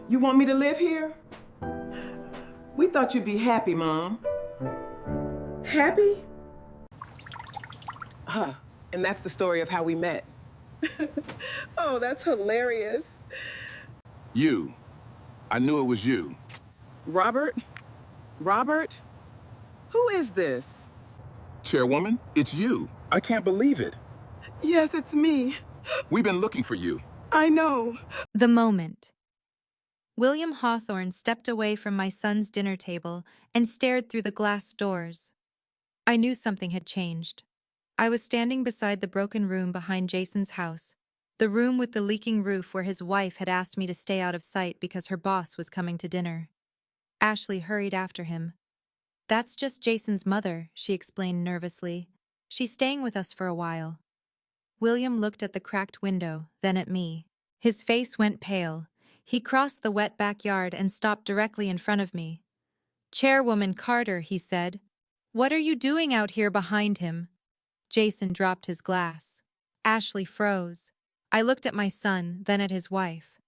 You want me to live here? We thought you'd be happy, Mom. Happy? Huh. And that's the story of how we met. Oh, that's hilarious. You. I knew it was you. Robert? Robert? Who is this? Chairwoman, it's you. I can't believe it. Yes, it's me. We've been looking for you. I know. The moment. William Hawthorne stepped away from my son's dinner table and stared through the glass doors. I knew something had changed. I was standing beside the broken room behind Jason's house, the room with the leaking roof where his wife had asked me to stay out of sight because her boss was coming to dinner. Ashley hurried after him. "That's just Jason's mother," she explained nervously. "She's staying with us for a while." William looked at the cracked window, then at me. His face went pale. He crossed the wet backyard and stopped directly in front of me. "Chairwoman Carter," he said. "What are you doing out here behind him?" Jason dropped his glass. Ashley froze. I looked at my son, then at his wife.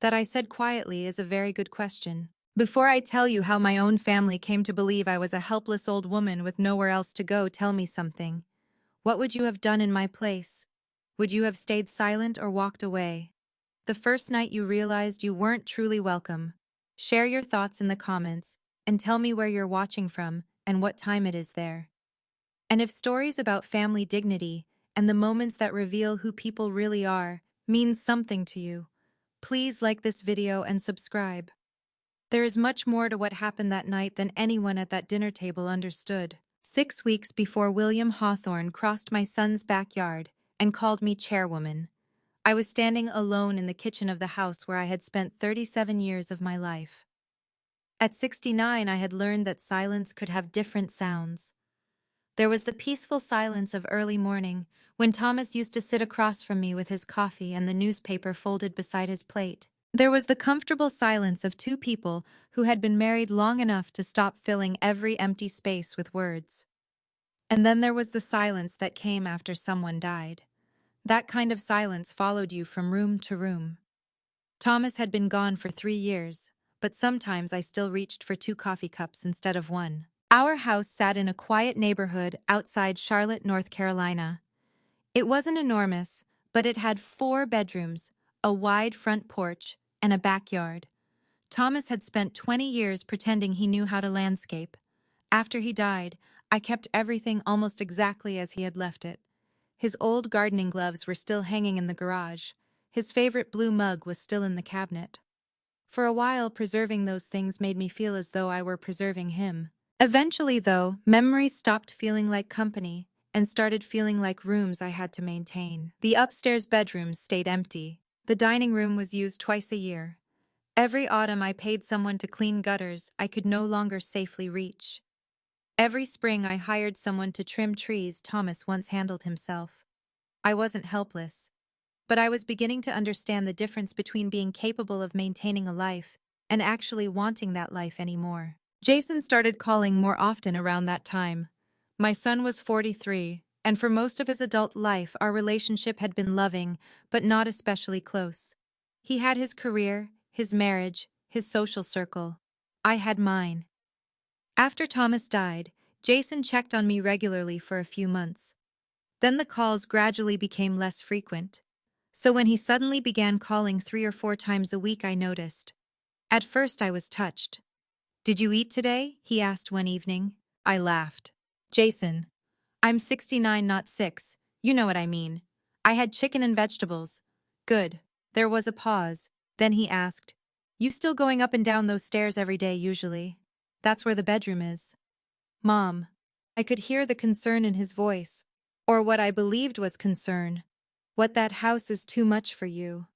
That, I said quietly, is a very good question. Before I tell you how my own family came to believe I was a helpless old woman with nowhere else to go, tell me something. What would you have done in my place? Would you have stayed silent or walked away? The first night you realized you weren't truly welcome. Share your thoughts in the comments and tell me where you're watching from and what time it is there. And if stories about family dignity and the moments that reveal who people really are means something to you, please like this video and subscribe. There is much more to what happened that night than anyone at that dinner table understood. 6 weeks before William Hawthorne crossed my son's backyard and called me chairwoman, I was standing alone in the kitchen of the house where I had spent 37 years of my life. At 69, I had learned that silence could have different sounds. There was the peaceful silence of early morning, when Thomas used to sit across from me with his coffee and the newspaper folded beside his plate. There was the comfortable silence of two people who had been married long enough to stop filling every empty space with words. And then there was the silence that came after someone died. That kind of silence followed you from room to room. Thomas had been gone for 3 years, but sometimes I still reached for 2 coffee cups instead of 1. Our house sat in a quiet neighborhood outside Charlotte, North Carolina. It wasn't enormous, but it had 4 bedrooms, a wide front porch, and a backyard. Thomas had spent 20 years pretending he knew how to landscape. After he died, I kept everything almost exactly as he had left it. His old gardening gloves were still hanging in the garage. His favorite blue mug was still in the cabinet. For a while, preserving those things made me feel as though I were preserving him. Eventually, though, memories stopped feeling like company and started feeling like rooms I had to maintain. The upstairs bedrooms stayed empty. The dining room was used twice a year. Every autumn I paid someone to clean gutters I could no longer safely reach. Every spring I hired someone to trim trees Thomas once handled himself. I wasn't helpless, but I was beginning to understand the difference between being capable of maintaining a life and actually wanting that life anymore. Jason started calling more often around that time. My son was 43, and for most of his adult life our relationship had been loving, but not especially close. He had his career, his marriage, his social circle. I had mine. After Thomas died, Jason checked on me regularly for a few months. Then the calls gradually became less frequent. So when he suddenly began calling 3 or 4 times a week, I noticed. At first I was touched. "Did you eat today?" he asked one evening. I laughed. "Jason, I'm 69, not 6. You know what I mean. I had chicken and vegetables." "Good." There was a pause. Then he asked, "You still going up and down those stairs every day usually? That's where the bedroom is." "Mom." I could hear the concern in his voice, or what I believed was concern. "What, that house is too much for you?"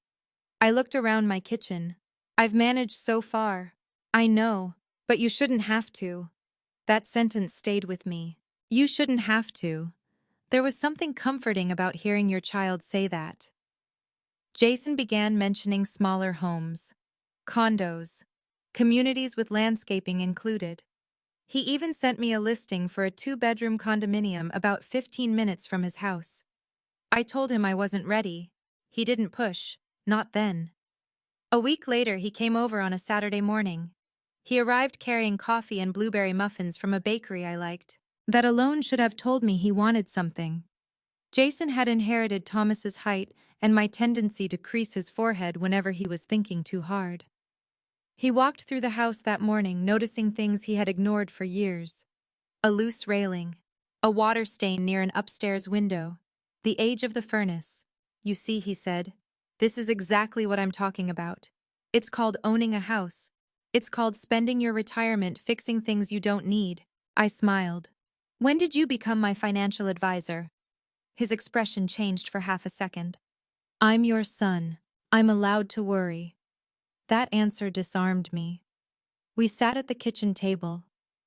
I looked around my kitchen. "I've managed so far." "I know, but you shouldn't have to." That sentence stayed with me. You shouldn't have to. There was something comforting about hearing your child say that. Jason began mentioning smaller homes, condos, communities with landscaping included. He even sent me a listing for a 2-bedroom condominium about 15 minutes from his house. I told him I wasn't ready. He didn't push, not then. A week later, he came over on a Saturday morning. He arrived carrying coffee and blueberry muffins from a bakery I liked. That alone should have told me he wanted something. Jason had inherited Thomas's height and my tendency to crease his forehead whenever he was thinking too hard. He walked through the house that morning, noticing things he had ignored for years. A loose railing, a water stain near an upstairs window, the age of the furnace. "You see," he said, "this is exactly what I'm talking about. It's called owning a house. It's called spending your retirement fixing things you don't need." I smiled. "When did you become my financial advisor?" His expression changed for half a second. "I'm your son. I'm allowed to worry." That answer disarmed me. We sat at the kitchen table.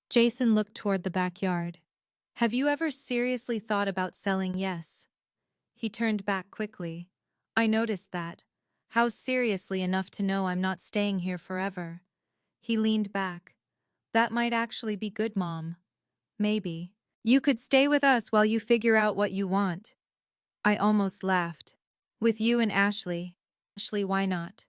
Jason looked toward the backyard. "Have you ever seriously thought about selling?" "Yes." He turned back quickly. "I noticed that. How seriously enough to know I'm not staying here forever?" He leaned back. "That might actually be good, Mom. Maybe. You could stay with us while you figure out what you want." I almost laughed. "With you and Ashley." "Ashley, why not?"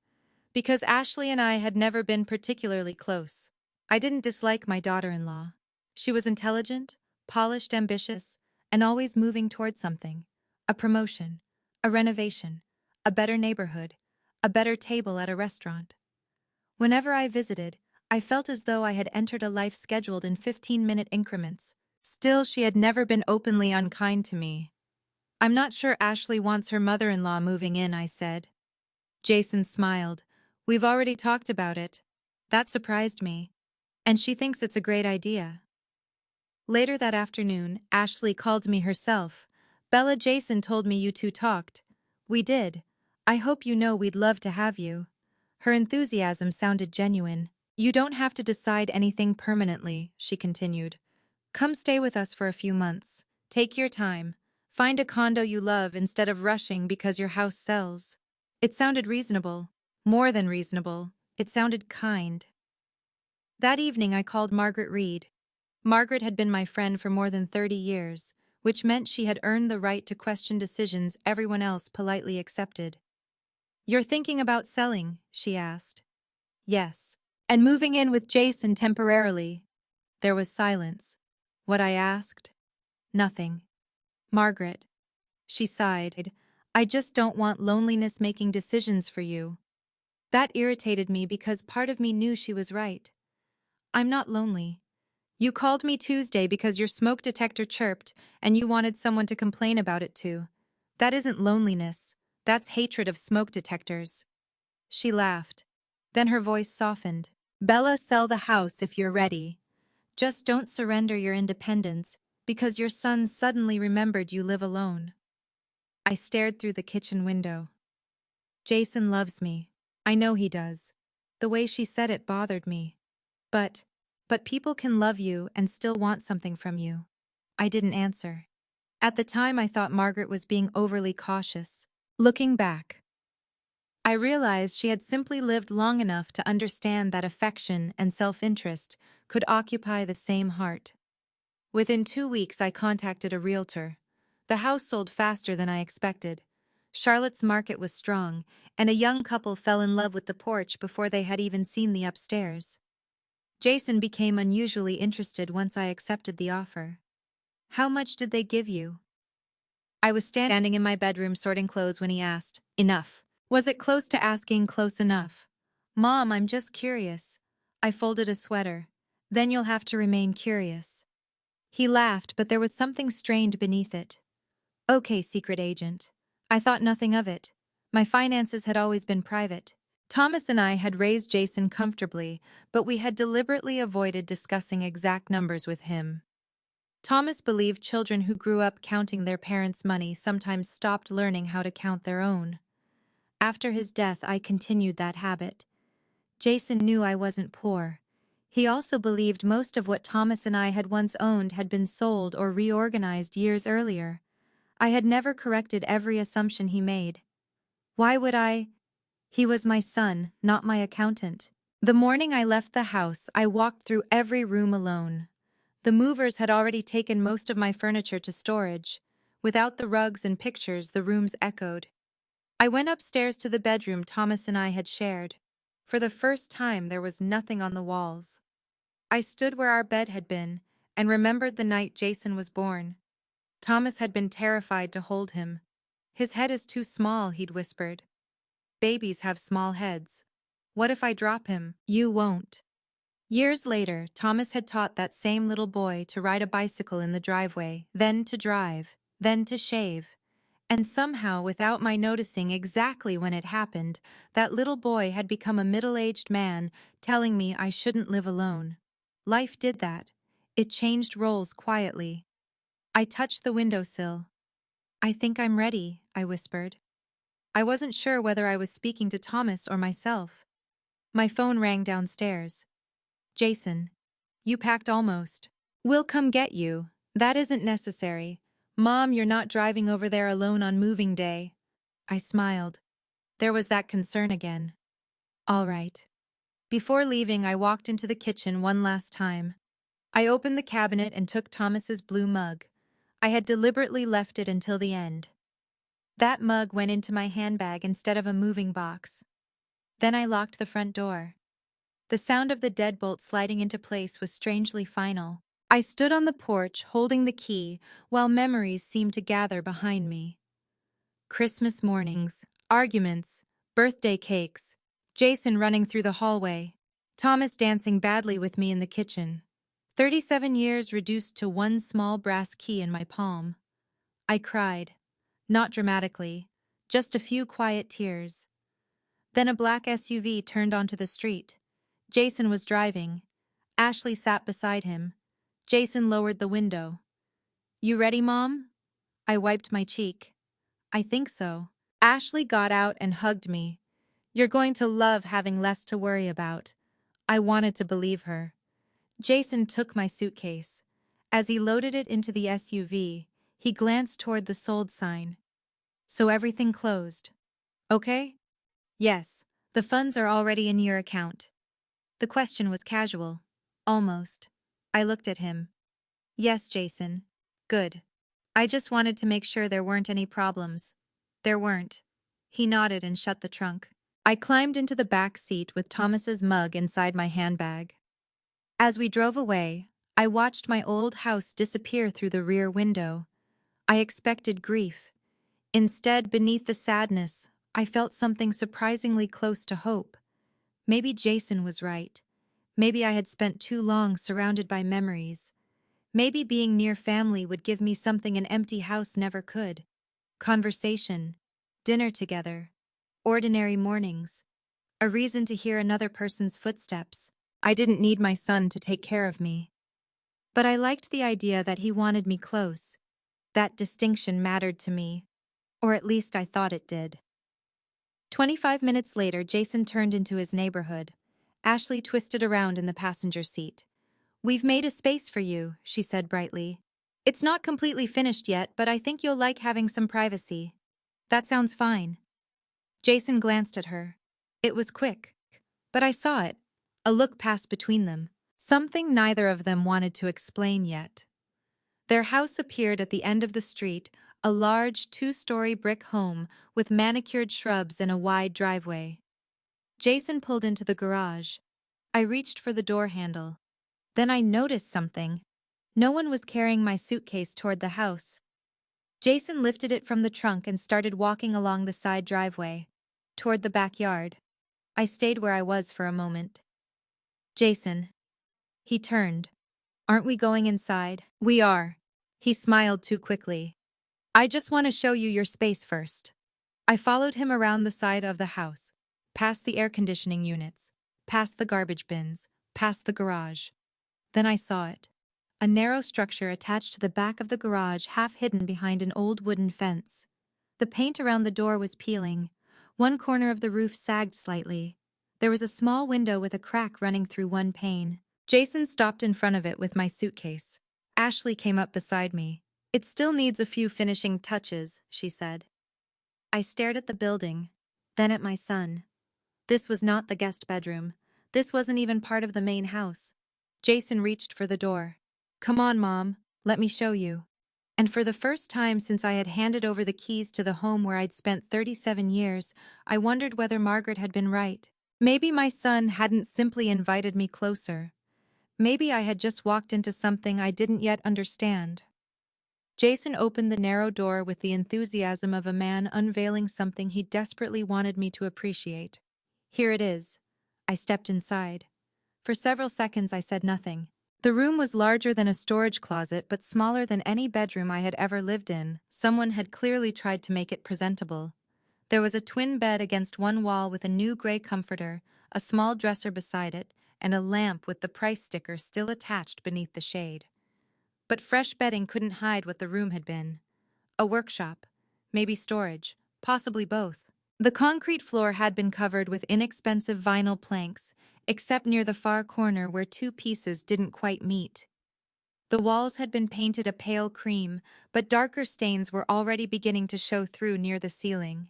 "Because Ashley and I had never been particularly close. I didn't dislike my daughter-in-law. She was intelligent, polished, ambitious, and always moving toward something. A promotion, a renovation, a better neighborhood, a better table at a restaurant. Whenever I visited, I felt as though I had entered a life scheduled in 15-minute increments. Still, she had never been openly unkind to me. "I'm not sure Ashley wants her mother-in-law moving in," I said. Jason smiled. "We've already talked about it." That surprised me. "And she thinks it's a great idea." Later that afternoon, Ashley called me herself. "Bella, Jason told me you two talked." "We did. I hope you know we'd love to have you." Her enthusiasm sounded genuine. "You don't have to decide anything permanently," she continued. "Come stay with us for a few months. Take your time. Find a condo you love instead of rushing because your house sells." It sounded reasonable. More than reasonable. It sounded kind. That evening I called Margaret Reed. Margaret had been my friend for more than 30 years, which meant she had earned the right to question decisions everyone else politely accepted. "You're thinking about selling?" she asked. "Yes. And moving in with Jason temporarily." There was silence. What I asked? Nothing. "Margaret." She sighed. "I just don't want loneliness making decisions for you." That irritated me because part of me knew she was right. "I'm not lonely. You called me Tuesday because your smoke detector chirped and you wanted someone to complain about it to. That isn't loneliness. That's hatred of smoke detectors." She laughed. Then her voice softened. "Bella, sell the house if you're ready. Just don't surrender your independence because your son suddenly remembered you live alone." I stared through the kitchen window. "Jason loves me. I know he does." The way she said it bothered me. But people can love you and still want something from you." I didn't answer. At the time I thought Margaret was being overly cautious. Looking back, I realized she had simply lived long enough to understand that affection and self-interest could occupy the same heart. Within 2 weeks I contacted a realtor. The house sold faster than I expected. Charlotte's market was strong, and a young couple fell in love with the porch before they had even seen the upstairs. Jason became unusually interested once I accepted the offer. "How much did they give you?" I was standing in my bedroom sorting clothes when he asked. "Enough." Was it close to asking close enough? "Mom, I'm just curious." I folded a sweater. "Then you'll have to remain curious." He laughed, but there was something strained beneath it. "Okay, secret agent." I thought nothing of it. My finances had always been private. Thomas and I had raised Jason comfortably, but we had deliberately avoided discussing exact numbers with him. Thomas believed children who grew up counting their parents' money sometimes stopped learning how to count their own. After his death, I continued that habit. Jason knew I wasn't poor. He also believed most of what Thomas and I had once owned had been sold or reorganized years earlier. I had never corrected every assumption he made. Why would I? He was my son, not my accountant. The morning I left the house, I walked through every room alone. The movers had already taken most of my furniture to storage. Without the rugs and pictures, the rooms echoed. I went upstairs to the bedroom Thomas and I had shared. For the first time, there was nothing on the walls. I stood where our bed had been and remembered the night Jason was born. Thomas had been terrified to hold him. His head is too small, he'd whispered. Babies have small heads. What if I drop him? You won't. Years later, Thomas had taught that same little boy to ride a bicycle in the driveway, then to drive, then to shave. And somehow, without my noticing exactly when it happened, that little boy had become a middle-aged man telling me I shouldn't live alone. Life did that. It changed roles quietly. I touched the windowsill. I think I'm ready, I whispered. I wasn't sure whether I was speaking to Thomas or myself. My phone rang downstairs. Jason, you packed almost. We'll come get you. That isn't necessary. Mom, you're not driving over there alone on moving day. I smiled. There was that concern again. All right. Before leaving, I walked into the kitchen one last time. I opened the cabinet and took Thomas's blue mug. I had deliberately left it until the end. That mug went into my handbag instead of a moving box. Then I locked the front door. The sound of the deadbolt sliding into place was strangely final. I stood on the porch holding the key while memories seemed to gather behind me. Christmas mornings, arguments, birthday cakes, Jason running through the hallway, Thomas dancing badly with me in the kitchen. 37 years reduced to one small brass key in my palm. I cried. Not dramatically, just a few quiet tears. Then a black SUV turned onto the street. Jason was driving. Ashley sat beside him. Jason lowered the window. You ready, Mom? I wiped my cheek. I think so. Ashley got out and hugged me. You're going to love having less to worry about. I wanted to believe her. Jason took my suitcase. As he loaded it into the SUV, he glanced toward the sold sign. So everything closed. Okay? Yes, the funds are already in your account. The question was casual. Almost. I looked at him. Yes, Jason. Good. I just wanted to make sure there weren't any problems. There weren't. He nodded and shut the trunk. I climbed into the back seat with Thomas's mug inside my handbag. As we drove away, I watched my old house disappear through the rear window. I expected grief. Instead, beneath the sadness, I felt something surprisingly close to hope. Maybe Jason was right. Maybe I had spent too long surrounded by memories. Maybe being near family would give me something an empty house never could. Conversation, dinner together, ordinary mornings, a reason to hear another person's footsteps. I didn't need my son to take care of me. But I liked the idea that he wanted me close. That distinction mattered to me, or at least I thought it did. 25 minutes later, Jason turned into his neighborhood. Ashley twisted around in the passenger seat. We've made a space for you, she said brightly. It's not completely finished yet, but I think you'll like having some privacy. That sounds fine. Jason glanced at her. It was quick, but I saw it. A look passed between them. Something neither of them wanted to explain yet. Their house appeared at the end of the street, a large two-story brick home with manicured shrubs and a wide driveway. Jason pulled into the garage. I reached for the door handle. Then I noticed something. No one was carrying my suitcase toward the house. Jason lifted it from the trunk and started walking along the side driveway, toward the backyard. I stayed where I was for a moment. Jason. He turned. Aren't we going inside? We are. He smiled too quickly. I just want to show you your space first. I followed him around the side of the house, past the air conditioning units, past the garbage bins, past the garage. Then I saw it. A narrow structure attached to the back of the garage, half hidden behind an old wooden fence. The paint around the door was peeling. One corner of the roof sagged slightly. There was a small window with a crack running through one pane. Jason stopped in front of it with my suitcase. Ashley came up beside me. It still needs a few finishing touches, she said. I stared at the building, then at my son. This was not the guest bedroom. This wasn't even part of the main house. Jason reached for the door. Come on, Mom. Let me show you. And for the first time since I had handed over the keys to the home where I'd spent 37 years, I wondered whether Margaret had been right. Maybe my son hadn't simply invited me closer. Maybe I had just walked into something I didn't yet understand. Jason opened the narrow door with the enthusiasm of a man unveiling something he desperately wanted me to appreciate. Here it is. I stepped inside. For several seconds I said nothing. The room was larger than a storage closet but smaller than any bedroom I had ever lived in. Someone had clearly tried to make it presentable. There was a twin bed against one wall with a new gray comforter, a small dresser beside it, and a lamp with the price sticker still attached beneath the shade. But fresh bedding couldn't hide what the room had been. A workshop, maybe storage, possibly both. The concrete floor had been covered with inexpensive vinyl planks, except near the far corner where two pieces didn't quite meet. The walls had been painted a pale cream, but darker stains were already beginning to show through near the ceiling.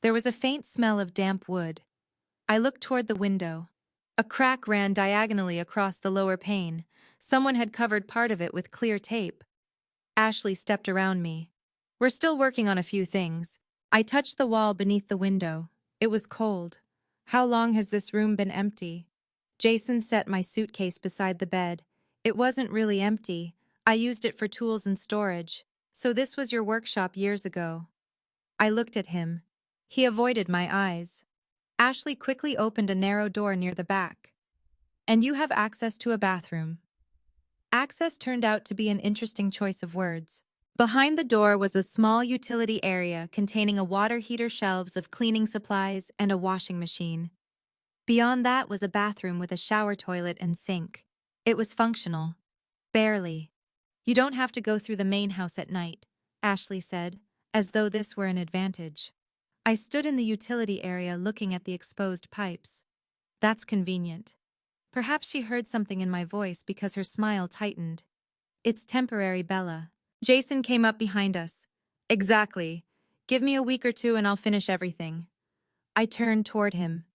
There was a faint smell of damp wood. I looked toward the window. A crack ran diagonally across the lower pane. Someone had covered part of it with clear tape. Ashley stepped around me. "We're still working on a few things." I touched the wall beneath the window. It was cold. "How long has this room been empty?" Jason set my suitcase beside the bed. "It wasn't really empty. I used it for tools and storage. So this was your workshop years ago." I looked at him. He avoided my eyes. Ashley quickly opened a narrow door near the back. "And you have access to a bathroom." Access turned out to be an interesting choice of words. Behind the door was a small utility area containing a water heater, shelves of cleaning supplies, and a washing machine. Beyond that was a bathroom with a shower toilet and sink. It was functional. Barely. "You don't have to go through the main house at night," Ashley said, as though this were an advantage. I stood in the utility area looking at the exposed pipes. "That's convenient." Perhaps she heard something in my voice because her smile tightened. "It's temporary, Bella." Jason came up behind us. "Exactly. Give me a week or two and I'll finish everything." I turned toward him.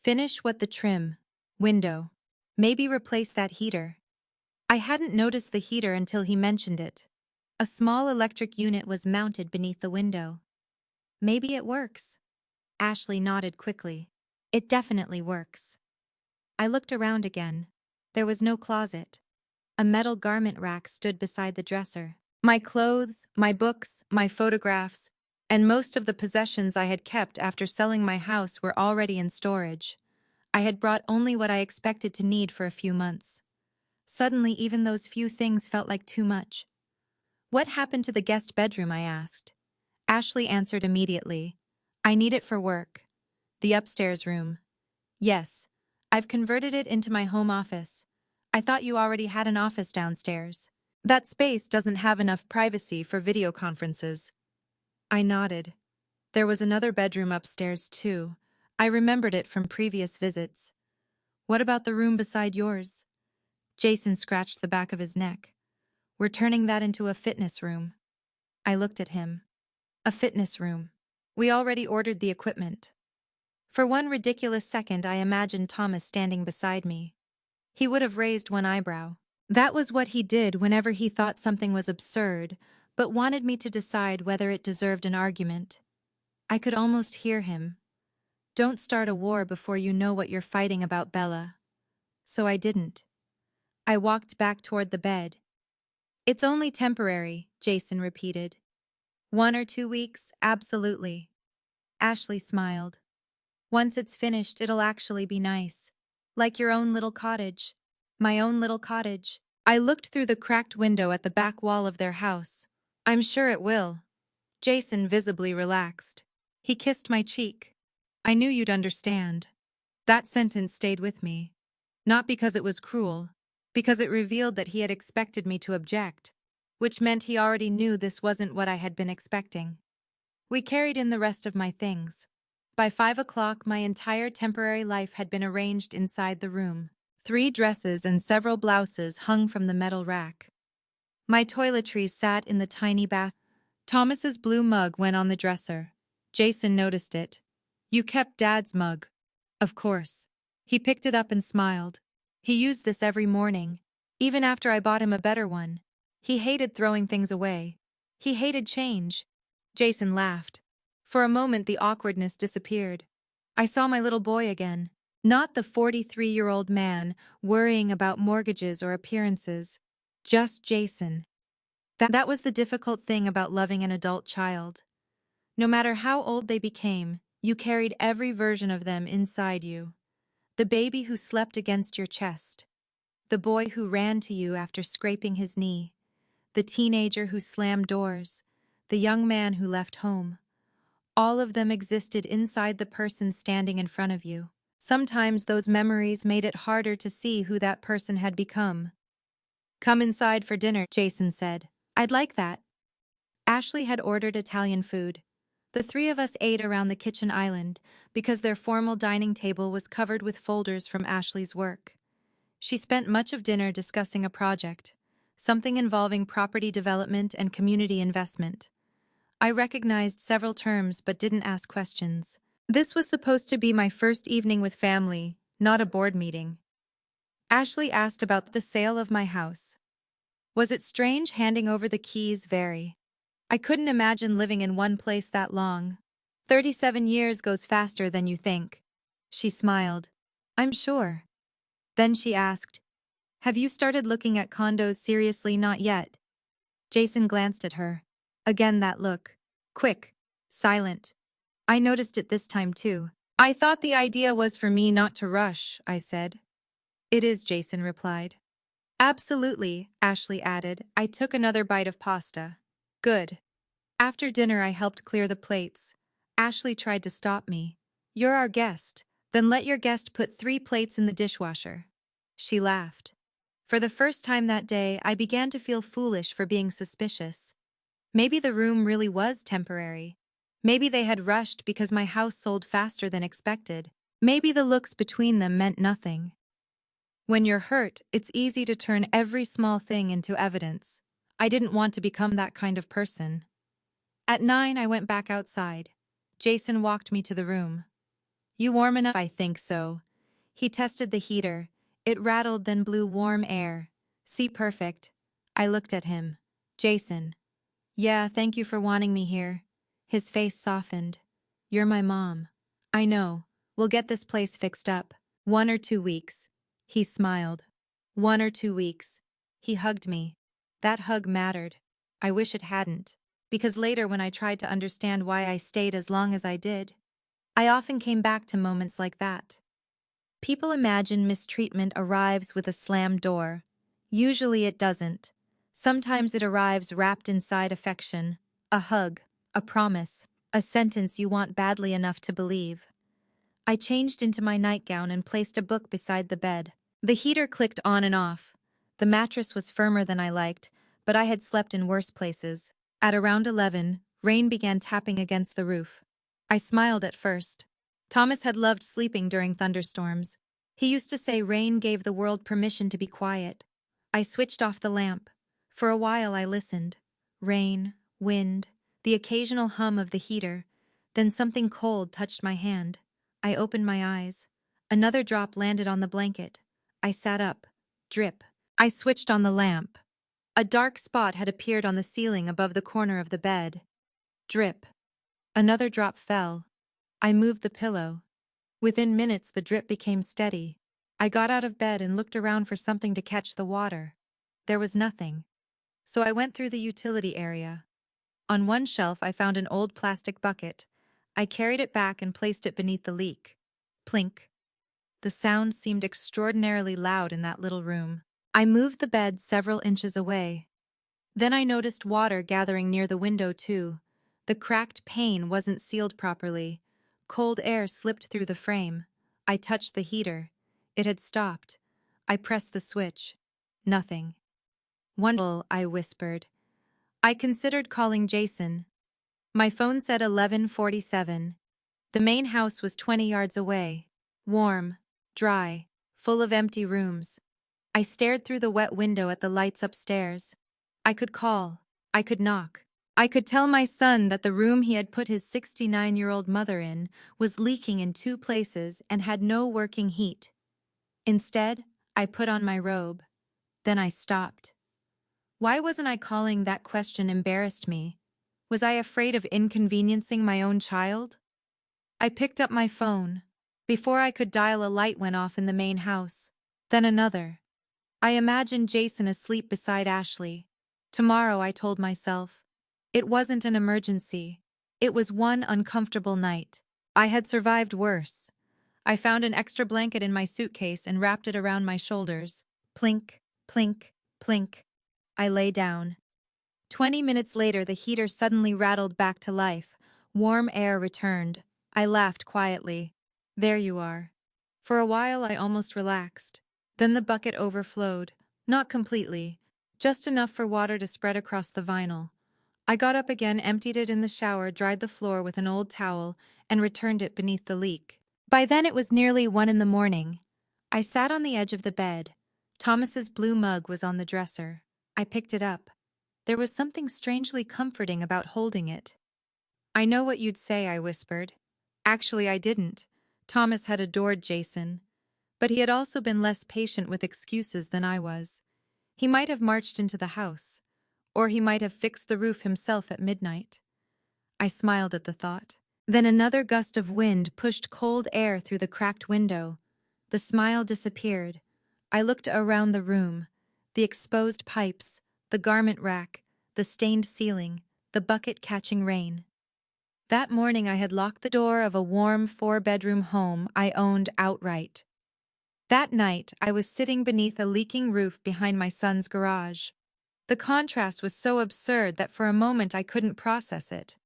"Finish what?" "The trim. Window. Maybe replace that heater." I hadn't noticed the heater until he mentioned it. A small electric unit was mounted beneath the window. "Maybe it works." Ashley nodded quickly. "It definitely works." I looked around again. There was no closet. A metal garment rack stood beside the dresser. My clothes, my books, my photographs, and most of the possessions I had kept after selling my house were already in storage. I had brought only what I expected to need for a few months. Suddenly, even those few things felt like too much. "What happened to the guest bedroom?" I asked. Ashley answered immediately. "I need it for work." "The upstairs room." "Yes. I've converted it into my home office." "I thought you already had an office downstairs." "That space doesn't have enough privacy for video conferences." I nodded. There was another bedroom upstairs, too. I remembered it from previous visits. "What about the room beside yours?" Jason scratched the back of his neck. "We're turning that into a fitness room." I looked at him. A fitness room. We already ordered the equipment. For one ridiculous second, I imagined Thomas standing beside me. He would have raised one eyebrow. That was what he did whenever he thought something was absurd, but wanted me to decide whether it deserved an argument. I could almost hear him. "Don't start a war before you know what you're fighting about, Bella." So I didn't. I walked back toward the bed. "It's only temporary," Jason repeated. 1 or 2 weeks, absolutely." Ashley smiled. "Once it's finished, it'll actually be nice. Like your own little cottage." "My own little cottage." I looked through the cracked window at the back wall of their house. "I'm sure it will." Jason visibly relaxed. He kissed my cheek. "I knew you'd understand." That sentence stayed with me. Not because it was cruel, because it revealed that he had expected me to object, which meant he already knew this wasn't what I had been expecting. We carried in the rest of my things. By 5 o'clock, my entire temporary life had been arranged inside the room. 3 dresses and several blouses hung from the metal rack. My toiletries sat in the tiny bath. Thomas's blue mug went on the dresser. Jason noticed it. "You kept Dad's mug." "Of course." He picked it up and smiled. "He used this every morning, even after I bought him a better one. He hated throwing things away. He hated change." Jason laughed. For a moment the awkwardness disappeared. I saw my little boy again. Not the 43-year-old man worrying about mortgages or appearances. Just Jason. That was the difficult thing about loving an adult child. No matter how old they became, you carried every version of them inside you. The baby who slept against your chest. The boy who ran to you after scraping his knee. The teenager who slammed doors. The young man who left home. All of them existed inside the person standing in front of you. Sometimes those memories made it harder to see who that person had become. "Come inside for dinner," Jason said. "I'd like that." Ashley had ordered Italian food. The three of us ate around the kitchen island because their formal dining table was covered with folders from Ashley's work. She spent much of dinner discussing a project, something involving property development and community investment. I recognized several terms but didn't ask questions. This was supposed to be my first evening with family, not a board meeting. Ashley asked about the sale of my house. Was it strange handing over the keys? Very. I couldn't imagine living in one place that long. 37 years goes faster than you think. She smiled. I'm sure. Then she asked, have you started looking at condos seriously? Not yet. Jason glanced at her. Again that look. Quick. Silent. I noticed it this time too. I thought the idea was for me not to rush, I said. It is, Jason replied. Absolutely, Ashley added. I took another bite of pasta. Good. After dinner I helped clear the plates. Ashley tried to stop me. You're our guest. Then let your guest put 3 plates in the dishwasher. She laughed. For the first time that day, I began to feel foolish for being suspicious. Maybe the room really was temporary. Maybe they had rushed because my house sold faster than expected. Maybe the looks between them meant nothing. When you're hurt, it's easy to turn every small thing into evidence. I didn't want to become that kind of person. At 9, I went back outside. Jason walked me to the room. You warm enough? I think so. He tested the heater. It rattled, then blew warm air. See, perfect. I looked at him. Jason. Yeah, thank you for wanting me here. His face softened. You're my mom. I know. We'll get this place fixed up. 1 or 2 weeks. He smiled. 1 or 2 weeks. He hugged me. That hug mattered. I wish it hadn't. Because later when I tried to understand why I stayed as long as I did, I often came back to moments like that. People imagine mistreatment arrives with a slammed door. Usually it doesn't. Sometimes it arrives wrapped inside affection, a hug, a promise, a sentence you want badly enough to believe. I changed into my nightgown and placed a book beside the bed. The heater clicked on and off. The mattress was firmer than I liked, but I had slept in worse places. At around 11, rain began tapping against the roof. I smiled at first. Thomas had loved sleeping during thunderstorms. He used to say rain gave the world permission to be quiet. I switched off the lamp. For a while I listened. Rain, wind, the occasional hum of the heater. Then something cold touched my hand. I opened my eyes. Another drop landed on the blanket. I sat up. Drip. I switched on the lamp. A dark spot had appeared on the ceiling above the corner of the bed. Drip. Another drop fell. I moved the pillow. Within minutes the drip became steady. I got out of bed and looked around for something to catch the water. There was nothing. So I went through the utility area. On one shelf I found an old plastic bucket. I carried it back and placed it beneath the leak. Plink. The sound seemed extraordinarily loud in that little room. I moved the bed several inches away. Then I noticed water gathering near the window too. The cracked pane wasn't sealed properly. Cold air slipped through the frame. I touched the heater. It had stopped. I pressed the switch. Nothing. Wonderful, I whispered. I considered calling Jason. My phone said 11:47. The main house was 20 yards away. Warm, dry, full of empty rooms. I stared through the wet window at the lights upstairs. I could call. I could knock. I could tell my son that the room he had put his 69-year-old mother in was leaking in 2 places and had no working heat. Instead, I put on my robe. Then I stopped. Why wasn't I calling? That question embarrassed me. Was I afraid of inconveniencing my own child? I picked up my phone. Before I could dial, a light went off in the main house. Then another. I imagined Jason asleep beside Ashley. Tomorrow, I told myself. It wasn't an emergency. It was one uncomfortable night. I had survived worse. I found an extra blanket in my suitcase and wrapped it around my shoulders. Plink, plink, plink. I lay down. 20 minutes later, the heater suddenly rattled back to life. Warm air returned. I laughed quietly. There you are. For a while, I almost relaxed. Then the bucket overflowed. Not completely. Just enough for water to spread across the vinyl. I got up again, emptied it in the shower, dried the floor with an old towel, and returned it beneath the leak. By then it was nearly 1 in the morning. I sat on the edge of the bed. Thomas's blue mug was on the dresser. I picked it up. There was something strangely comforting about holding it. I know what you'd say, I whispered. Actually, I didn't. Thomas had adored Jason. But he had also been less patient with excuses than I was. He might have marched into the house. Or he might have fixed the roof himself at midnight. I smiled at the thought. Then another gust of wind pushed cold air through the cracked window. The smile disappeared. I looked around the room. The exposed pipes, the garment rack, the stained ceiling, the bucket catching rain. That morning I had locked the door of a warm 4-bedroom home I owned outright. That night I was sitting beneath a leaking roof behind my son's garage. The contrast was so absurd that for a moment I couldn't process it.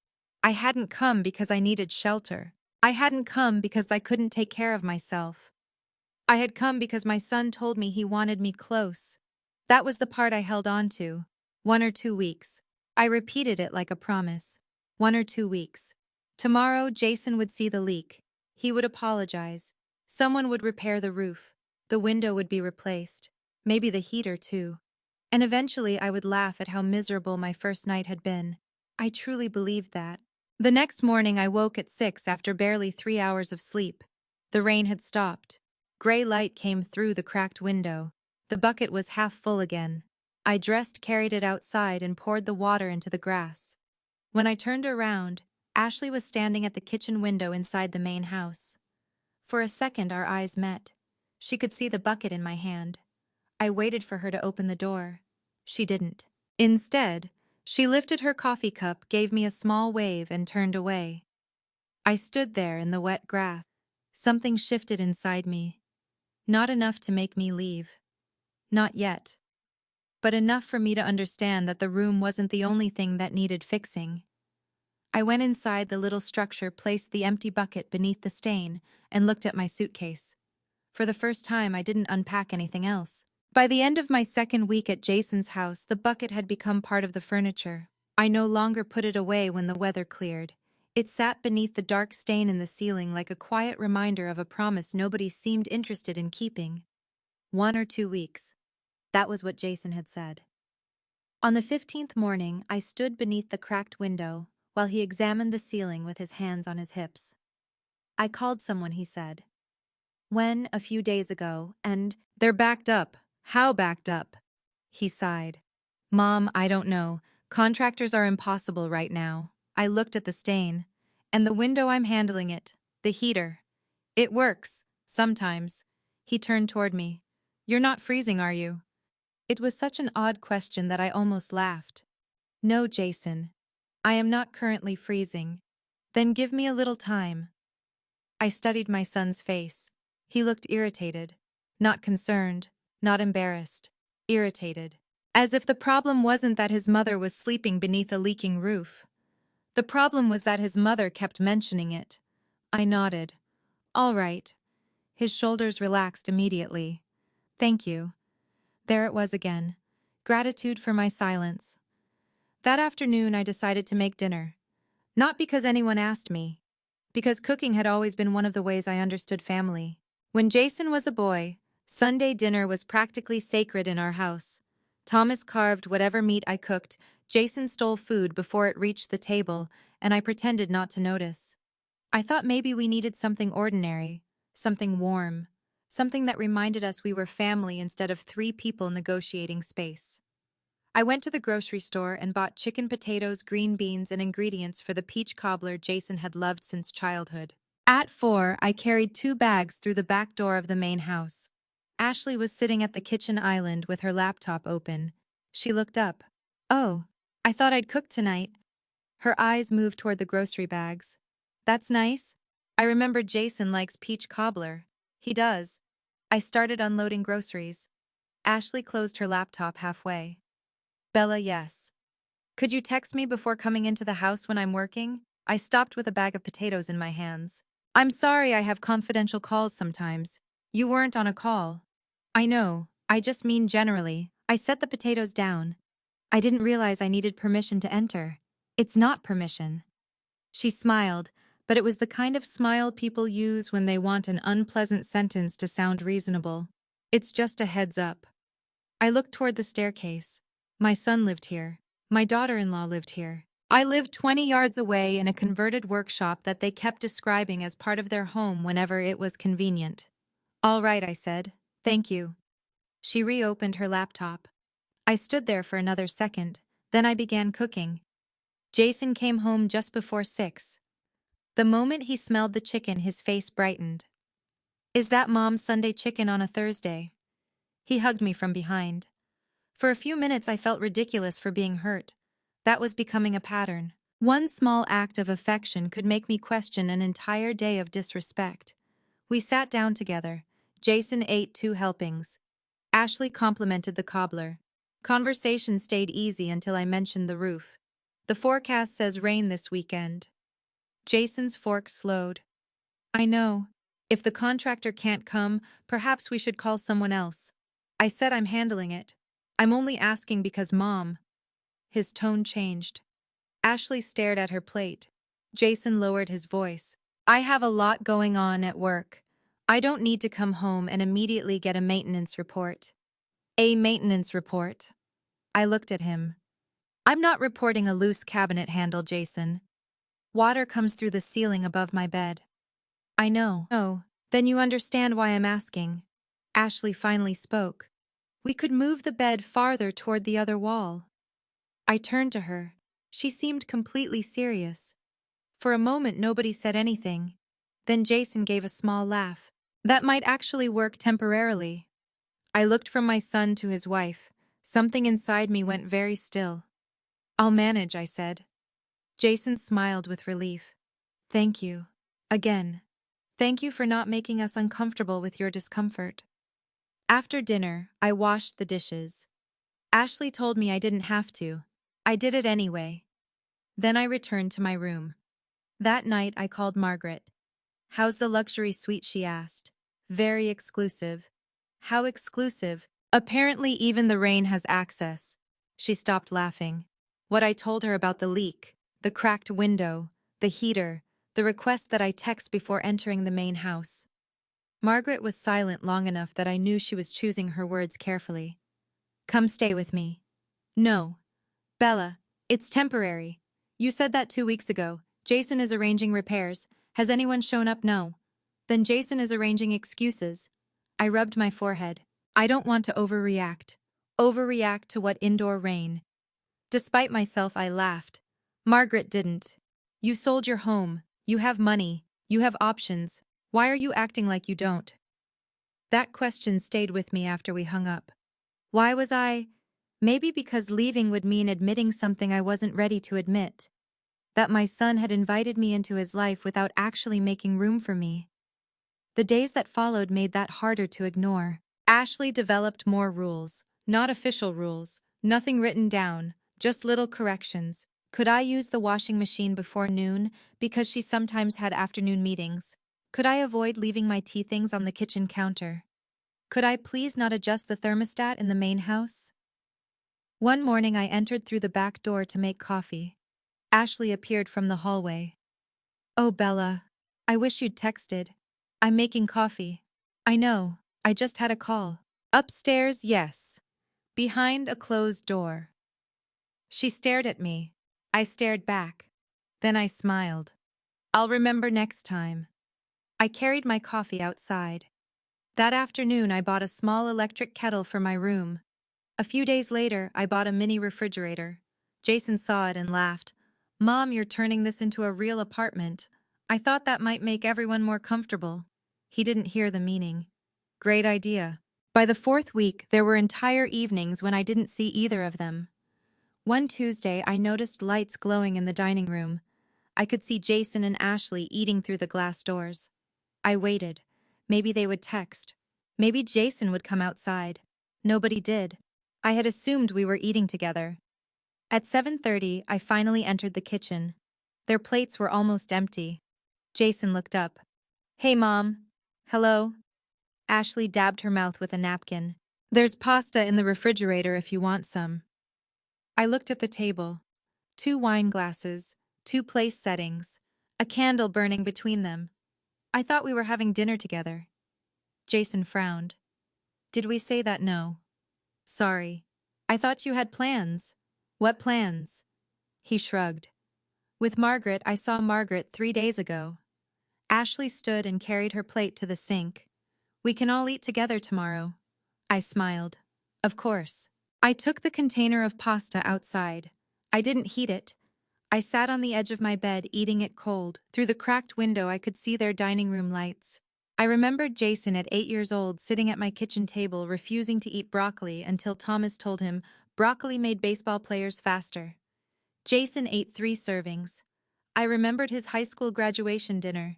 I hadn't come because I needed shelter. I hadn't come because I couldn't take care of myself. I had come because my son told me he wanted me close. That was the part I held on to. 1 or 2 weeks. I repeated it like a promise. 1 or 2 weeks. Tomorrow, Jason would see the leak. He would apologize. Someone would repair the roof. The window would be replaced. Maybe the heater, too. And eventually I would laugh at how miserable my first night had been. I truly believed that. The next morning I woke at 6 after barely 3 hours of sleep. The rain had stopped. Gray light came through the cracked window. The bucket was half full again. I dressed, carried it outside, and poured the water into the grass. When I turned around, Ashley was standing at the kitchen window inside the main house. For a second our eyes met. She could see the bucket in my hand. I waited for her to open the door. She didn't. Instead, she lifted her coffee cup, gave me a small wave, and turned away. I stood there in the wet grass. Something shifted inside me. Not enough to make me leave. Not yet. But enough for me to understand that the room wasn't the only thing that needed fixing. I went inside the little structure, placed the empty bucket beneath the stain, and looked at my suitcase. For the first time, I didn't unpack anything else. By the end of my second week at Jason's house, the bucket had become part of the furniture. I no longer put it away when the weather cleared. It sat beneath the dark stain in the ceiling like a quiet reminder of a promise nobody seemed interested in keeping. 1 or 2 weeks. That was what Jason had said. On the 15th morning, I stood beneath the cracked window while he examined the ceiling with his hands on his hips. I called someone, he said. When, a few days ago, and they're backed up. How backed up? He sighed. Mom, I don't know. Contractors are impossible right now. I looked at the stain. And the window, I'm handling it. The heater. It works. Sometimes. He turned toward me. You're not freezing, are you? It was such an odd question that I almost laughed. No, Jason. I am not currently freezing. Then give me a little time. I studied my son's face. He looked irritated. Not concerned. Not embarrassed. Irritated. As if the problem wasn't that his mother was sleeping beneath a leaking roof. The problem was that his mother kept mentioning it. I nodded. All right. His shoulders relaxed immediately. Thank you. There it was again. Gratitude for my silence. That afternoon I decided to make dinner. Not because anyone asked me. Because cooking had always been one of the ways I understood family. When Jason was a boy, Sunday dinner was practically sacred in our house. Thomas carved whatever meat I cooked, Jason stole food before it reached the table, and I pretended not to notice. I thought maybe we needed something ordinary, something warm, something that reminded us we were family instead of 3 people negotiating space. I went to the grocery store and bought chicken, potatoes, green beans, and ingredients for the peach cobbler Jason had loved since childhood. At 4, I carried 2 bags through the back door of the main house. Ashley was sitting at the kitchen island with her laptop open. She looked up. "Oh, I thought I'd cook tonight." Her eyes moved toward the grocery bags. "That's nice. I remember Jason likes peach cobbler." "He does." I started unloading groceries. Ashley closed her laptop halfway. "Bella, yes. Could you text me before coming into the house when I'm working?" I stopped with a bag of potatoes in my hands. "I'm sorry I have confidential calls sometimes. You weren't on a call." "I know. I just mean generally." I set the potatoes down. "I didn't realize I needed permission to enter." "It's not permission." She smiled, but it was the kind of smile people use when they want an unpleasant sentence to sound reasonable. "It's just a heads up." I looked toward the staircase. My son lived here. My daughter-in-law lived here. I lived 20 yards away in a converted workshop that they kept describing as part of their home whenever it was convenient. "All right," I said. "Thank you." She reopened her laptop. I stood there for another second. Then I began cooking. Jason came home just before 6. The moment he smelled the chicken, his face brightened. "Is that Mom's Sunday chicken on a Thursday?" He hugged me from behind. For a few minutes I felt ridiculous for being hurt. That was becoming a pattern. One small act of affection could make me question an entire day of disrespect. We sat down together. Jason ate 2 helpings. Ashley complimented the cobbler. Conversation stayed easy until I mentioned the roof. "The forecast says rain this weekend." Jason's fork slowed. "I know. If the contractor can't come, perhaps we should call someone else." I said I'm handling it. "I'm only asking because Mom." His tone changed. Ashley stared at her plate. Jason lowered his voice. "I have a lot going on at work. I don't need to come home and immediately get a maintenance report." "A maintenance report?" I looked at him. "I'm not reporting a loose cabinet handle, Jason. Water comes through the ceiling above my bed." "I know." "Oh, then you understand why I'm asking." Ashley finally spoke. "We could move the bed farther toward the other wall." I turned to her. She seemed completely serious. For a moment nobody said anything. Then Jason gave a small laugh. "That might actually work temporarily." I looked from my son to his wife. Something inside me went very still. "I'll manage," I said. Jason smiled with relief. "Thank you. Again. Thank you for not making us uncomfortable with your discomfort." After dinner, I washed the dishes. Ashley told me I didn't have to. I did it anyway. Then I returned to my room. That night I called Margaret. "How's the luxury suite?" she asked. "Very exclusive." "How exclusive?" "Apparently even the rain has access." She stopped laughing. What I told her about the leak, the cracked window, the heater, the request that I text before entering the main house. Margaret was silent long enough that I knew she was choosing her words carefully. "Come stay with me." "No. Bella, it's temporary. You said that 2 weeks ago. Jason is arranging repairs. Has anyone shown up?" "No." "Then Jason is arranging excuses." I rubbed my forehead. "I don't want to overreact. Overreact to what? Indoor rain." Despite myself, I laughed. "Margaret didn't. You sold your home. You have money. You have options. Why are you acting like you don't?" That question stayed with me after we hung up. Why was I? Maybe because leaving would mean admitting something I wasn't ready to admit. That my son had invited me into his life without actually making room for me. The days that followed made that harder to ignore. Ashley developed more rules. Not official rules. Nothing written down. Just little corrections. Could I use the washing machine before noon, because she sometimes had afternoon meetings? Could I avoid leaving my tea things on the kitchen counter? Could I please not adjust the thermostat in the main house? One morning I entered through the back door to make coffee. Ashley appeared from the hallway. "Oh, Bella. I wish you'd texted. I'm making coffee." "I know. I just had a call." "Upstairs, yes. Behind a closed door." She stared at me. I stared back. Then I smiled. "I'll remember next time." I carried my coffee outside. That afternoon I bought a small electric kettle for my room. A few days later, I bought a mini refrigerator. Jason saw it and laughed. "Mom, you're turning this into a real apartment." I thought that might make everyone more comfortable. He didn't hear the meaning. Great idea. By the fourth week, there were entire evenings when I didn't see either of them. One Tuesday, I noticed lights glowing in the dining room. I could see Jason and Ashley eating through the glass doors. I waited. Maybe they would text. Maybe Jason would come outside. Nobody did. I had assumed we were eating together. At 7:30, I finally entered the kitchen. Their plates were almost empty. Jason looked up. Hey, Mom. Hello? Ashley dabbed her mouth with a napkin. There's pasta in the refrigerator if you want some. I looked at the table. 2 wine glasses, 2 place settings, a candle burning between them. I thought we were having dinner together. Jason frowned. Did we say that no? Sorry. I thought you had plans. What plans? He shrugged. With Margaret, I saw Margaret 3 days ago. Ashley stood and carried her plate to the sink. We can all eat together tomorrow. I smiled. Of course. I took the container of pasta outside. I didn't heat it. I sat on the edge of my bed eating it cold. Through the cracked window I could see their dining room lights. I remembered Jason at 8 years old sitting at my kitchen table refusing to eat broccoli until Thomas told him broccoli made baseball players faster. Jason ate 3 servings. I remembered his high school graduation dinner.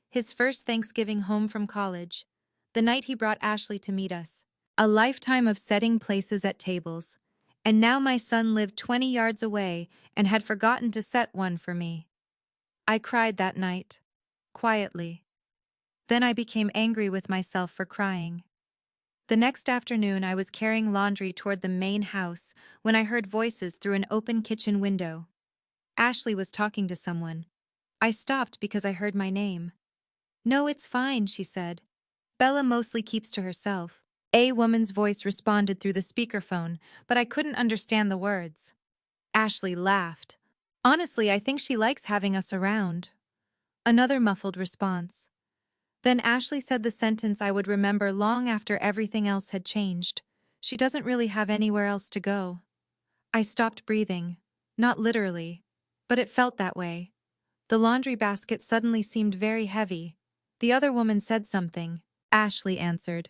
His first Thanksgiving home from college. The night he brought Ashley to meet us. A lifetime of setting places at tables. And now my son lived 20 yards away and had forgotten to set one for me. I cried that night. Quietly. Then I became angry with myself for crying. The next afternoon I was carrying laundry toward the main house when I heard voices through an open kitchen window. Ashley was talking to someone. I stopped because I heard my name. No, it's fine, she said. Bella mostly keeps to herself. A woman's voice responded through the speakerphone, but I couldn't understand the words. Ashley laughed. Honestly, I think she likes having us around. Another muffled response. Then Ashley said the sentence I would remember long after everything else had changed. She doesn't really have anywhere else to go. I stopped breathing. Not literally, but it felt that way. The laundry basket suddenly seemed very heavy. The other woman said something. Ashley answered.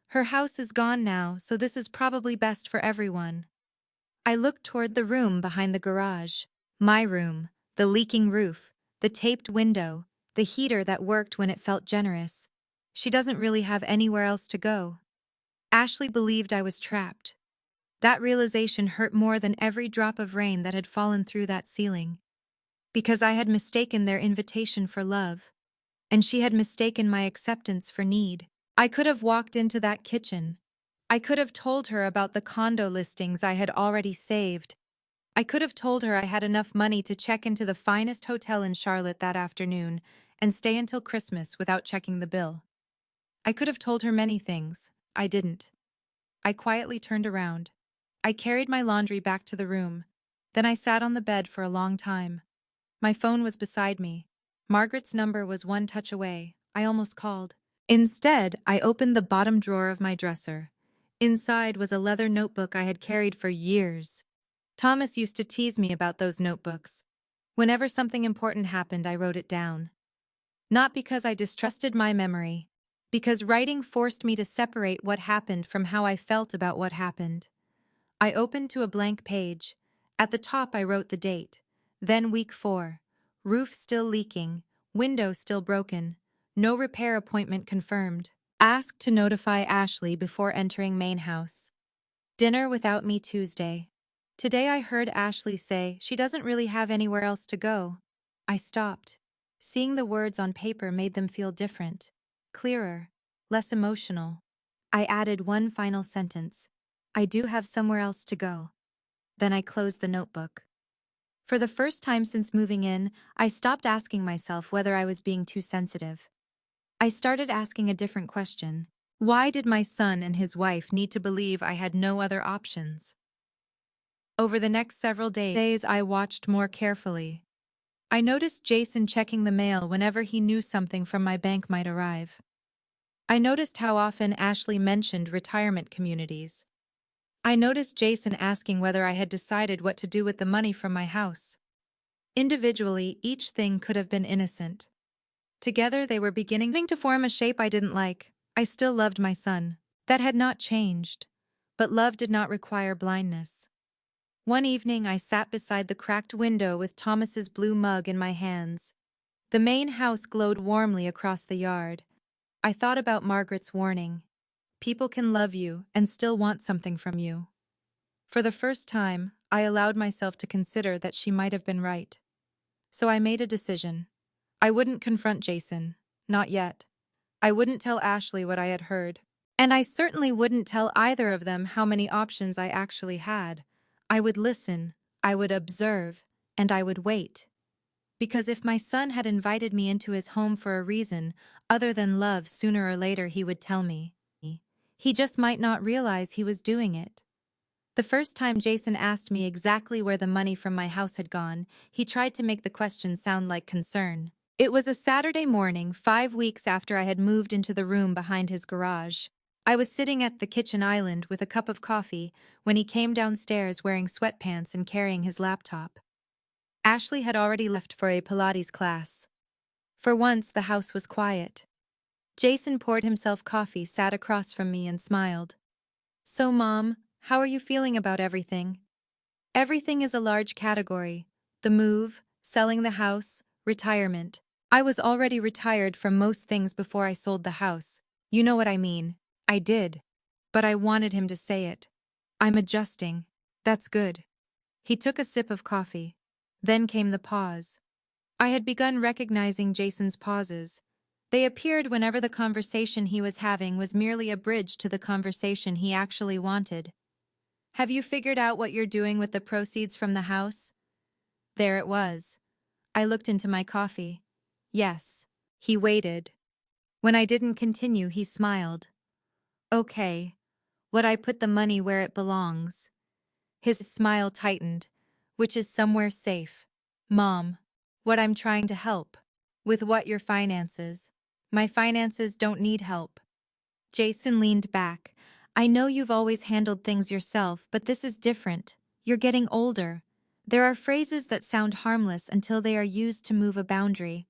Her house is gone now, so this is probably best for everyone. I looked toward the room behind the garage. My room, the leaking roof, the taped window, the heater that worked when it felt generous. She doesn't really have anywhere else to go. Ashley believed I was trapped. That realization hurt more than every drop of rain that had fallen through that ceiling. Because I had mistaken their invitation for love. And she had mistaken my acceptance for need. I could have walked into that kitchen. I could have told her about the condo listings I had already saved. I could have told her I had enough money to check into the finest hotel in Charlotte that afternoon and stay until Christmas without checking the bill. I could have told her many things. I didn't. I quietly turned around. I carried my laundry back to the room. Then I sat on the bed for a long time. My phone was beside me. Margaret's number was one touch away. I almost called. Instead, I opened the bottom drawer of my dresser. Inside was a leather notebook I had carried for years. Thomas used to tease me about those notebooks. Whenever something important happened, I wrote it down. Not because I distrusted my memory, because writing forced me to separate what happened from how I felt about what happened. I opened to a blank page. At the top I wrote the date. Then week 4. Roof still leaking, window still broken. No repair appointment confirmed. Asked to notify Ashley before entering main house. Dinner without me Tuesday. Today I heard Ashley say she doesn't really have anywhere else to go. I stopped. Seeing the words on paper made them feel different. Clearer. Less emotional. I added one final sentence. I do have somewhere else to go. Then I closed the notebook. For the first time since moving in, I stopped asking myself whether I was being too sensitive. I started asking a different question. Why did my son and his wife need to believe I had no other options? Over the next several days, I watched more carefully. I noticed Jason checking the mail whenever he knew something from my bank might arrive. I noticed how often Ashley mentioned retirement communities. I noticed Jason asking whether I had decided what to do with the money from my house. Individually, each thing could have been innocent. Together they were beginning to form a shape I didn't like. I still loved my son. That had not changed. But love did not require blindness. One evening I sat beside the cracked window with Thomas's blue mug in my hands. The main house glowed warmly across the yard. I thought about Margaret's warning. People can love you and still want something from you. For the first time, I allowed myself to consider that she might have been right. So I made a decision. I wouldn't confront Jason. Not yet. I wouldn't tell Ashley what I had heard. And I certainly wouldn't tell either of them how many options I actually had. I would listen, I would observe, and I would wait. Because if my son had invited me into his home for a reason other than love, sooner or later he would tell me. He just might not realize he was doing it. The first time Jason asked me exactly where the money from my house had gone, he tried to make the question sound like concern. It was a Saturday morning, 5 weeks after I had moved into the room behind his garage. I was sitting at the kitchen island with a cup of coffee when he came downstairs wearing sweatpants and carrying his laptop. Ashley had already left for a Pilates class. For once, the house was quiet. Jason poured himself coffee, sat across from me, and smiled. "So, Mom, how are you feeling about everything?" Everything is a large category. The move, selling the house, retirement. I was already retired from most things before I sold the house. You know what I mean. I did. But I wanted him to say it. I'm adjusting. That's good. He took a sip of coffee. Then came the pause. I had begun recognizing Jason's pauses. They appeared whenever the conversation he was having was merely a bridge to the conversation he actually wanted. "Have you figured out what you're doing with the proceeds from the house?" There it was. I looked into my coffee. Yes. He waited. When I didn't continue, he smiled. "Okay. Would I put the money where it belongs?" His smile tightened. "Which is somewhere safe." "Mom, what I'm trying to help. With what, your finances?" "My finances don't need help." Jason leaned back. "I know you've always handled things yourself, but this is different. You're getting older. There are phrases that sound harmless until they are used to move a boundary.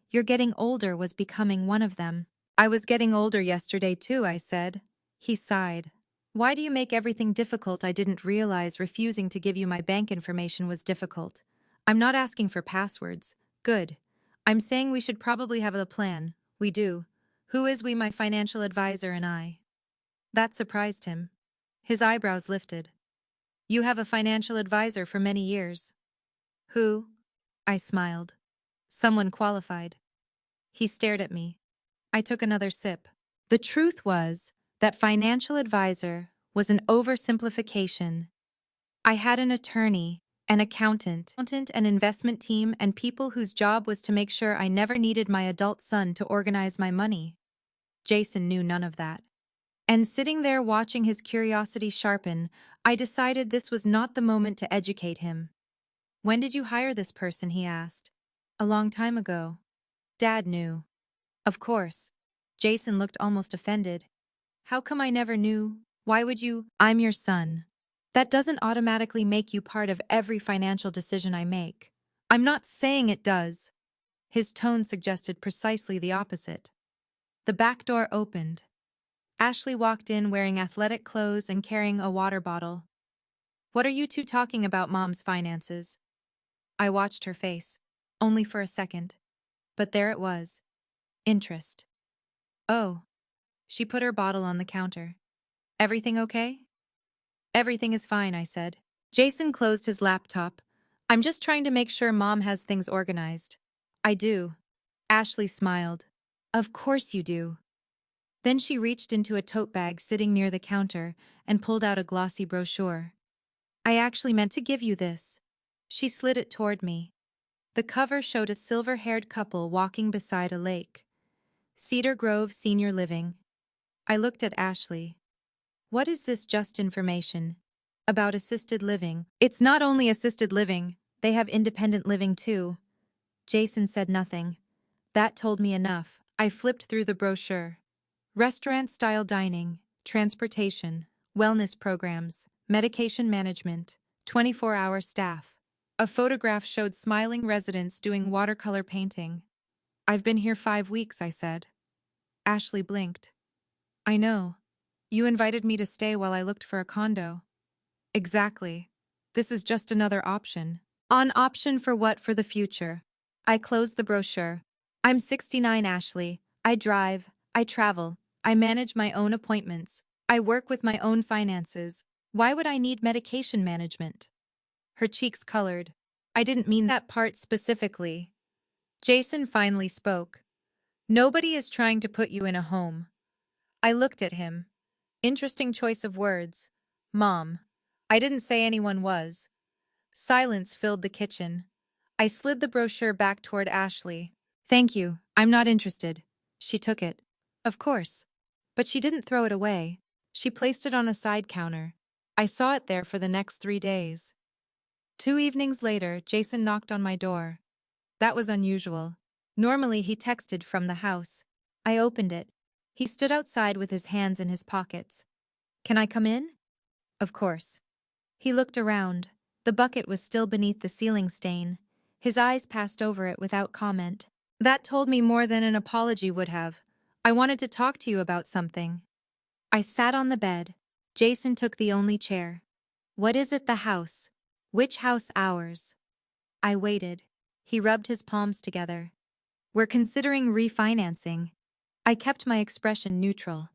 Your getting older was becoming one of them." "I was getting older yesterday too," I said. He sighed. "Why do you make everything difficult? I didn't realize refusing to give you my bank information was difficult. I'm not asking for passwords. Good. I'm saying we should probably have a plan. We do. Who is we? My financial advisor and I." That surprised him. His eyebrows lifted. "You have a financial advisor for many years." "Who?" I smiled. "Someone qualified." He stared at me. I took another sip. The truth was that financial advisor was an oversimplification. I had an attorney, an accountant, an investment team, and people whose job was to make sure I never needed my adult son to organize my money. Jason knew none of that. And sitting there watching his curiosity sharpen, I decided this was not the moment to educate him. "When did you hire this person?" he asked. "A long time ago." Dad knew. "Of course." Jason looked almost offended. "How come I never knew? Why would you?" "I'm your son. That doesn't automatically make you part of every financial decision I make." "I'm not saying it does." His tone suggested precisely the opposite. The back door opened. Ashley walked in wearing athletic clothes and carrying a water bottle. "What are you two talking about, Mom's finances?" I watched her face. Only for a second. But there it was. Interest. "Oh." She put her bottle on the counter. "Everything okay?" "Everything is fine," I said. Jason closed his laptop. "I'm just trying to make sure Mom has things organized." "I do." Ashley smiled. "Of course you do." Then she reached into a tote bag sitting near the counter and pulled out a glossy brochure. "I actually meant to give you this." She slid it toward me. The cover showed a silver-haired couple walking beside a lake. Cedar Grove Senior Living. I looked at Ashley. "What is this just information?" "About assisted living." "It's not only assisted living, they have independent living too." Jason said nothing. That told me enough. I flipped through the brochure. Restaurant-style dining, transportation, wellness programs, medication management, 24-hour staff. A photograph showed smiling residents doing watercolor painting. I've been here 5 weeks, I said. Ashley blinked. I know. You invited me to stay while I looked for a condo. Exactly. This is just another option. An option for what for the future? I closed the brochure. I'm 69, Ashley. I drive. I travel. I manage my own appointments. I work with my own finances. Why would I need medication management? Her cheeks colored. I didn't mean that part specifically. Jason finally spoke. Nobody is trying to put you in a home. I looked at him. Interesting choice of words. Mom. I didn't say anyone was. Silence filled the kitchen. I slid the brochure back toward Ashley. Thank you, I'm not interested. She took it. Of course. But she didn't throw it away. She placed it on a side counter. I saw it there for the next 3 days. 2 evenings later, Jason knocked on my door. That was unusual. Normally, he texted from the house. I opened it. He stood outside with his hands in his pockets. Can I come in? Of course. He looked around. The bucket was still beneath the ceiling stain. His eyes passed over it without comment. That told me more than an apology would have. I wanted to talk to you about something. I sat on the bed. Jason took the only chair. What is it, the house? Which house? Ours? I waited. He rubbed his palms together. We're considering refinancing. I kept my expression neutral.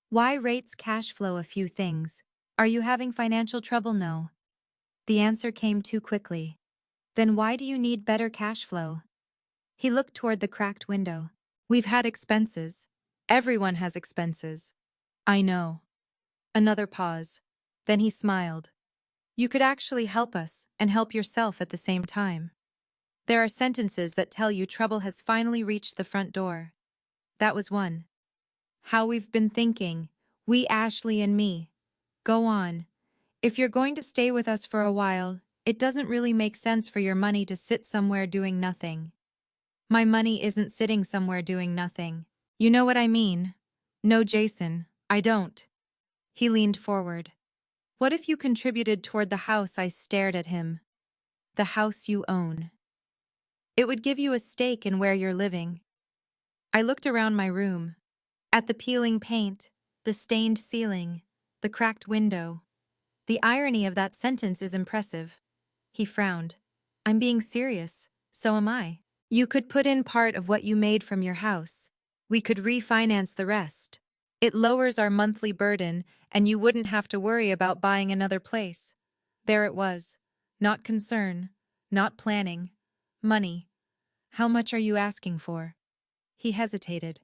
Why rates cash flow a few things? Are you having financial trouble? No. The answer came too quickly. Then why do you need better cash flow? He looked toward the cracked window. We've had expenses. Everyone has expenses. I know. Another pause. Then he smiled. You could actually help us and help yourself at the same time. There are sentences that tell you trouble has finally reached the front door. That was one. How we've been thinking. We, Ashley and me. Go on. If you're going to stay with us for a while, it doesn't really make sense for your money to sit somewhere doing nothing. My money isn't sitting somewhere doing nothing. You know what I mean? No, Jason, I don't. He leaned forward. What if you contributed toward the house? I stared at him. The house you own. It would give you a stake in where you're living. I looked around my room. At the peeling paint, the stained ceiling, the cracked window. The irony of that sentence is impressive. He frowned. I'm being serious. So am I. You could put in part of what you made from your house. We could refinance the rest. It lowers our monthly burden, and you wouldn't have to worry about buying another place. There it was. Not concern. Not planning. Money. How much are you asking for? He hesitated.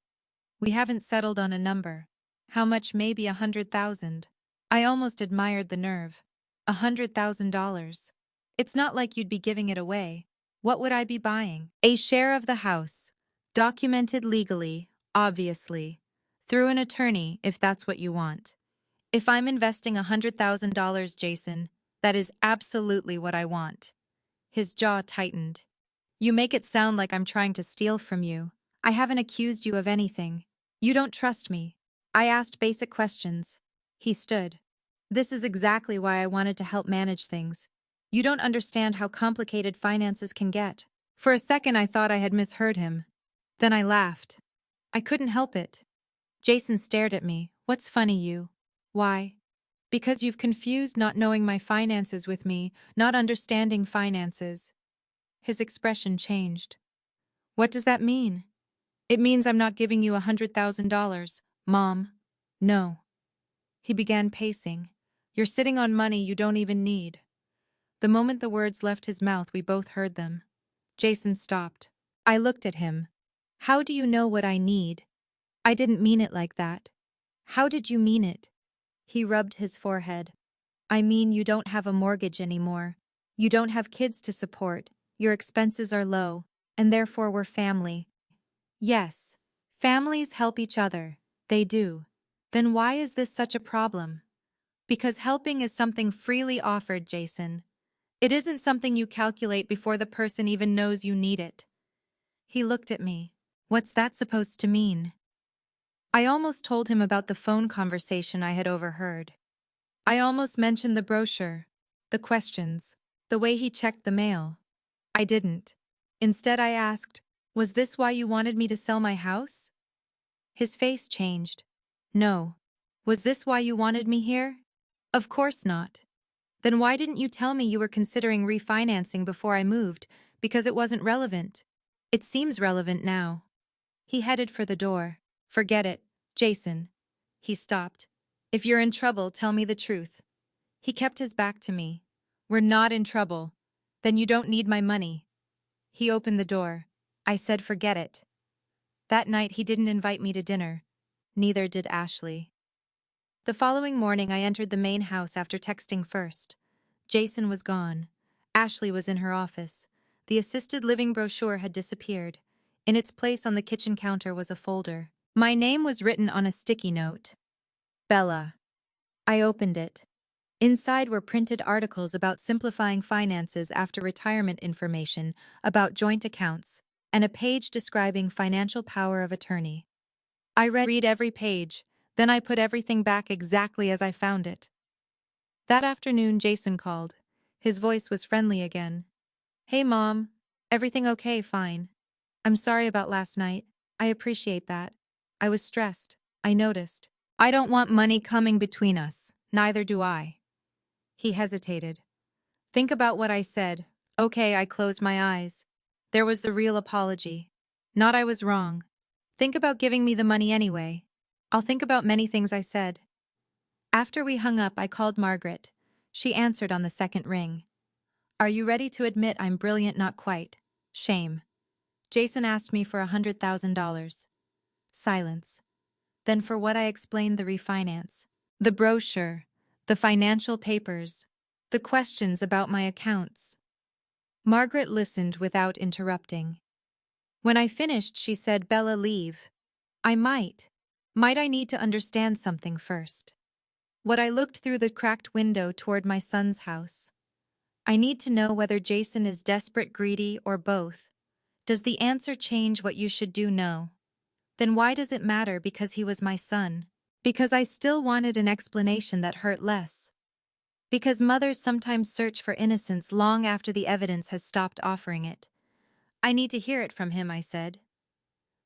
We haven't settled on a number. How much? Maybe 100,000. I almost admired the nerve. $100,000. It's not like you'd be giving it away. What would I be buying? A share of the house. Documented legally, obviously. Through an attorney, if that's what you want. If I'm investing $100,000, Jason, that is absolutely what I want. His jaw tightened. You make it sound like I'm trying to steal from you. I haven't accused you of anything. You don't trust me. I asked basic questions. He stood. This is exactly why I wanted to help manage things. You don't understand how complicated finances can get. For a second, I thought I had misheard him. Then I laughed. I couldn't help it. Jason stared at me. What's funny, you? Why? Because you've confused not knowing my finances with me, not understanding finances. His expression changed. What does that mean? It means I'm not giving you $100,000, Mom. No. He began pacing. You're sitting on money you don't even need. The moment the words left his mouth, we both heard them. Jason stopped. I looked at him. How do you know what I need? I didn't mean it like that. How did you mean it? He rubbed his forehead. I mean you don't have a mortgage anymore. You don't have kids to support. Your expenses are low, and therefore we're family. Yes, families help each other. They do. Then why is this such a problem? Because helping is something freely offered, Jason. It isn't something you calculate before the person even knows you need it. He looked at me. What's that supposed to mean? I almost told him about the phone conversation I had overheard. I almost mentioned the brochure, the questions, the way he checked the mail. I didn't. Instead, I asked, Was this why you wanted me to sell my house? His face changed. No. Was this why you wanted me here? Of course not. Then why didn't you tell me you were considering refinancing before I moved? Because it wasn't relevant. It seems relevant now. He headed for the door. Forget it, Jason. He stopped. If you're in trouble, tell me the truth. He kept his back to me. We're not in trouble. Then you don't need my money. He opened the door. I said forget it. That night he didn't invite me to dinner. Neither did Ashley. The following morning I entered the main house after texting first. Jason was gone. Ashley was in her office. The assisted living brochure had disappeared. In its place on the kitchen counter was a folder. My name was written on a sticky note. Bella. I opened it. Inside were printed articles about simplifying finances after retirement, information about joint accounts, and a page describing financial power of attorney. I read every page, then I put everything back exactly as I found it. That afternoon Jason called. His voice was friendly again. Hey Mom, everything okay? Fine. I'm sorry about last night. I appreciate that. I was stressed. I noticed. I don't want money coming between us. Neither do I. He hesitated. Think about what I said. Okay, I closed my eyes. There was the real apology. Not I was wrong. Think about giving me the money anyway. I'll think about many things I said. After we hung up, I called Margaret. She answered on the second ring. Are you ready to admit I'm brilliant? Not quite. Shame. Jason asked me for $100,000. Silence. Then for what I explained, the refinance, the brochure, the financial papers, the questions about my accounts. Margaret listened without interrupting. When I finished, she said, Bella, leave. I might. Might I need to understand something first? What I looked through the cracked window toward my son's house. I need to know whether Jason is desperate, greedy, or both. Does the answer change what you should do? No. Then why does it matter? Because he was my son. Because I still wanted an explanation that hurt less. Because mothers sometimes search for innocence long after the evidence has stopped offering it. I need to hear it from him, I said.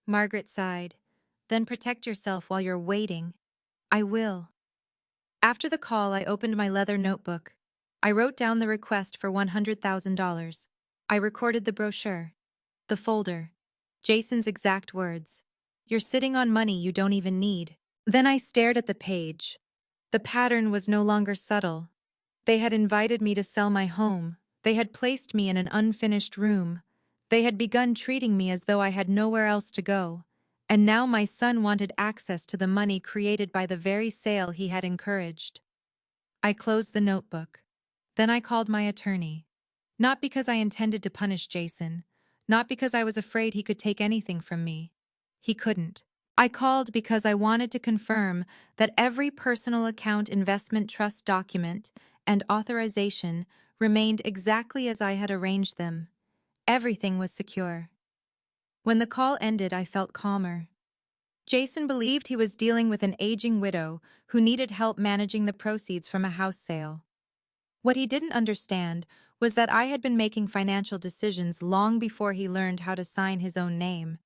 Margaret sighed. Then protect yourself while you're waiting. I will. After the call, I opened my leather notebook. I wrote down the request for $100,000. I recorded the brochure, the folder, Jason's exact words. You're sitting on money you don't even need. Then I stared at the page. The pattern was no longer subtle. They had invited me to sell my home. They had placed me in an unfinished room. They had begun treating me as though I had nowhere else to go. And now my son wanted access to the money created by the very sale he had encouraged. I closed the notebook. Then I called my attorney. Not because I intended to punish Jason. Not because I was afraid he could take anything from me. He couldn't. I called because I wanted to confirm that every personal account, investment trust document, and authorization remained exactly as I had arranged them. Everything was secure. When the call ended, I felt calmer. Jason believed he was dealing with an aging widow who needed help managing the proceeds from a house sale. What he didn't understand was that I had been making financial decisions long before he learned how to sign his own name.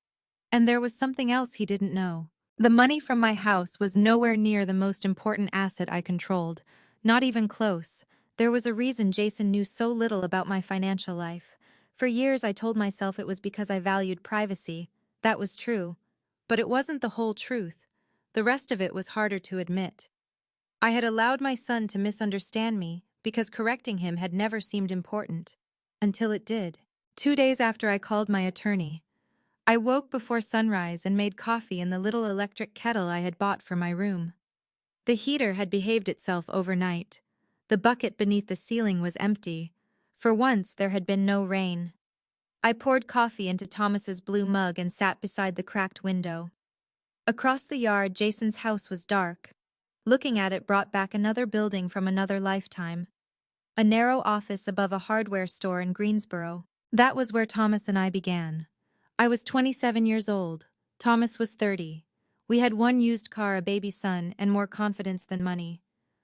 And there was something else he didn't know. The money from my house was nowhere near the most important asset I controlled, not even close. There was a reason Jason knew so little about my financial life. For years I told myself it was because I valued privacy. That was true. But it wasn't the whole truth. The rest of it was harder to admit. I had allowed my son to misunderstand me because correcting him had never seemed important. Until it did. 2 days after I called my attorney, I woke before sunrise and made coffee in the little electric kettle I had bought for my room. The heater had behaved itself overnight. The bucket beneath the ceiling was empty. For once, there had been no rain. I poured coffee into Thomas's blue mug and sat beside the cracked window. Across the yard, Jason's house was dark. Looking at it brought back another building from another lifetime. A narrow office above a hardware store in Greensboro. That was where Thomas and I began. I was 27 years old. Thomas was 30. We had one used car, a baby son, and more confidence than money.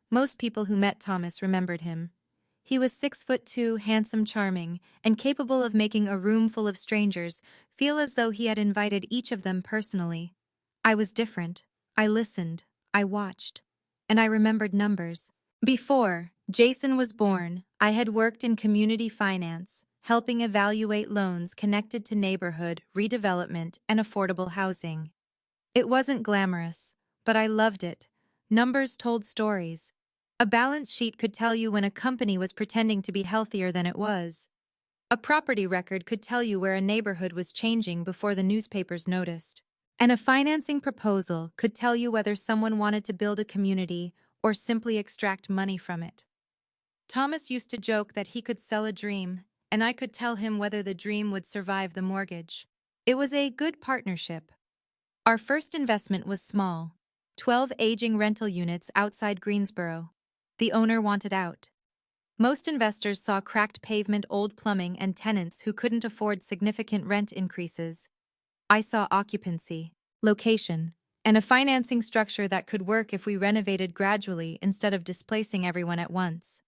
Most people who met Thomas remembered him. He was 6'2", handsome, charming, and capable of making a room full of strangers feel as though he had invited each of them personally. I was different. I listened, I watched, and I remembered numbers. Before Jason was born, I had worked in community finance, helping evaluate loans connected to neighborhood redevelopment and affordable housing. It wasn't glamorous, but I loved it. Numbers told stories. A balance sheet could tell you when a company was pretending to be healthier than it was. A property record could tell you where a neighborhood was changing before the newspapers noticed. And a financing proposal could tell you whether someone wanted to build a community or simply extract money from it. Thomas used to joke that he could sell a dream, and I could tell him whether the dream would survive the mortgage. It was a good partnership. Our first investment was small, 12 aging rental units outside Greensboro. The owner wanted out. Most investors saw cracked pavement, old plumbing, and tenants who couldn't afford significant rent increases. I saw occupancy, location, and a financing structure that could work if we renovated gradually instead of displacing everyone at once.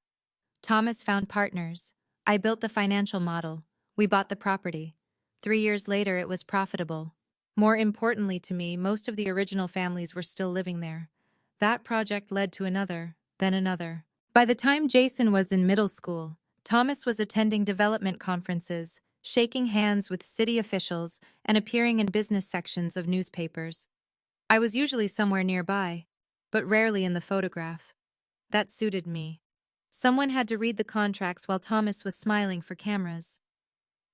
Thomas found partners. I built the financial model. We bought the property. 3 years later, it was profitable. More importantly to me, most of the original families were still living there. That project led to another, then another. By the time Jason was in middle school, Thomas was attending development conferences, shaking hands with city officials, and appearing in business sections of newspapers. I was usually somewhere nearby, but rarely in the photograph. That suited me. Someone had to read the contracts while Thomas was smiling for cameras.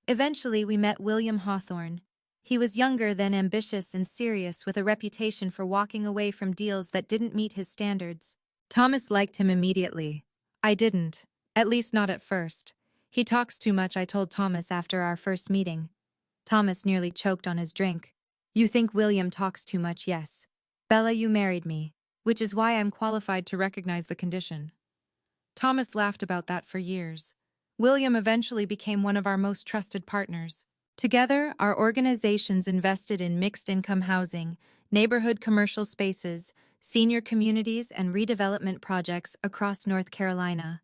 Eventually, we met William Hawthorne. He was younger, then ambitious and serious, with a reputation for walking away from deals that didn't meet his standards. Thomas liked him immediately. I didn't, at least not at first. He talks too much, I told Thomas after our first meeting. Thomas nearly choked on his drink. You think William talks too much, yes. Bella, you married me, which is why I'm qualified to recognize the condition. Thomas laughed about that for years. William eventually became one of our most trusted partners. Together, our organizations invested in mixed-income housing, neighborhood commercial spaces, senior communities, and redevelopment projects across North Carolina.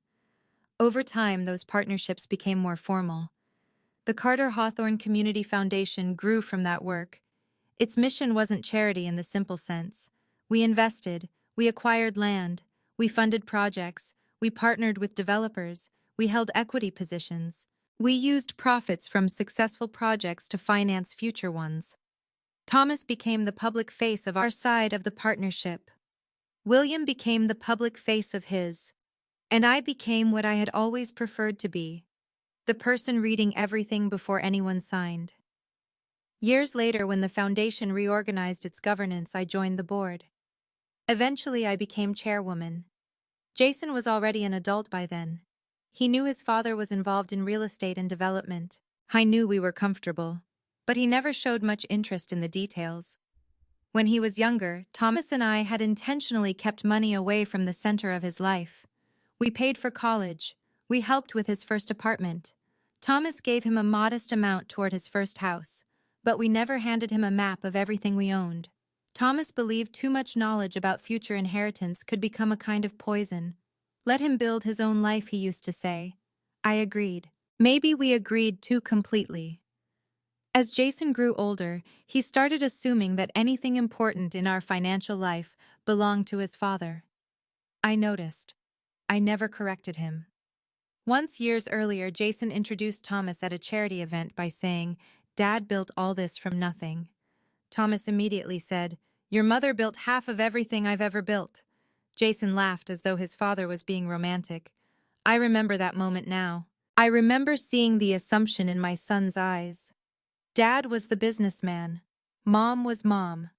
Over time, those partnerships became more formal. The Carter Hawthorne Community Foundation grew from that work. Its mission wasn't charity in the simple sense. We invested, we acquired land, we funded projects, we partnered with developers, we held equity positions. We used profits from successful projects to finance future ones. Thomas became the public face of our side of the partnership. William became the public face of his. And I became what I had always preferred to be, the person reading everything before anyone signed. Years later, when the foundation reorganized its governance, I joined the board. Eventually, I became chairwoman. Jason was already an adult by then. He knew his father was involved in real estate and development. I knew we were comfortable, but he never showed much interest in the details. When he was younger, Thomas and I had intentionally kept money away from the center of his life. We paid for college. We helped with his first apartment. Thomas gave him a modest amount toward his first house, but we never handed him a map of everything we owned. Thomas believed too much knowledge about future inheritance could become a kind of poison. Let him build his own life, he used to say. I agreed. Maybe we agreed too completely. As Jason grew older, he started assuming that anything important in our financial life belonged to his father. I noticed. I never corrected him. Once, years earlier, Jason introduced Thomas at a charity event by saying, "Dad built all this from nothing." Thomas immediately said, "Your mother built half of everything I've ever built." Jason laughed as though his father was being romantic. I remember that moment now. I remember seeing the assumption in my son's eyes. Dad was the businessman. Mom was mom.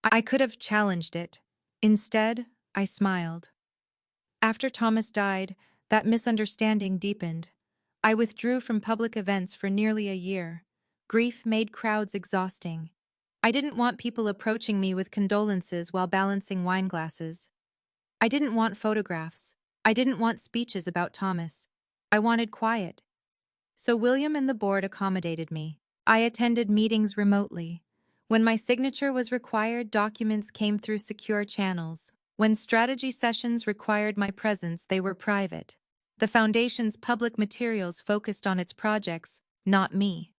I could have challenged it. Instead, I smiled. After Thomas died, that misunderstanding deepened. I withdrew from public events for nearly a year. Grief made crowds exhausting. I didn't want people approaching me with condolences while balancing wine glasses. I didn't want photographs. I didn't want speeches about Thomas. I wanted quiet. So William and the board accommodated me. I attended meetings remotely. When my signature was required, documents came through secure channels. When strategy sessions required my presence, they were private. The foundation's public materials focused on its projects, not me.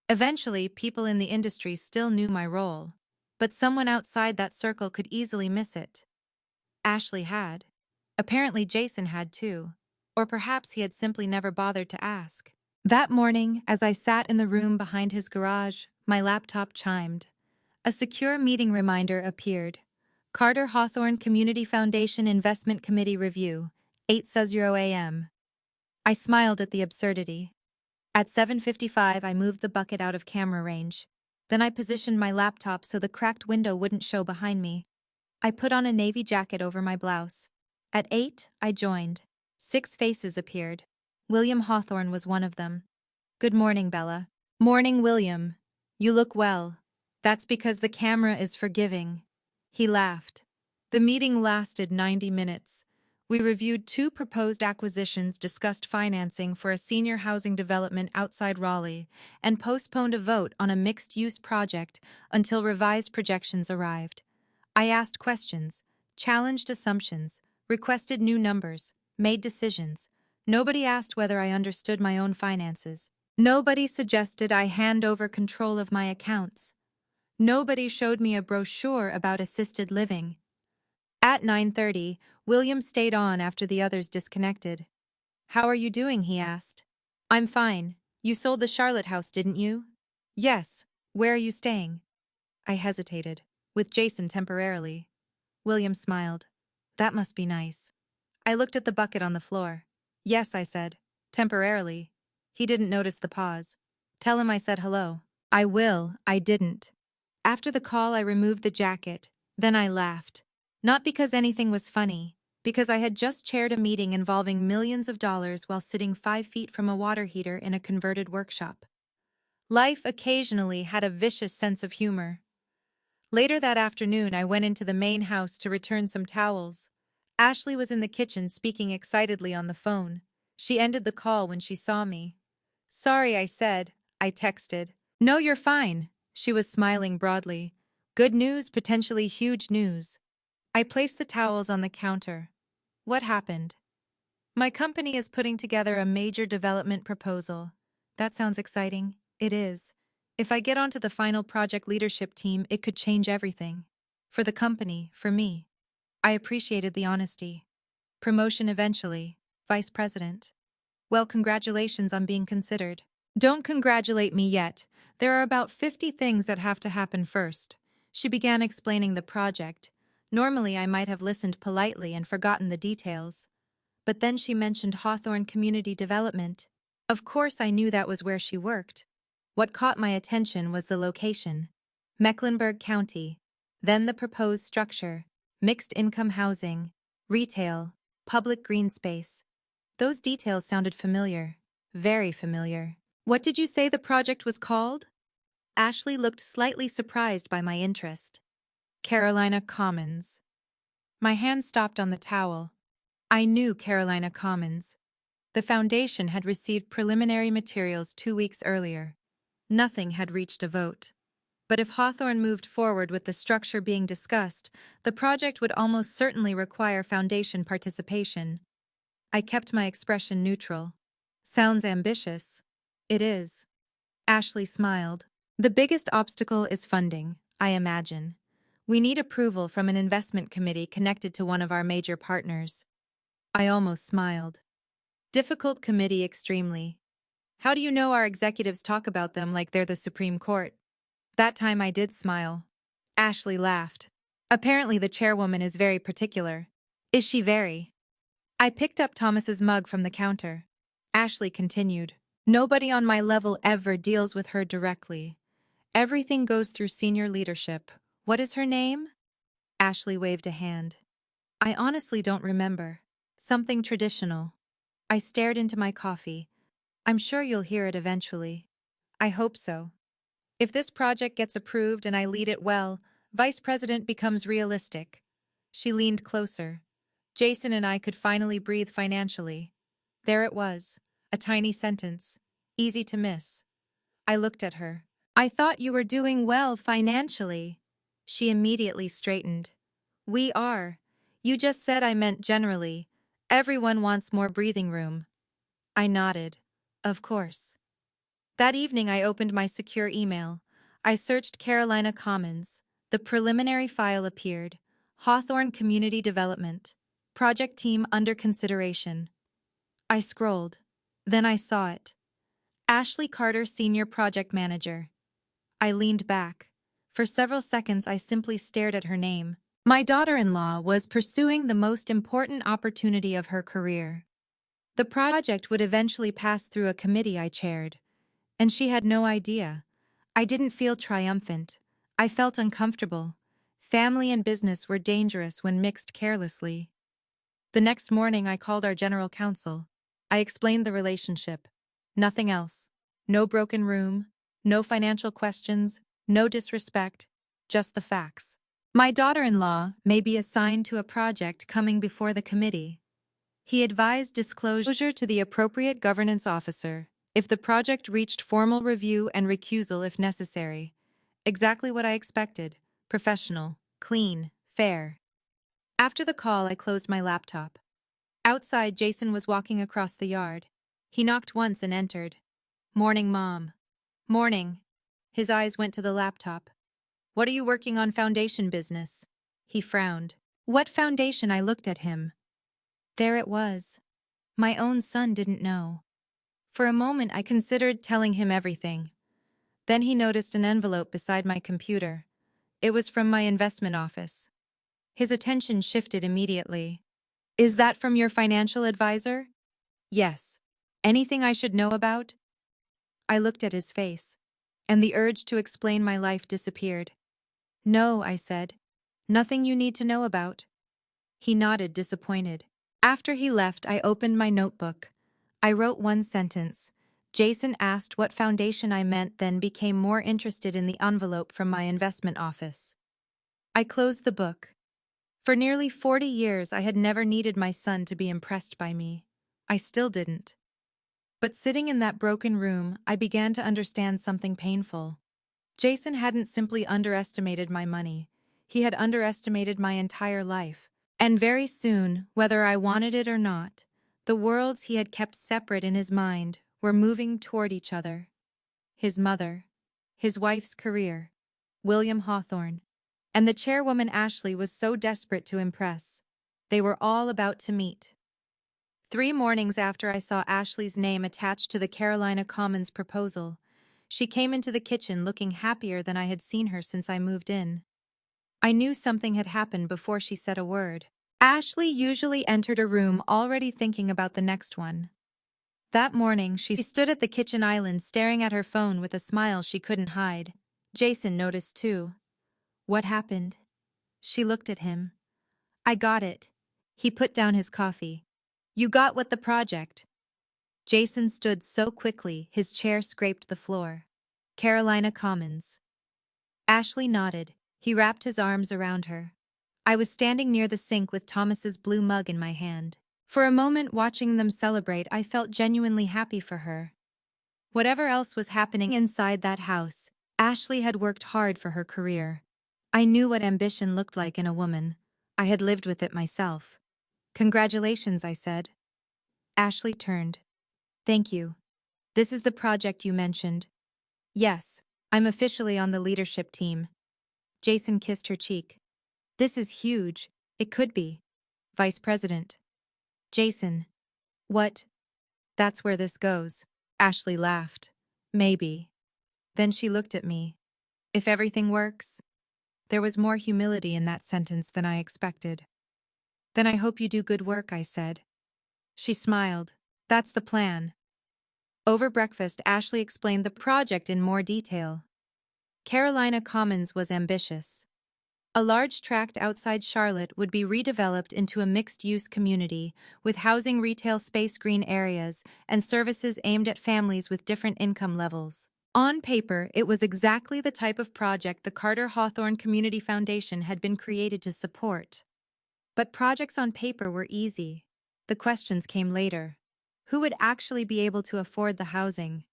Eventually, people in the industry still knew my role, but someone outside that circle could easily miss it. Ashley had. Apparently Jason had too. Or perhaps he had simply never bothered to ask. That morning, as I sat in the room behind his garage, my laptop chimed. A secure meeting reminder appeared. Carter Hawthorne Community Foundation Investment Committee Review, 8:00 a.m. I smiled at the absurdity. At 7:55, I moved the bucket out of camera range. Then I positioned my laptop so the cracked window wouldn't show behind me. I put on a navy jacket over my blouse. At 8, I joined. 6 faces appeared. William Hawthorne was one of them. Good morning, Bella. Morning, William. You look well. That's because the camera is forgiving. He laughed. The meeting lasted 90 minutes. We reviewed 2 proposed acquisitions, discussed financing for a senior housing development outside Raleigh, and postponed a vote on a mixed-use project until revised projections arrived. I asked questions, challenged assumptions, requested new numbers, made decisions. Nobody asked whether I understood my own finances. Nobody suggested I hand over control of my accounts. Nobody showed me a brochure about assisted living. At 9:30, William stayed on after the others disconnected. "How are you doing?" he asked. "I'm fine. You sold the Charlotte house, didn't you?" "Yes. Where are you staying?" I hesitated. "With Jason temporarily." William smiled. "That must be nice." I looked at the bucket on the floor. "Yes," I said. "Temporarily." He didn't notice the pause. "Tell him I said hello." "I will." I didn't. After the call, I removed the jacket. Then I laughed. Not because anything was funny, because I had just chaired a meeting involving millions of dollars while sitting 5 feet from a water heater in a converted workshop. Life occasionally had a vicious sense of humor. Later that afternoon, I went into the main house to return some towels. Ashley was in the kitchen speaking excitedly on the phone. She ended the call when she saw me. "Sorry," I said. I texted. "No, you're fine." She was smiling broadly. "Good news, potentially huge news." I placed the towels on the counter. "What happened?" "My company is putting together a major development proposal." "That sounds exciting." "It is. If I get onto the final project leadership team, it could change everything. For the company, for me." I appreciated the honesty. "Promotion eventually. Vice president." "Well, congratulations on being considered." "Don't congratulate me yet. There are about 50 things that have to happen first." She began explaining the project. Normally, I might have listened politely and forgotten the details. But then she mentioned Hawthorne Community Development. Of course, I knew that was where she worked. What caught my attention was the location. Mecklenburg County. Then the proposed structure. Mixed-income housing. Retail. Public green space. Those details sounded familiar. Very familiar. "What did you say the project was called?" Ashley looked slightly surprised by my interest. "Carolina Commons." My hand stopped on the towel. I knew Carolina Commons. The foundation had received preliminary materials 2 weeks earlier. Nothing had reached a vote. But if Hawthorne moved forward with the structure being discussed, the project would almost certainly require foundation participation. I kept my expression neutral. "Sounds ambitious." "It is." Ashley smiled. "The biggest obstacle is funding, I imagine. We need approval from an investment committee connected to one of our major partners." I almost smiled. "Difficult committee extremely. How do you know our executives talk about them like they're the Supreme Court?" That time I did smile. Ashley laughed. "Apparently the chairwoman is very particular." "Is she very?" I picked up Thomas's mug from the counter. Ashley continued. "Nobody on my level ever deals with her directly. Everything goes through senior leadership. What is her name?" Ashley waved a hand. "I honestly don't remember. Something traditional." I stared into my coffee. "I'm sure you'll hear it eventually." "I hope so. If this project gets approved and I lead it well, vice president becomes realistic." She leaned closer. Jason and I could finally breathe financially. There it was, a tiny sentence, easy to miss. I looked at her. "I thought you were doing well financially." She immediately straightened. "We are. You just said I meant generally. Everyone wants more breathing room. I nodded. Of course. That evening I opened my secure email. I searched Carolina Commons. The preliminary file appeared. Hawthorne Community Development. Project team under consideration. I scrolled. Then I saw it. Ashley Carter, Senior Project Manager. I leaned back. For several seconds I simply stared at her name. My daughter-in-law was pursuing the most important opportunity of her career. The project would eventually pass through a committee I chaired. And she had no idea. I didn't feel triumphant. I felt uncomfortable. Family and business were dangerous when mixed carelessly. The next morning I called our general counsel. I explained the relationship. Nothing else. No broken room, no financial questions, no disrespect, just the facts. My daughter-in-law may be assigned to a project coming before the committee. He advised disclosure to the appropriate governance officer if the project reached formal review and recusal if necessary. Exactly what I expected. Professional, clean, fair. After the call, I closed my laptop. Outside, Jason was walking across the yard. He knocked once and entered. Morning, Mom. Morning. His eyes went to the laptop. What are you working on, foundation business? He frowned. What foundation? I looked at him. There it was. My own son didn't know. For a moment I considered telling him everything. Then he noticed an envelope beside my computer. It was from my investment office. His attention shifted immediately. Is that from your financial advisor? Yes. Anything I should know about? I looked at his face, and the urge to explain my life disappeared. No, I said. Nothing you need to know about. He nodded, disappointed. After he left, I opened my notebook. I wrote one sentence. Jason asked what foundation I meant, then became more interested in the envelope from my investment office. I closed the book. For nearly 40 years, I had never needed my son to be impressed by me. I still didn't. But sitting in that broken room, I began to understand something painful. Jason hadn't simply underestimated my money. He had underestimated my entire life. And very soon, whether I wanted it or not, the worlds he had kept separate in his mind were moving toward each other. His mother, his wife's career, William Hawthorne, and the chairwoman Ashley was so desperate to impress. They were all about to meet. 3 mornings after I saw Ashley's name attached to the Carolina Commons proposal, she came into the kitchen looking happier than I had seen her since I moved in. I knew something had happened before she said a word. Ashley usually entered a room already thinking about the next one. That morning, she stood at the kitchen island staring at her phone with a smile she couldn't hide. Jason noticed too. What happened? She looked at him. I got it. He put down his coffee. You got what the project? Jason stood so quickly, his chair scraped the floor. Carolina Commons. Ashley nodded. He wrapped his arms around her. I was standing near the sink with Thomas's blue mug in my hand. For a moment, watching them celebrate, I felt genuinely happy for her. Whatever else was happening inside that house, Ashley had worked hard for her career. I knew what ambition looked like in a woman. I had lived with it myself. Congratulations, I said. Ashley turned. Thank you. This is the project you mentioned. Yes, I'm officially on the leadership team. Jason kissed her cheek. This is huge. It could be. Vice President. Jason. What? That's where this goes. Ashley laughed. Maybe. Then she looked at me. If everything works? There was more humility in that sentence than I expected. Then I hope you do good work, I said. She smiled. That's the plan. Over breakfast, Ashley explained the project in more detail. Carolina Commons was ambitious. A large tract outside Charlotte would be redeveloped into a mixed-use community, with housing, retail space, green areas, and services aimed at families with different income levels. On paper, it was exactly the type of project the Carter Hawthorne Community Foundation had been created to support. But projects on paper were easy. The questions came later. Who would actually be able to afford the housing?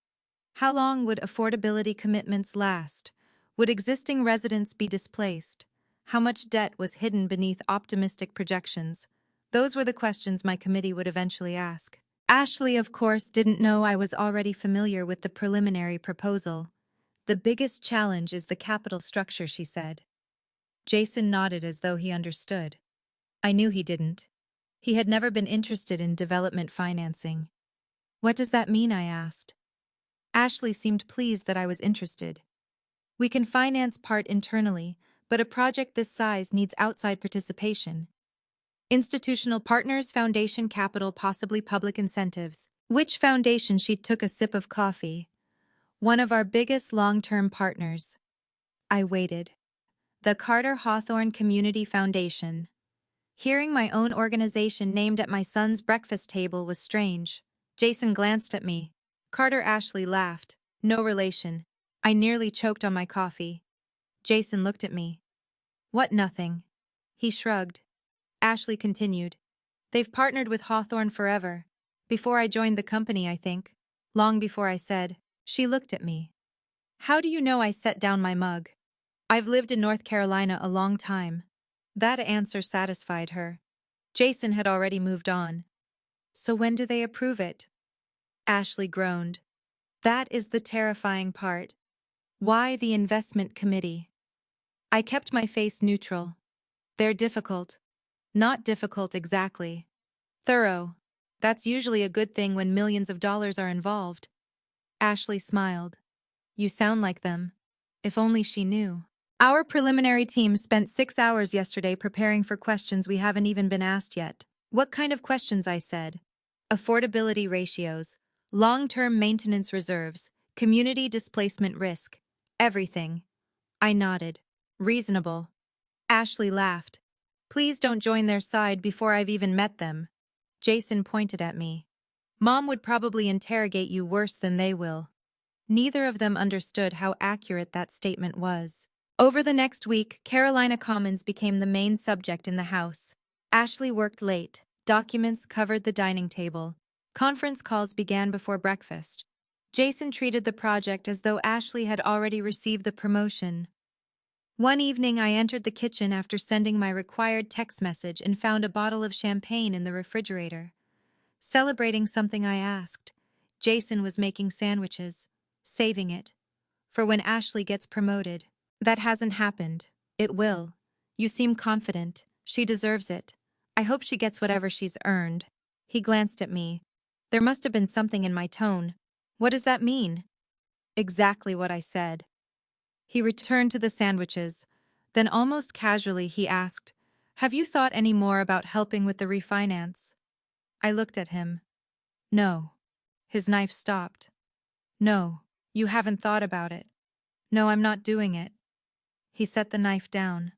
How long would affordability commitments last? Would existing residents be displaced? How much debt was hidden beneath optimistic projections? Those were the questions my committee would eventually ask. Ashley, of course, didn't know I was already familiar with the preliminary proposal. The biggest challenge is the capital structure, she said. Jason nodded as though he understood. I knew he didn't. He had never been interested in development financing. What does that mean? I asked. Ashley seemed pleased that I was interested. We can finance part internally, but a project this size needs outside participation. Institutional partners, foundation capital, possibly public incentives. Which foundation? She took a sip of coffee. One of our biggest long-term partners. I waited. The Carter Hawthorne Community Foundation. Hearing my own organization named at my son's breakfast table was strange. Jason glanced at me. Carter. Ashley laughed. No relation. I nearly choked on my coffee. Jason looked at me. What, nothing? He shrugged. Ashley continued. They've partnered with Hawthorne forever. Before I joined the company, I think. Long before I said. She looked at me. How do you know? I set down my mug. I've lived in North Carolina a long time. That answer satisfied her. Jason had already moved on. So when do they approve it? Ashley groaned. That is the terrifying part. Why the investment committee? I kept my face neutral. They're difficult. Not difficult exactly. Thorough. That's usually a good thing when millions of dollars are involved. Ashley smiled. You sound like them. If only she knew. Our preliminary team spent 6 hours yesterday preparing for questions we haven't even been asked yet. What kind of questions? I said. Affordability ratios, long-term maintenance reserves, community displacement risk, everything. I nodded. Reasonable. Ashley laughed. Please don't join their side before I've even met them. Jason pointed at me. Mom would probably interrogate you worse than they will. Neither of them understood how accurate that statement was. Over the next week, Carolina Commons became the main subject in the House. Ashley worked late. Documents covered the dining table. Conference calls began before breakfast. Jason treated the project as though Ashley had already received the promotion. One evening, I entered the kitchen after sending my required text message and found a bottle of champagne in the refrigerator. Celebrating something, I asked. Jason was making sandwiches, saving it, for when Ashley gets promoted. That hasn't happened. It will. You seem confident. She deserves it. I hope she gets whatever she's earned. He glanced at me. There must have been something in my tone. What does that mean? Exactly what I said. He returned to the sandwiches. Then almost casually he asked, Have you thought any more about helping with the refinance? I looked at him. No. His knife stopped. No, you haven't thought about it. No, I'm not doing it. He set the knife down.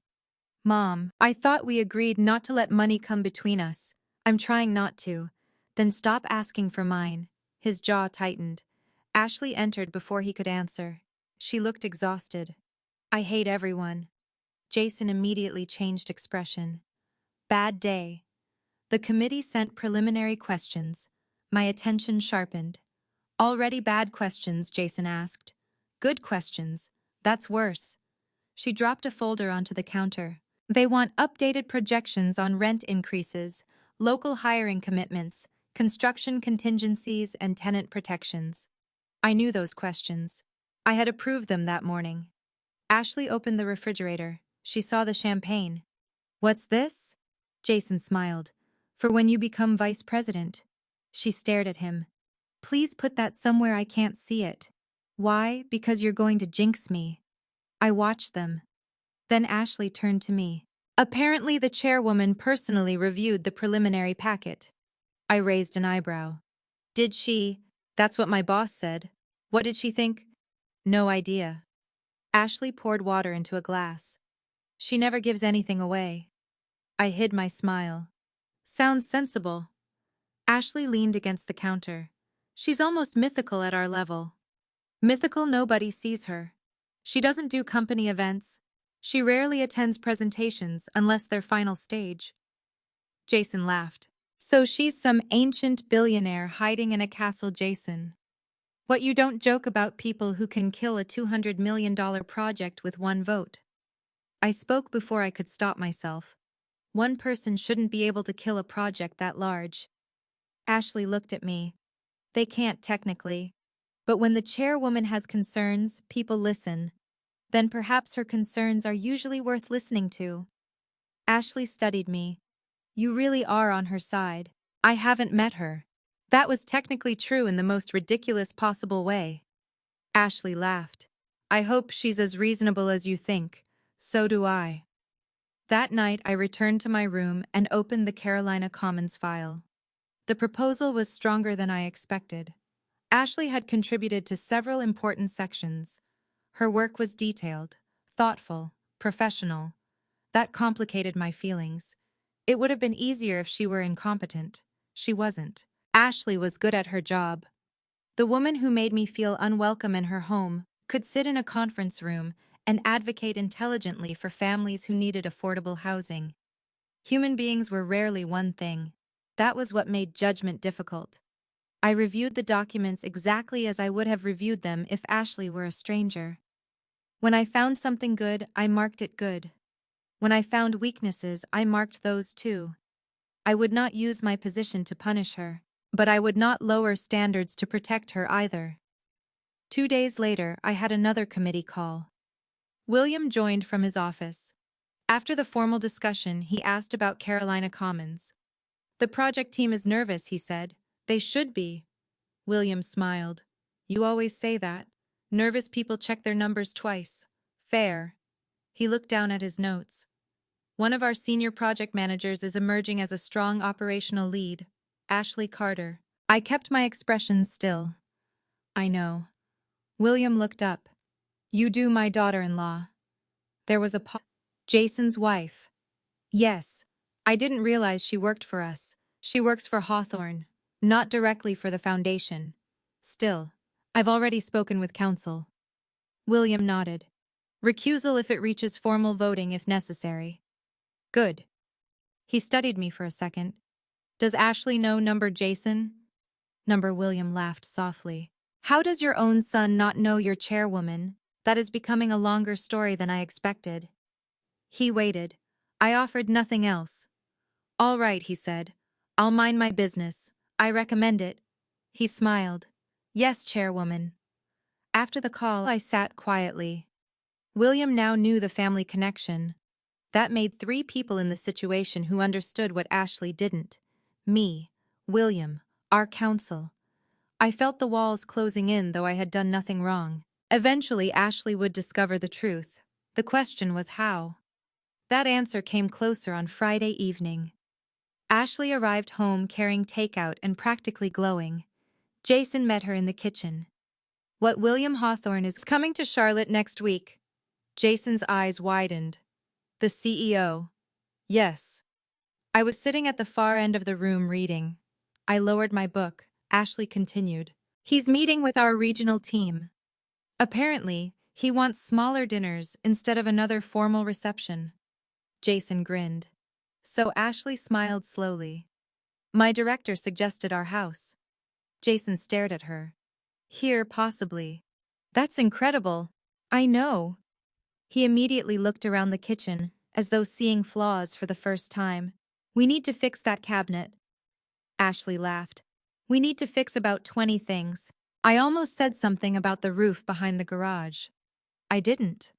Mom, I thought we agreed not to let money come between us. I'm trying not to. Then stop asking for mine. His jaw tightened. Ashley entered before he could answer. She looked exhausted. I hate everyone. Jason immediately changed expression. Bad day. The committee sent preliminary questions. My attention sharpened. Already bad questions, Jason asked. Good questions. That's worse. She dropped a folder onto the counter. They want updated projections on rent increases, local hiring commitments, construction contingencies, and tenant protections. I knew those questions. I had approved them that morning. Ashley opened the refrigerator. She saw the champagne. What's this? Jason smiled. For when you become vice president. She stared at him. Please put that somewhere I can't see it. Why? Because you're going to jinx me. I watched them. Then Ashley turned to me. Apparently the chairwoman personally reviewed the preliminary packet. I raised an eyebrow. Did she? That's what my boss said. What did she think? No idea. Ashley poured water into a glass. She never gives anything away. I hid my smile. Sounds sensible. Ashley leaned against the counter. She's almost mythical at our level. Mythical, nobody sees her. She doesn't do company events. She rarely attends presentations unless they're final stage. Jason laughed. So she's some ancient billionaire hiding in a castle, Jason. What you don't joke about people who can kill a $200 million project with one vote. I spoke before I could stop myself. One person shouldn't be able to kill a project that large. Ashley looked at me. They can't technically. But when the chairwoman has concerns, people listen. Then perhaps her concerns are usually worth listening to. Ashley studied me. You really are on her side. I haven't met her. That was technically true in the most ridiculous possible way. Ashley laughed. I hope she's as reasonable as you think. So do I. That night, I returned to my room and opened the Carolina Commons file. The proposal was stronger than I expected. Ashley had contributed to several important sections. Her work was detailed, thoughtful, professional. That complicated my feelings. It would have been easier if she were incompetent. She wasn't. Ashley was good at her job. The woman who made me feel unwelcome in her home could sit in a conference room and advocate intelligently for families who needed affordable housing. Human beings were rarely one thing. That was what made judgment difficult. I reviewed the documents exactly as I would have reviewed them if Ashley were a stranger. When I found something good, I marked it good. When I found weaknesses, I marked those too. I would not use my position to punish her, but I would not lower standards to protect her either. 2 days later, I had another committee call. William joined from his office. After the formal discussion, he asked about Carolina Commons. The project team is nervous, he said. They should be. William smiled. You always say that. Nervous people check their numbers twice. Fair. He looked down at his notes. One of our senior project managers is emerging as a strong operational lead, Ashley Carter. I kept my expression still. I know. William looked up. You do my daughter-in-law. There was a pause. Jason's wife. Yes. I didn't realize she worked for us. She works for Hawthorne, not directly for the foundation. Still, I've already spoken with council. William nodded. Recusal if it reaches formal voting if necessary. Good. He studied me for a second. Does Ashley know number Jason? Number William laughed softly. How does your own son not know your chairwoman? That is becoming a longer story than I expected. He waited. I offered nothing else. All right, he said. I'll mind my business. I recommend it. He smiled. Yes, chairwoman. After the call, I sat quietly. William now knew the family connection. That made 3 people in the situation who understood what Ashley didn't. Me, William, our counsel. I felt the walls closing in, though I had done nothing wrong. Eventually, Ashley would discover the truth. The question was how. That answer came closer on Friday evening. Ashley arrived home carrying takeout and practically glowing. Jason met her in the kitchen. What William Hawthorne is coming to Charlotte next week. Jason's eyes widened. The CEO. Yes. I was sitting at the far end of the room reading. I lowered my book. Ashley continued. He's meeting with our regional team. Apparently, he wants smaller dinners instead of another formal reception. Jason grinned. So Ashley smiled slowly. My director suggested our house. Jason stared at her. Here, possibly. That's incredible. I know. He immediately looked around the kitchen, as though seeing flaws for the first time. We need to fix that cabinet. Ashley laughed. We need to fix about 20 things. I almost said something about the roof behind the garage. I didn't.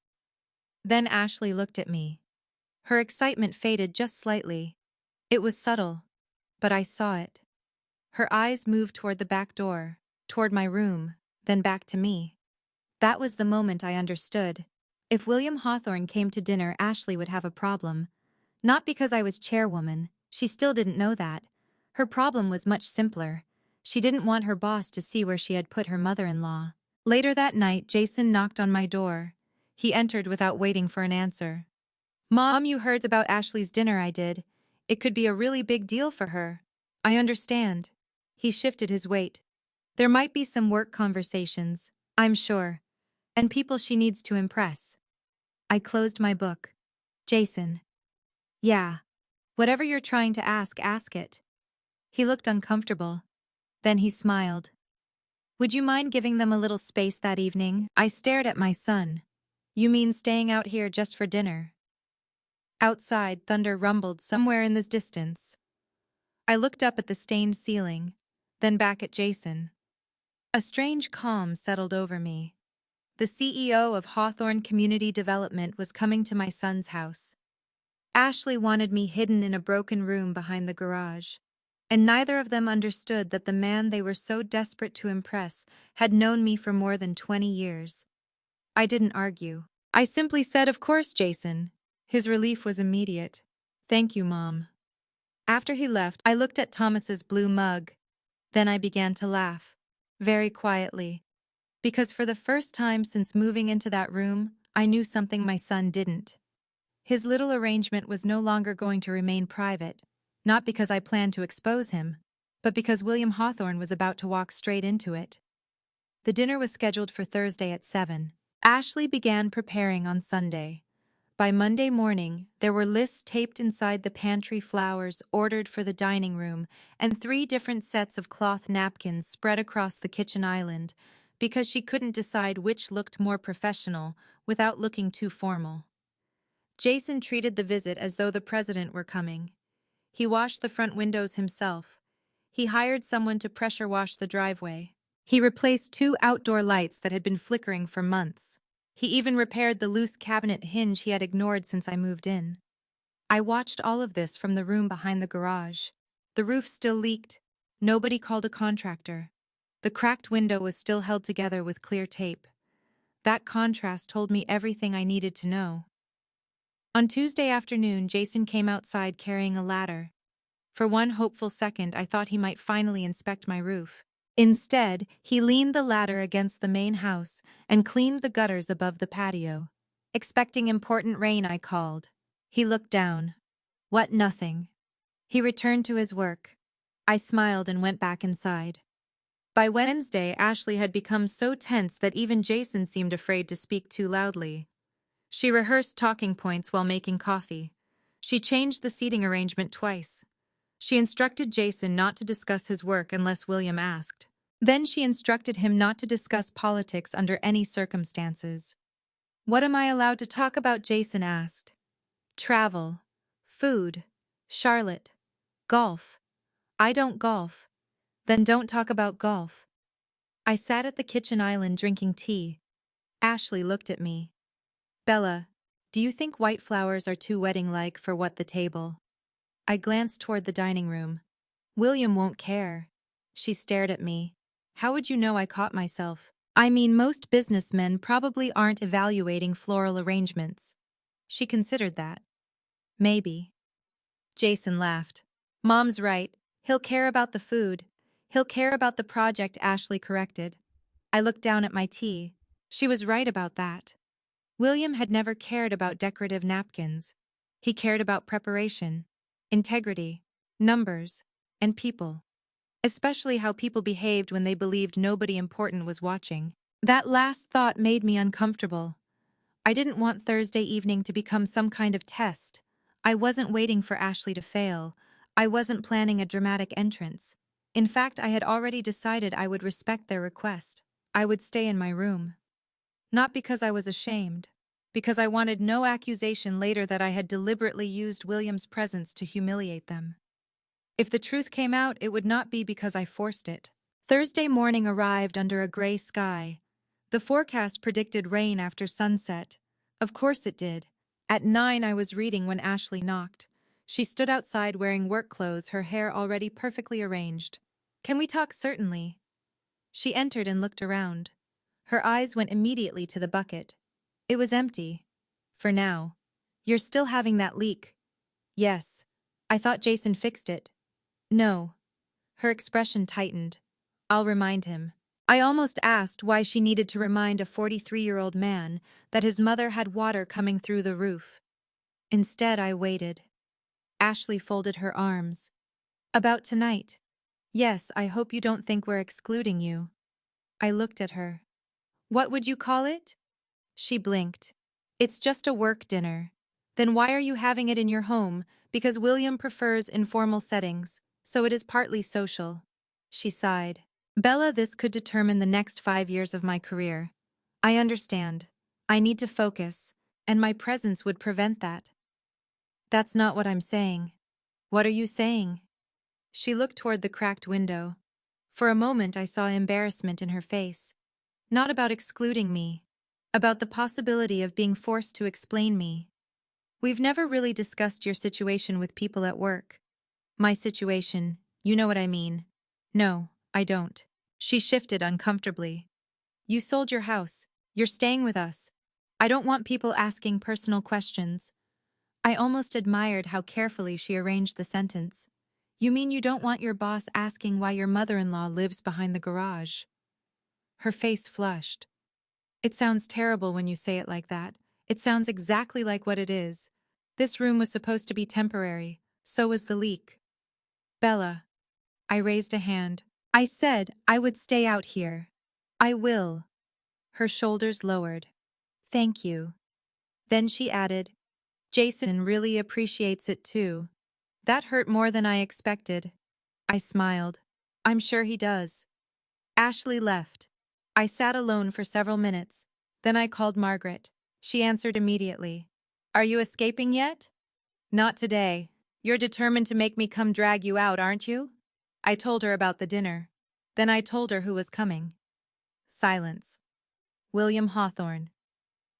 Then Ashley looked at me. Her excitement faded just slightly. It was subtle, but I saw it. Her eyes moved toward the back door, toward my room, then back to me. That was the moment I understood. If William Hawthorne came to dinner, Ashley would have a problem. Not because I was chairwoman, she still didn't know that. Her problem was much simpler. She didn't want her boss to see where she had put her mother-in-law. Later that night, Jason knocked on my door. He entered without waiting for an answer. Mom, you heard about Ashley's dinner I did. It could be a really big deal for her. I understand. He shifted his weight. There might be some work conversations, I'm sure, and people she needs to impress. I closed my book. Jason. Yeah. Whatever you're trying to ask it. He looked uncomfortable. Then he smiled. Would you mind giving them a little space that evening? I stared at my son. You mean staying out here just for dinner? Outside, thunder rumbled somewhere in the distance. I looked up at the stained ceiling, then back at Jason. A strange calm settled over me. The CEO of Hawthorne Community Development was coming to my son's house. Ashley wanted me hidden in a broken room behind the garage, and neither of them understood that the man they were so desperate to impress had known me for more than 20 years. I didn't argue. I simply said, "Of course, Jason." His relief was immediate. "Thank you, Mom." After he left, I looked at Thomas's blue mug. Then I began to laugh, very quietly, because for the first time since moving into that room, I knew something my son didn't. His little arrangement was no longer going to remain private, not because I planned to expose him, but because William Hawthorne was about to walk straight into it. The dinner was scheduled for Thursday at 7. Ashley began preparing on Sunday. By Monday morning, there were lists taped inside the pantry, flowers ordered for the dining room, and 3 different sets of cloth napkins spread across the kitchen island, because she couldn't decide which looked more professional without looking too formal. Jason treated the visit as though the president were coming. He washed the front windows himself. He hired someone to pressure wash the driveway. He replaced 2 outdoor lights that had been flickering for months. He even repaired the loose cabinet hinge he had ignored since I moved in. I watched all of this from the room behind the garage. The roof still leaked. Nobody called a contractor. The cracked window was still held together with clear tape. That contrast told me everything I needed to know. On Tuesday afternoon, Jason came outside carrying a ladder. For one hopeful second, I thought he might finally inspect my roof. Instead, he leaned the ladder against the main house and cleaned the gutters above the patio. "Expecting important rain," I called. He looked down. "What, nothing?" He returned to his work. I smiled and went back inside. By Wednesday, Ashley had become so tense that even Jason seemed afraid to speak too loudly. She rehearsed talking points while making coffee. She changed the seating arrangement twice. She instructed Jason not to discuss his work unless William asked. Then she instructed him not to discuss politics under any circumstances. "What am I allowed to talk about?" Jason asked. "Travel, food, Charlotte, golf." "I don't golf." "Then don't talk about golf." I sat at the kitchen island drinking tea. Ashley looked at me. "Bella, do you think white flowers are too wedding-like for what the table?" I glanced toward the dining room. "William won't care." She stared at me. "How would you know?" I caught myself. "I mean, most businessmen probably aren't evaluating floral arrangements." She considered that. "Maybe." Jason laughed. "Mom's right. He'll care about the food. He'll care about the project," Ashley corrected. I looked down at my tea. She was right about that. William had never cared about decorative napkins. He cared about preparation, integrity, numbers, and people. Especially how people behaved when they believed nobody important was watching. That last thought made me uncomfortable. I didn't want Thursday evening to become some kind of test. I wasn't waiting for Ashley to fail. I wasn't planning a dramatic entrance. In fact, I had already decided I would respect their request. I would stay in my room. Not because I was ashamed, because I wanted no accusation later that I had deliberately used William's presence to humiliate them. If the truth came out, it would not be because I forced it. Thursday morning arrived under a gray sky. The forecast predicted rain after sunset. Of course it did. At 9, I was reading when Ashley knocked. She stood outside wearing work clothes, her hair already perfectly arranged. "Can we talk?" "Certainly." She entered and looked around. Her eyes went immediately to the bucket. It was empty. For now. "You're still having that leak." "Yes. I thought Jason fixed it." "No." Her expression tightened. "I'll remind him." I almost asked why she needed to remind a 43-year-old man that his mother had water coming through the roof. Instead, I waited. Ashley folded her arms. "About tonight?" "Yes, I hope you don't think we're excluding you." I looked at her. "What would you call it?" She blinked. "It's just a work dinner." "Then why are you having it in your home?" "Because William prefers informal settings, so it is partly social." She sighed. "Bella, this could determine the next 5 years of my career. I understand. I need to focus, and my presence would prevent that." That's not what I'm saying. What are you saying? She looked toward the cracked window. For a moment I saw embarrassment in her face. Not about excluding me. About the possibility of being forced to explain me. We've never really discussed your situation with people at work. My situation, you know what I mean. No, I don't. She shifted uncomfortably. You sold your house. You're staying with us. I don't want people asking personal questions. I almost admired how carefully she arranged the sentence. You mean you don't want your boss asking why your mother-in-law lives behind the garage? Her face flushed. It sounds terrible when you say it like that. It sounds exactly like what it is. This room was supposed to be temporary. So was the leak. Bella. I raised a hand. I said I would stay out here. I will. Her shoulders lowered. Thank you. Then she added, Jason really appreciates it too. That hurt more than I expected. I smiled. I'm sure he does. Ashley left. I sat alone for several minutes. Then I called Margaret. She answered immediately. Are you escaping yet? Not today. You're determined to make me come drag you out, aren't you? I told her about the dinner. Then I told her who was coming. Silence. William Hawthorne.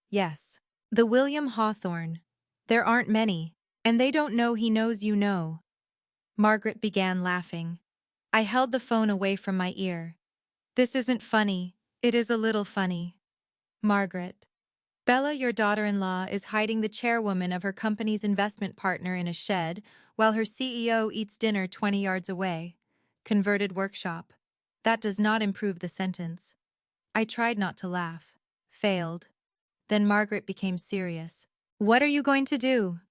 Yes. The William Hawthorne. There aren't many, and they don't know he knows you know. Margaret began laughing. I held the phone away from my ear. This isn't funny. It is a little funny. Margaret. Bella, your daughter-in-law, is hiding the chairwoman of her company's investment partner in a shed while her CEO eats dinner 20 yards away. Converted workshop. That does not improve the sentence. I tried not to laugh. Failed. Then Margaret became serious. What are you going to do?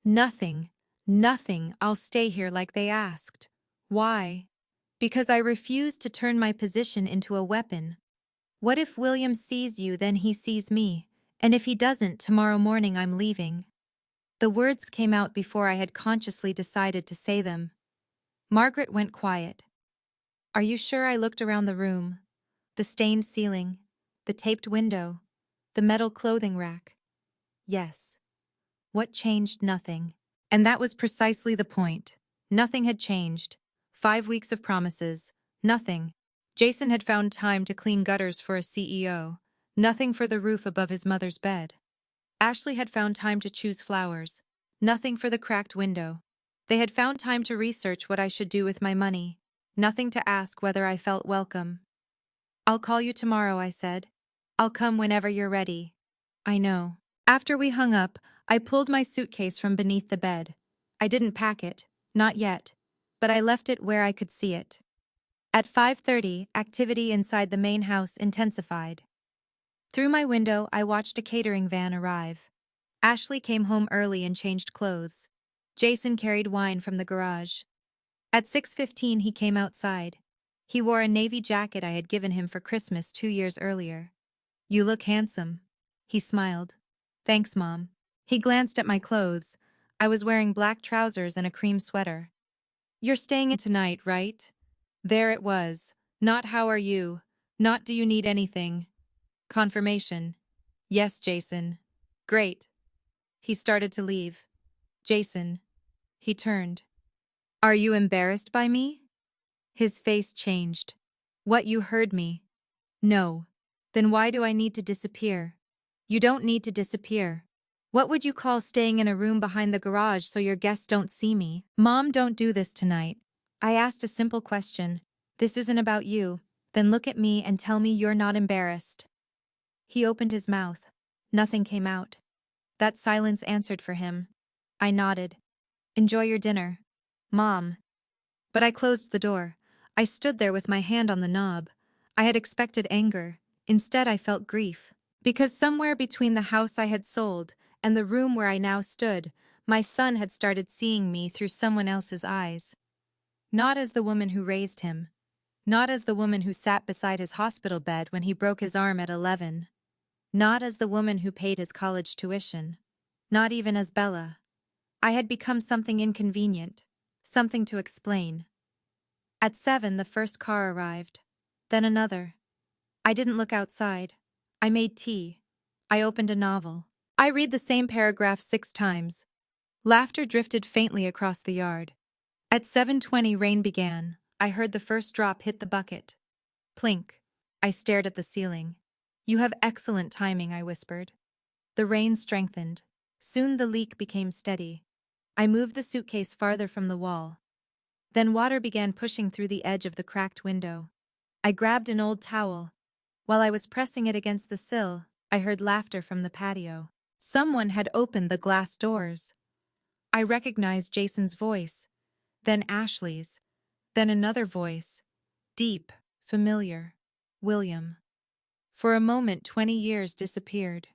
Nothing. Nothing. I'll stay here like they asked. Why? Because I refuse to turn my position into a weapon. What if William sees you, then he sees me? And if he doesn't, tomorrow morning I'm leaving. The words came out before I had consciously decided to say them. Margaret went quiet. Are you sure? I looked around the room. The stained ceiling, the taped window, the metal clothing rack. Yes. What changed? Nothing. And that was precisely the point. Nothing had changed. 5 weeks of promises. Nothing. Jason had found time to clean gutters for a CEO. Nothing for the roof above his mother's bed. Ashley had found time to choose flowers. Nothing for the cracked window. They had found time to research what I should do with my money. Nothing to ask whether I felt welcome. I'll call you tomorrow, I said. I'll come whenever you're ready. I know. After we hung up, I pulled my suitcase from beneath the bed. I didn't pack it, not yet, but I left it where I could see it. At 5:30, activity inside the main house intensified. Through my window, I watched a catering van arrive. Ashley came home early and changed clothes. Jason carried wine from the garage. At 6:15, he came outside. He wore a navy jacket I had given him for Christmas 2 years earlier. You look handsome. He smiled. Thanks, Mom. He glanced at my clothes. I was wearing black trousers and a cream sweater. You're staying in tonight, right? There it was. Not how are you? Not do you need anything? Confirmation. Yes, Jason. Great. He started to leave. Jason. He turned. Are you embarrassed by me? His face changed. What, you heard me? No. Then why do I need to disappear? You don't need to disappear. What would you call staying in a room behind the garage so your guests don't see me? Mom, don't do this tonight. I asked a simple question. This isn't about you. Then look at me and tell me you're not embarrassed. He opened his mouth. Nothing came out. That silence answered for him. I nodded. Enjoy your dinner. Mom. But I closed the door. I stood there with my hand on the knob. I had expected anger. Instead, I felt grief. Because somewhere between the house I had sold and the room where I now stood, my son had started seeing me through someone else's eyes. Not as the woman who raised him. Not as the woman who sat beside his hospital bed when he broke his arm at 11. Not as the woman who paid his college tuition. Not even as Bella. I had become something inconvenient. Something to explain. At 7, the first car arrived. Then another. I didn't look outside. I made tea. I opened a novel. I read the same paragraph 6 times. Laughter drifted faintly across the yard. At 7:20 rain began. I heard the first drop hit the bucket. Plink. I stared at the ceiling. You have excellent timing, I whispered. The rain strengthened. Soon the leak became steady. I moved the suitcase farther from the wall. Then water began pushing through the edge of the cracked window. I grabbed an old towel. While I was pressing it against the sill, I heard laughter from the patio. Someone had opened the glass doors. I recognized Jason's voice, then Ashley's, then another voice, deep, familiar. William. For a moment, 20 years disappeared.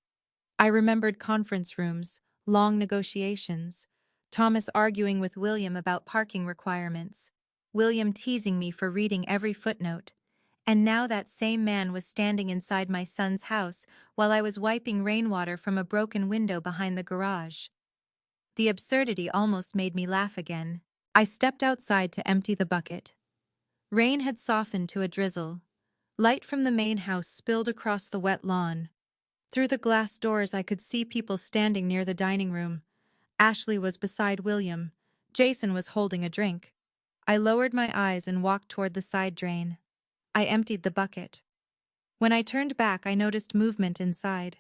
I remembered conference rooms, long negotiations, Thomas arguing with William about parking requirements, William teasing me for reading every footnote, and now that same man was standing inside my son's house while I was wiping rainwater from a broken window behind the garage. The absurdity almost made me laugh again. I stepped outside to empty the bucket. Rain had softened to a drizzle. Light from the main house spilled across the wet lawn. Through the glass doors I could see people standing near the dining room. Ashley was beside William. Jason was holding a drink. I lowered my eyes and walked toward the side drain. I emptied the bucket. When I turned back, I noticed movement inside.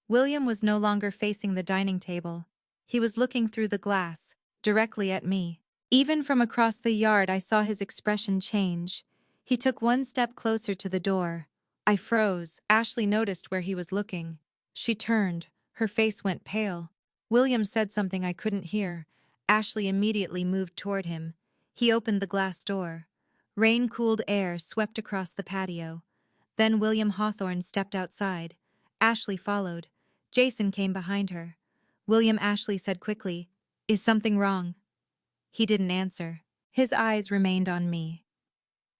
William was no longer facing the dining table. He was looking through the glass, directly at me. Even from across the yard, I saw his expression change. He took one step closer to the door. I froze. Ashley noticed where he was looking. She turned. Her face went pale. William said something I couldn't hear. Ashley immediately moved toward him. He opened the glass door. Rain-cooled air swept across the patio. Then William Hawthorne stepped outside. Ashley followed. Jason came behind her. William Ashley said quickly, "Is something wrong?" He didn't answer. His eyes remained on me.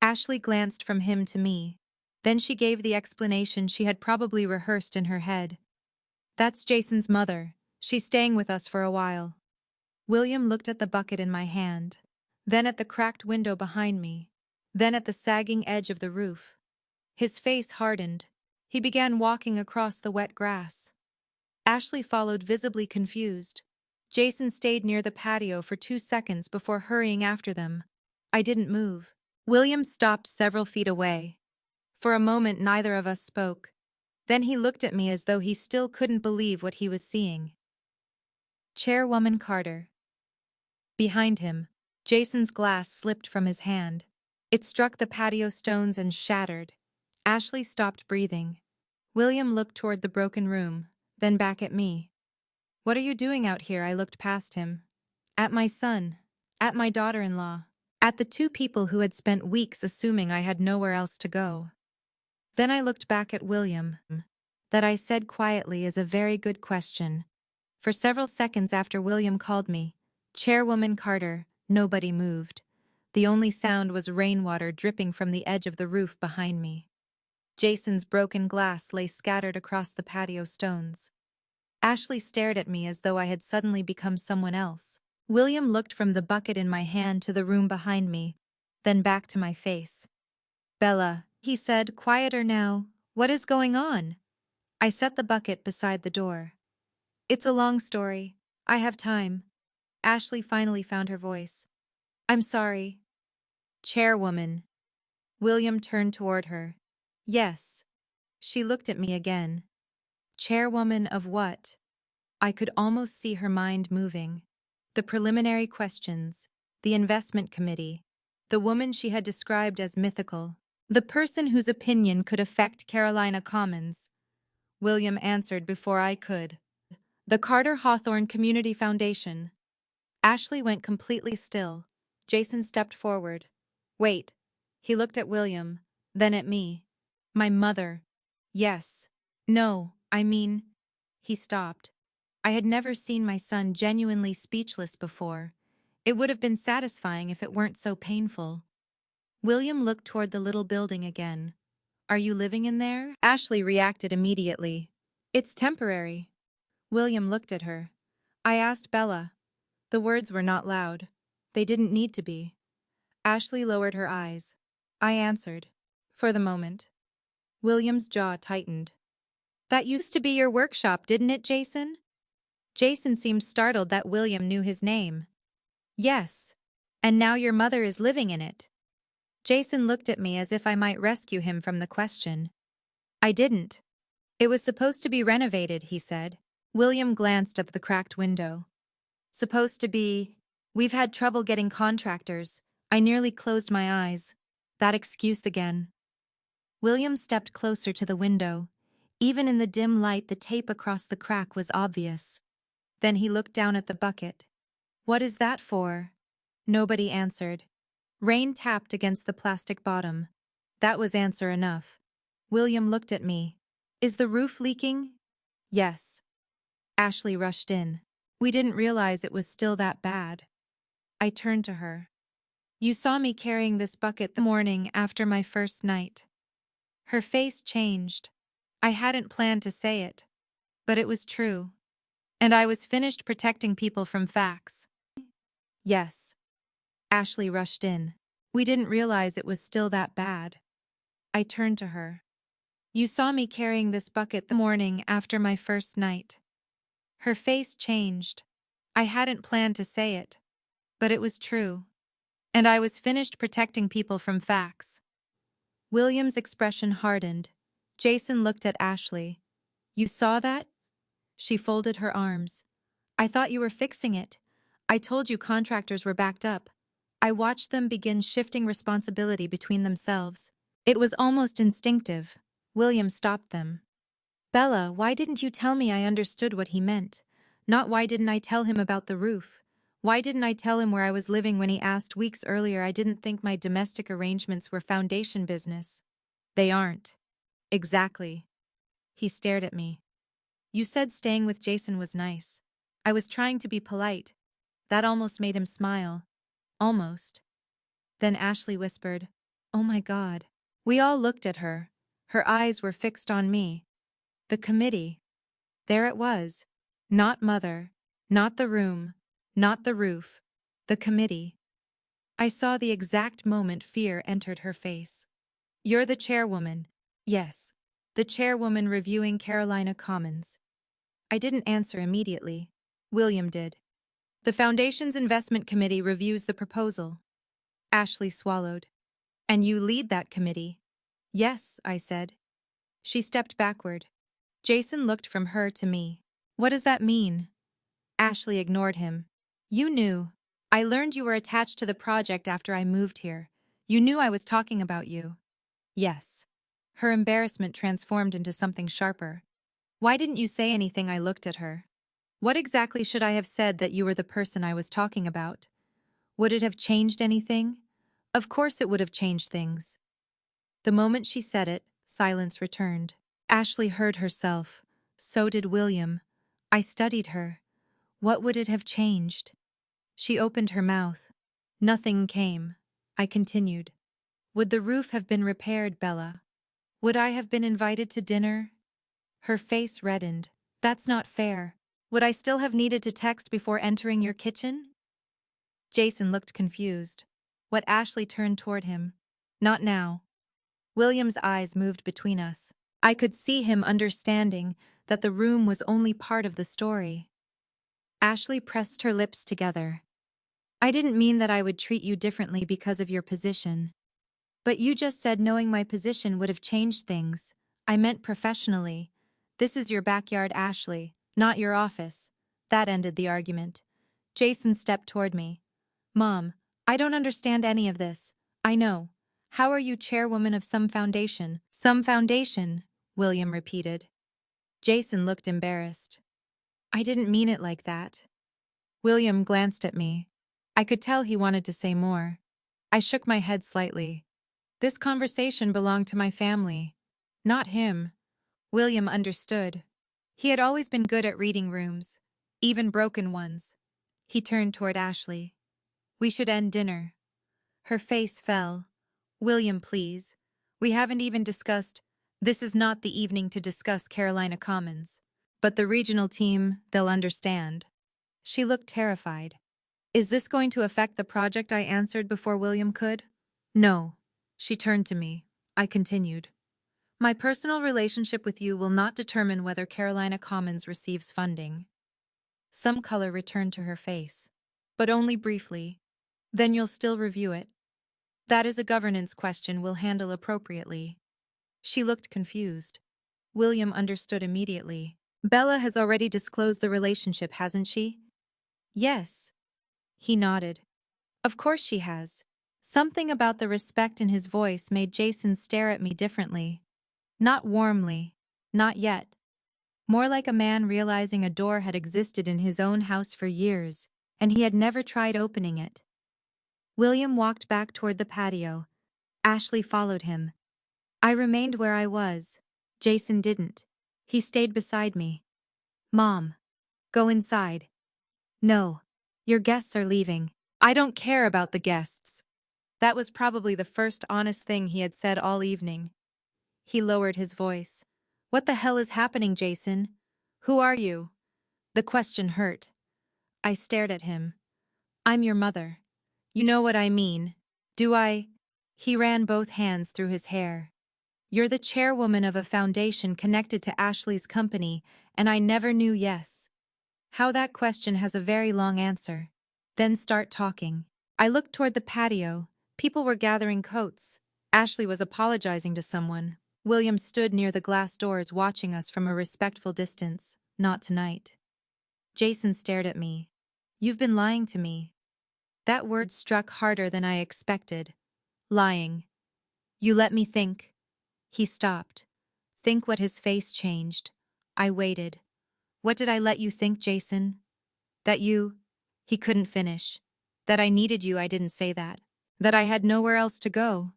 Ashley glanced from him to me. Then she gave the explanation she had probably rehearsed in her head. "That's Jason's mother. She's staying with us for a while." William looked at the bucket in my hand, then at the cracked window behind me, then at the sagging edge of the roof. His face hardened. He began walking across the wet grass. Ashley followed, visibly confused. Jason stayed near the patio for 2 seconds before hurrying after them. I didn't move. William stopped several feet away. For a moment, neither of us spoke. Then he looked at me as though he still couldn't believe what he was seeing. Chairwoman Carter. Behind him, Jason's glass slipped from his hand. It struck the patio stones and shattered. Ashley stopped breathing. William looked toward the broken room, then back at me. "What are you doing out here?" I looked past him. At my son, at my daughter-in-law, at the 2 people who had spent weeks assuming I had nowhere else to go. Then I looked back at William. That, I said quietly, is a very good question. For several seconds after William called me, "Chairwoman Carter," nobody moved. The only sound was rainwater dripping from the edge of the roof behind me. Jason's broken glass lay scattered across the patio stones. Ashley stared at me as though I had suddenly become someone else. William looked from the bucket in my hand to the room behind me, then back to my face. "Bella," he said, quieter now, "what is going on?" I set the bucket beside the door. "It's a long story. I have time." Ashley finally found her voice. "I'm sorry." "Chairwoman." William turned toward her. "Yes." She looked at me again. "Chairwoman of what?" I could almost see her mind moving. The preliminary questions, the investment committee, the woman she had described as mythical, the person whose opinion could affect Carolina Commons. William answered before I could. "The Carter Hawthorne Community Foundation." Ashley went completely still. Jason stepped forward. "Wait." He looked at William, then at me. "My mother." "Yes. No, I mean—" He stopped. I had never seen my son genuinely speechless before. It would have been satisfying if it weren't so painful. William looked toward the little building again. "Are you living in there?" Ashley reacted immediately. "It's temporary." William looked at her. "I asked Bella." The words were not loud. They didn't need to be. Ashley lowered her eyes. I answered. "For the moment." William's jaw tightened. "That used to be your workshop, didn't it, Jason?" Jason seemed startled that William knew his name. Yes. And now your mother is living in it. Jason looked at me as if I might rescue him from the question. I didn't. It was supposed to be renovated, he said. William glanced at the cracked window. Supposed to be. We've had trouble getting contractors. I nearly closed my eyes. That excuse again. William stepped closer to the window. Even in the dim light, the tape across the crack was obvious. Then he looked down at the bucket. What is that for? Nobody answered. Rain tapped against the plastic bottom. That was answer enough. William looked at me. Is the roof leaking? Yes. Ashley rushed in. We didn't realize it was still that bad. I turned to her. You saw me carrying this bucket the morning after my first night. Her face changed. I hadn't planned to say it, but it was true. And I was finished protecting people from facts. Yes. Ashley rushed in. We didn't realize it was still that bad. I turned to her. You saw me carrying this bucket the morning after my first night. Her face changed. I hadn't planned to say it, but it was true. And I was finished protecting people from facts. William's expression hardened. Jason looked at Ashley. You saw that? She folded her arms. I thought you were fixing it. I told you contractors were backed up. I watched them begin shifting responsibility between themselves. It was almost instinctive. William stopped them. Bella, why didn't you tell me I understood what he meant? Not why didn't I tell him about the roof? Why didn't I tell him where I was living when he asked weeks earlier? I didn't think my domestic arrangements were foundation business. They aren't. Exactly. He stared at me. You said staying with Jason was nice. I was trying to be polite. That almost made him smile. Almost. Then Ashley whispered, Oh my God. We all looked at her. Her eyes were fixed on me. The committee. There it was. Not mother. Not the room. Not the roof. The committee. I saw the exact moment fear entered her face. You're the chairwoman. Yes. The chairwoman reviewing Carolina Commons. I didn't answer immediately. William did. The Foundation's investment committee reviews the proposal. Ashley swallowed. And you lead that committee? Yes, I said. She stepped backward. Jason looked from her to me. What does that mean? Ashley ignored him. You knew. I learned you were attached to the project after I moved here. You knew I was talking about you. Yes. Her embarrassment transformed into something sharper. Why didn't you say anything? I looked at her. What exactly should I have said that you were the person I was talking about? Would it have changed anything? Of course it would have changed things. The moment she said it, silence returned. Ashley heard herself. So did William. I studied her. What would it have changed? She opened her mouth. Nothing came. I continued. Would the roof have been repaired, Bella? Would I have been invited to dinner? Her face reddened. That's not fair. Would I still have needed to text before entering your kitchen? Jason looked confused. What? Ashley turned toward him. Not now. William's eyes moved between us. I could see him understanding that the room was only part of the story. Ashley pressed her lips together. I didn't mean that I would treat you differently because of your position. But you just said knowing my position would have changed things. I meant professionally. This is your backyard, Ashley, not your office. That ended the argument. Jason stepped toward me. Mom, I don't understand any of this. I know. How are you chairwoman of some foundation? Some foundation, William repeated. Jason looked embarrassed. I didn't mean it like that. William glanced at me. I could tell he wanted to say more. I shook my head slightly. This conversation belonged to my family, not him. William understood. He had always been good at reading rooms, even broken ones. He turned toward Ashley. We should end dinner. Her face fell. William, please. We haven't even discussed. This is not the evening to discuss Carolina Commons. But the regional team, they'll understand. She looked terrified. Is this going to affect the project? I answered before William could. No. She turned to me. I continued. My personal relationship with you will not determine whether Carolina Commons receives funding. Some color returned to her face. But only briefly. Then you'll still review it. That is a governance question we'll handle appropriately. She looked confused. William understood immediately. Bella has already disclosed the relationship, hasn't she? Yes. He nodded. Of course she has. Something about the respect in his voice made Jason stare at me differently. Not warmly. Not yet. More like a man realizing a door had existed in his own house for years, and he had never tried opening it. William walked back toward the patio. Ashley followed him. I remained where I was. Jason didn't. He stayed beside me. Mom. Go inside. No. Your guests are leaving. I don't care about the guests. That was probably the first honest thing he had said all evening. He lowered his voice. What the hell is happening, Jason? Who are you? The question hurt. I stared at him. I'm your mother. You know what I mean. Do I? He ran both hands through his hair. You're the chairwoman of a foundation connected to Ashley's company, and I never knew yes. How that question has a very long answer. Then start talking. I looked toward the patio. People were gathering coats. Ashley was apologizing to someone. William stood near the glass doors watching us from a respectful distance. Not tonight. Jason stared at me. You've been lying to me. That word struck harder than I expected. Lying. You let me think. He stopped. Think what his face changed. I waited. What did I let you think, Jason? That you... He couldn't finish. That I needed you, I didn't say that. That I had nowhere else to go.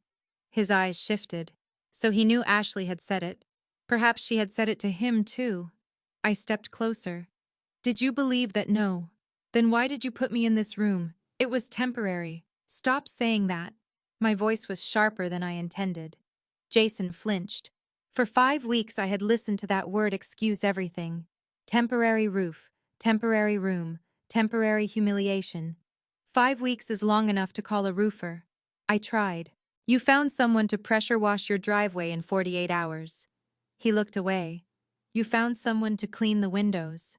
His eyes shifted. So he knew Ashley had said it. Perhaps she had said it to him, too. I stepped closer. Did you believe that? No. Then why did you put me in this room? It was temporary. Stop saying that. My voice was sharper than I intended. Jason flinched. For 5 weeks I had listened to that word excuse everything. Temporary roof, temporary room, temporary humiliation. 5 weeks is long enough to call a roofer. I tried. You found someone to pressure wash your driveway in 48 hours. He looked away. You found someone to clean the windows.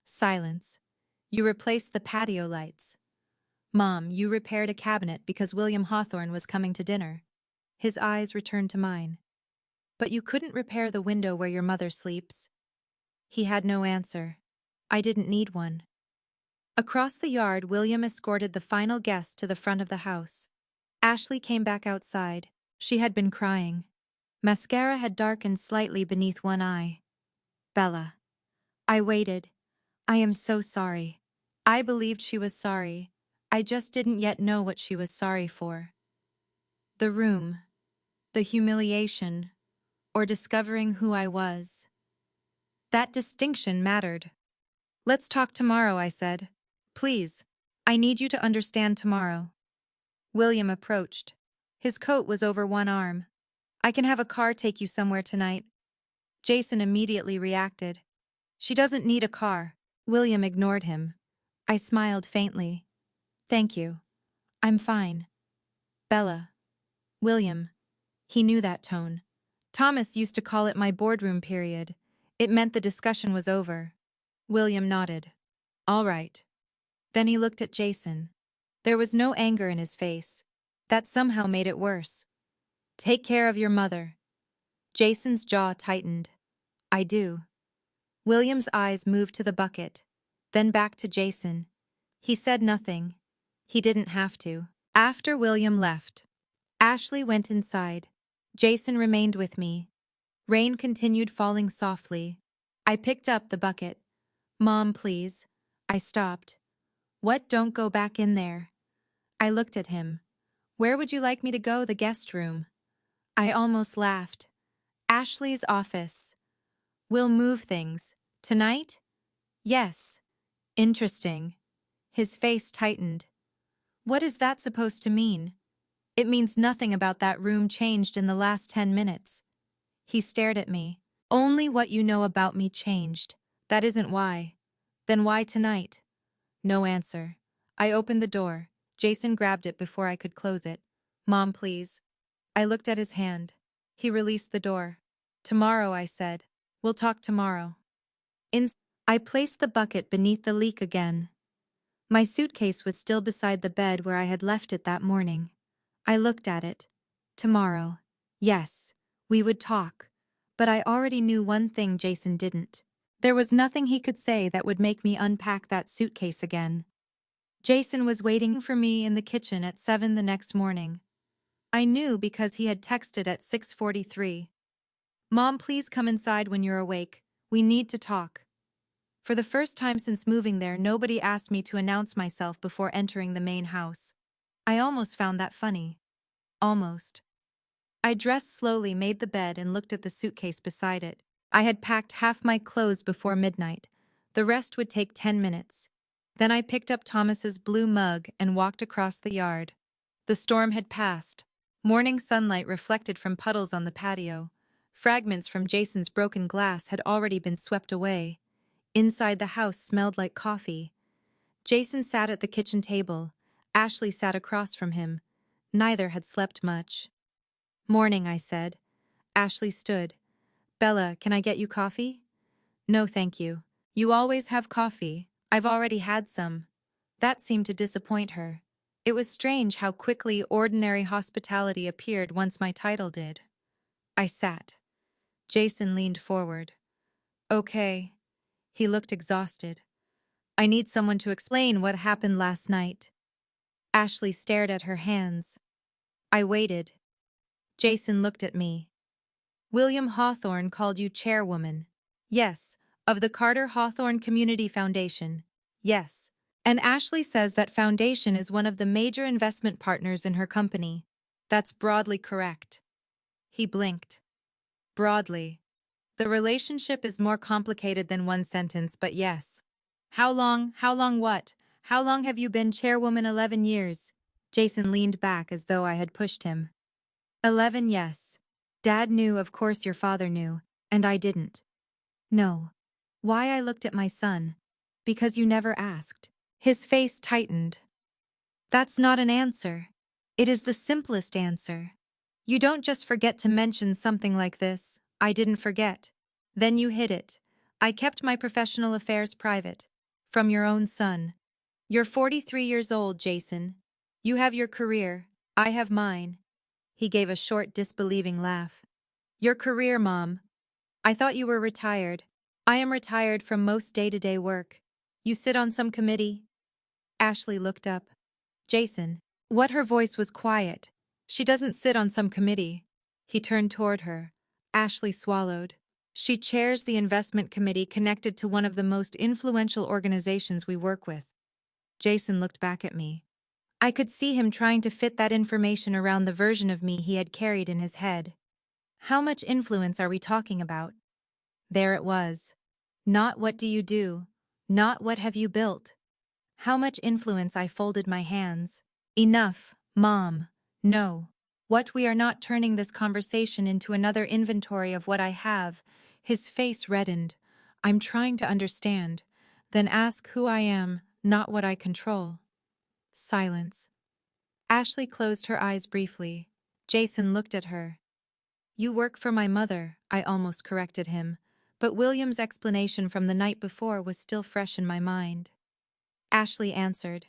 Silence. You replaced the patio lights. Mom, you repaired a cabinet because William Hawthorne was coming to dinner. His eyes returned to mine. But you couldn't repair the window where your mother sleeps. He had no answer. I didn't need one. Across the yard, William escorted the final guest to the front of the house. Ashley came back outside. She had been crying. Mascara had darkened slightly beneath one eye. Bella. I waited. I am so sorry. I believed she was sorry. I just didn't yet know what she was sorry for. The room. The humiliation. Or discovering who I was. That distinction mattered. Let's talk tomorrow, I said. Please. I need you to understand tomorrow. William approached. His coat was over one arm. I can have a car take you somewhere tonight. Jason immediately reacted. She doesn't need a car. William ignored him. I smiled faintly. Thank you. I'm fine. Bella. William. He knew that tone. Thomas used to call it my boardroom period. It meant the discussion was over. William nodded. All right. Then he looked at Jason. There was no anger in his face. That somehow made it worse. Take care of your mother. Jason's jaw tightened. I do. William's eyes moved to the bucket, then back to Jason. He said nothing. He didn't have to. After William left, Ashley went inside. Jason remained with me. Rain continued falling softly. I picked up the bucket. Mom, please. I stopped. What? Don't go back in there. I looked at him. Where would you like me to go? The guest room. I almost laughed. Ashley's office. We'll move things. Tonight? Yes. Interesting. His face tightened. What is that supposed to mean? It means nothing about that room changed in the last 10 minutes. He stared at me. Only what you know about me changed. That isn't why. Then why tonight? No answer. I opened the door. Jason grabbed it before I could close it. Mom, please. I looked at his hand. He released the door. Tomorrow, I said. We'll talk tomorrow. I placed the bucket beneath the leak again. My suitcase was still beside the bed where I had left it that morning. I looked at it. Tomorrow. Yes, we would talk. But I already knew one thing Jason didn't. There was nothing he could say that would make me unpack that suitcase again. Jason was waiting for me in the kitchen at 7 the next morning. I knew because he had texted at 6:43. "Mom, please come inside when you're awake. We need to talk." For the first time since moving there, nobody asked me to announce myself before entering the main house. I almost found that funny. Almost. I dressed slowly, made the bed, and looked at the suitcase beside it. I had packed half my clothes before midnight. The rest would take 10 minutes. Then I picked up Thomas's blue mug and walked across the yard. The storm had passed. Morning sunlight reflected from puddles on the patio. Fragments from Jason's broken glass had already been swept away. Inside the house smelled like coffee. Jason sat at the kitchen table. Ashley sat across from him. Neither had slept much. "Morning," I said. Ashley stood. "Bella, can I get you coffee?" "No, thank you. You always have coffee. I've already had some." That seemed to disappoint her. It was strange how quickly ordinary hospitality appeared once my title did. I sat. Jason leaned forward. "Okay." He looked exhausted. "I need someone to explain what happened last night." Ashley stared at her hands. I waited. Jason looked at me. "William Hawthorne called you chairwoman." "Yes." "Of the Carter Hawthorne Community Foundation." "Yes." "And Ashley says that foundation is one of the major investment partners in her company." "That's broadly correct." He blinked. "Broadly. The relationship is more complicated than one sentence, but yes." How long what? How long have you been chairwoman?" 11 years. Jason leaned back as though I had pushed him. 11, yes. Dad knew, of course your father knew, and I didn't. No. Why? I looked at my son. Because you never asked. His face tightened. That's not an answer. It is the simplest answer. You don't just forget to mention something like this. I didn't forget. Then you hid it. I kept my professional affairs private. From your own son. You're 43 years old, Jason. You have your career. I have mine. He gave a short, disbelieving laugh. Your career, Mom. I thought you were retired. I am retired from most day-to-day work. You sit on some committee? Ashley looked up. Jason. What? Her voice was quiet. She doesn't sit on some committee. He turned toward her. Ashley swallowed. She chairs the investment committee connected to one of the most influential organizations we work with. Jason looked back at me. I could see him trying to fit that information around the version of me he had carried in his head. How much influence are we talking about? There it was. Not what do you do, not what have you built. How much influence? I folded my hands. Enough, Mom. No. What? We are not turning this conversation into another inventory of what I have. His face reddened. I'm trying to understand. Then ask who I am, not what I control. Silence. Ashley closed her eyes briefly. Jason looked at her. You work for my mother, I almost corrected him, but William's explanation from the night before was still fresh in my mind. Ashley answered.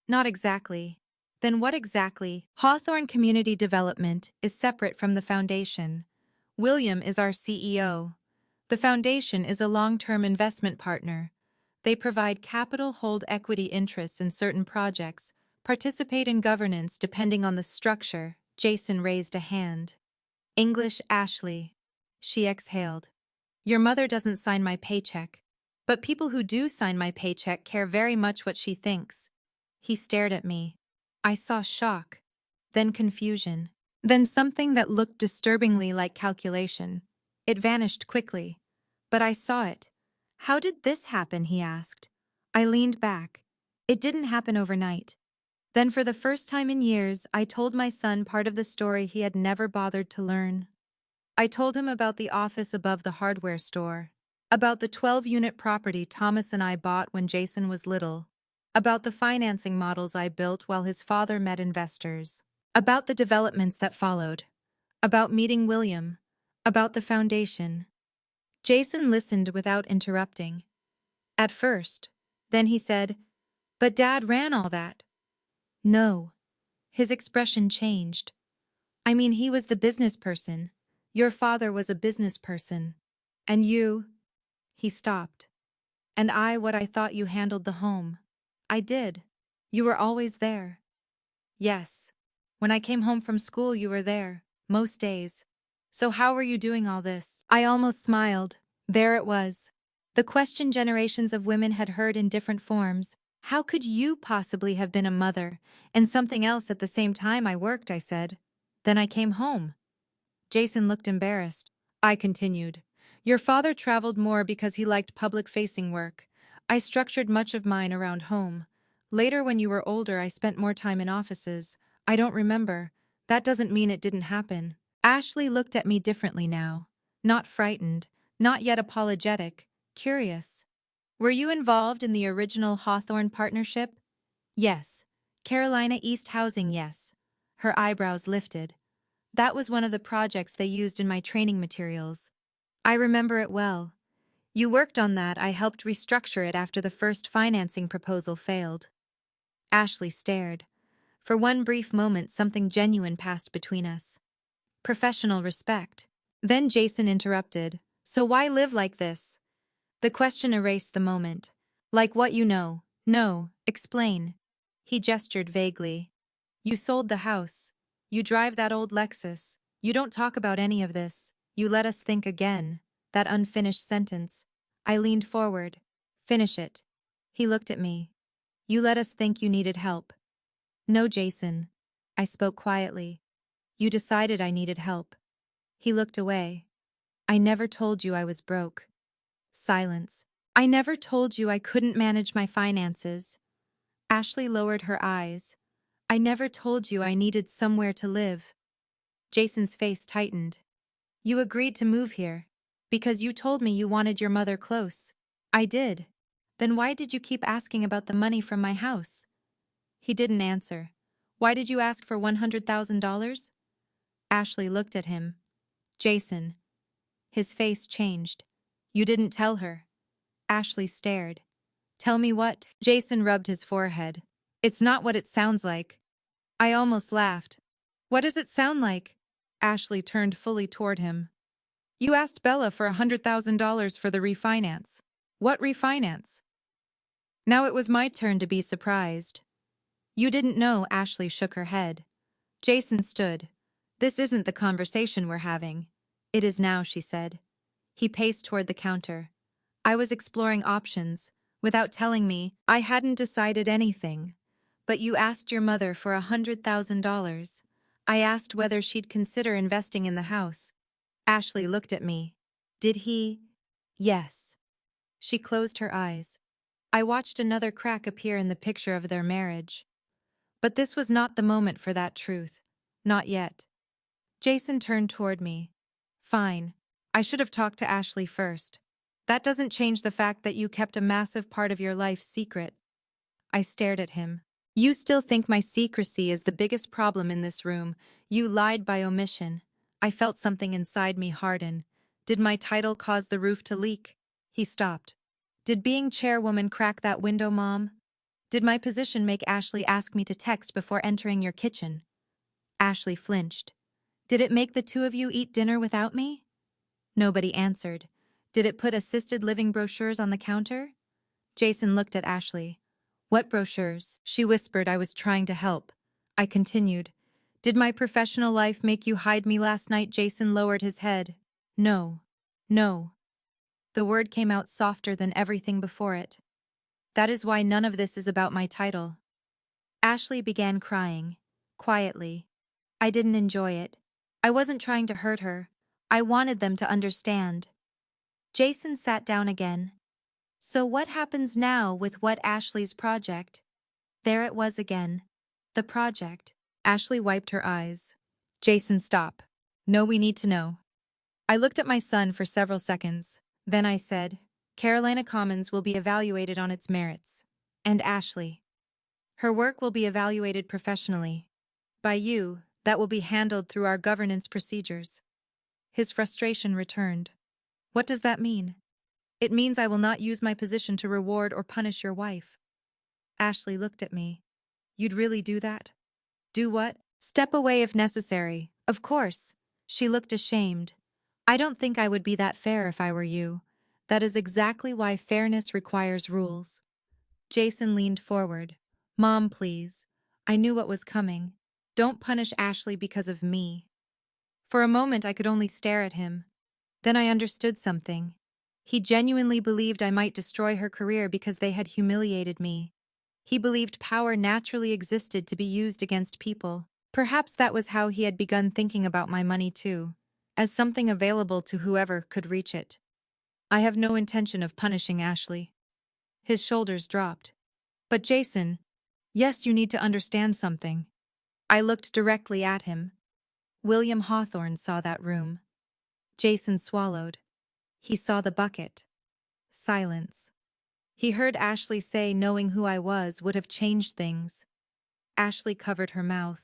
Not exactly. Then what exactly? Hawthorne Community Development is separate from the foundation. William is our CEO. The foundation is a long-term investment partner. They provide capital, hold equity interests in certain projects, participate in governance depending on the structure. Jason raised a hand. English, Ashley. She exhaled. Your mother doesn't sign my paycheck. But people who do sign my paycheck care very much what she thinks. He stared at me. I saw shock, then confusion, then something that looked disturbingly like calculation. It vanished quickly. But I saw it. How did this happen? He asked. I leaned back. It didn't happen overnight. Then for the first time in years, I told my son part of the story he had never bothered to learn. I told him about the office above the hardware store, about the 12-unit property Thomas and I bought when Jason was little, about the financing models I built while his father met investors, about the developments that followed, about meeting William, about the foundation. Jason listened without interrupting. At first. Then he said, "But Dad ran all that." No. His expression changed. "I mean, he was the business person. Your father was a business person. And you—" He stopped. "And what I thought you handled the home. I did. You were always there." "Yes. When I came home from school, you were there. Most days. So how were you doing all this?" I almost smiled. There it was. The question generations of women had heard in different forms. "How could you possibly have been a mother and something else at the same time I worked?" I said. "Then I came home." Jason looked embarrassed. I continued. "Your father traveled more because he liked public-facing work. I structured much of mine around home. Later, when you were older, I spent more time in offices. I don't remember. That doesn't mean it didn't happen." Ashley looked at me differently now. Not frightened, not yet apologetic, curious. "Were you involved in the original Hawthorne partnership?" "Yes." "Carolina East Housing, yes." Her eyebrows lifted. "That was one of the projects they used in my training materials. I remember it well. You worked on that. I helped restructure it after the first financing proposal failed." Ashley stared. For one brief moment, something genuine passed between us. Professional respect. Then Jason interrupted. "So why live like this?" The question erased the moment. "Like what you know." "No, explain." He gestured vaguely. "You sold the house. You drive that old Lexus. You don't talk about any of this. You let us think again." That unfinished sentence. I leaned forward. "Finish it." He looked at me. "You let us think you needed help." "No, Jason." I spoke quietly. "You decided I needed help." He looked away. "I never told you I was broke." Silence. "I never told you I couldn't manage my finances." Ashley lowered her eyes. "I never told you I needed somewhere to live." Jason's face tightened. "You agreed to move here because you told me you wanted your mother close." "I did." "Then why did you keep asking about the money from my house?" He didn't answer. "Why did you ask for $100,000? Ashley looked at him. "Jason." His face changed. "You didn't tell her." Ashley stared. "Tell me what?" Jason rubbed his forehead. "It's not what it sounds like." I almost laughed. "What does it sound like?" Ashley turned fully toward him. "You asked Bella for $100,000 for the refinance." "What refinance?" Now it was my turn to be surprised. "You didn't know." Ashley shook her head. Jason stood. "This isn't the conversation we're having." "It is now," she said. He paced toward the counter. "I was exploring options. Without telling me, I hadn't decided anything. But you asked your mother for $100,000. I asked whether she'd consider investing in the house." Ashley looked at me. "Did he?" "Yes." She closed her eyes. I watched another crack appear in the picture of their marriage. But this was not the moment for that truth. Not yet. Jason turned toward me. "Fine. I should have talked to Ashley first. That doesn't change the fact that you kept a massive part of your life secret." I stared at him. "You still think my secrecy is the biggest problem in this room. You lied by omission." I felt something inside me harden. Did my title cause the roof to leak? He stopped. "Did being chairwoman crack that window, Mom? Did my position make Ashley ask me to text before entering your kitchen?" Ashley flinched. "Did it make the two of you eat dinner without me?" Nobody answered. "Did it put assisted living brochures on the counter?" Jason looked at Ashley. "What brochures?" She whispered. I was trying to help. I continued. "Did my professional life make you hide me last night?" Jason lowered his head. "No. No." The word came out softer than everything before it. "That is why none of this is about my title." Ashley began crying. Quietly. I didn't enjoy it. I wasn't trying to hurt her. I wanted them to understand. Jason sat down again. "So what happens now with what Ashley's project?" There it was again. The project. Ashley wiped her eyes. "Jason, stop. No, we need to know." I looked at my son for several seconds. Then I said, "Carolina Commons will be evaluated on its merits. And Ashley. Her work will be evaluated professionally. By you, that will be handled through our governance procedures." His frustration returned. "What does that mean?" It means I will not use my position to reward or punish your wife. Ashley looked at me. You'd really do that? Do what? Step away if necessary. Of course. She looked ashamed. I don't think I would be that fair if I were you. That is exactly why fairness requires rules. Jason leaned forward. Mom, please. I knew what was coming. Don't punish Ashley because of me. For a moment I could only stare at him. Then I understood something. He genuinely believed I might destroy her career because they had humiliated me. He believed power naturally existed to be used against people. Perhaps that was how he had begun thinking about my money too, as something available to whoever could reach it. I have no intention of punishing Ashley. His shoulders dropped. But Jason, yes, you need to understand something. I looked directly at him. William Hawthorne saw that room. Jason swallowed. He saw the bucket. Silence. He heard Ashley say knowing who I was would have changed things. Ashley covered her mouth.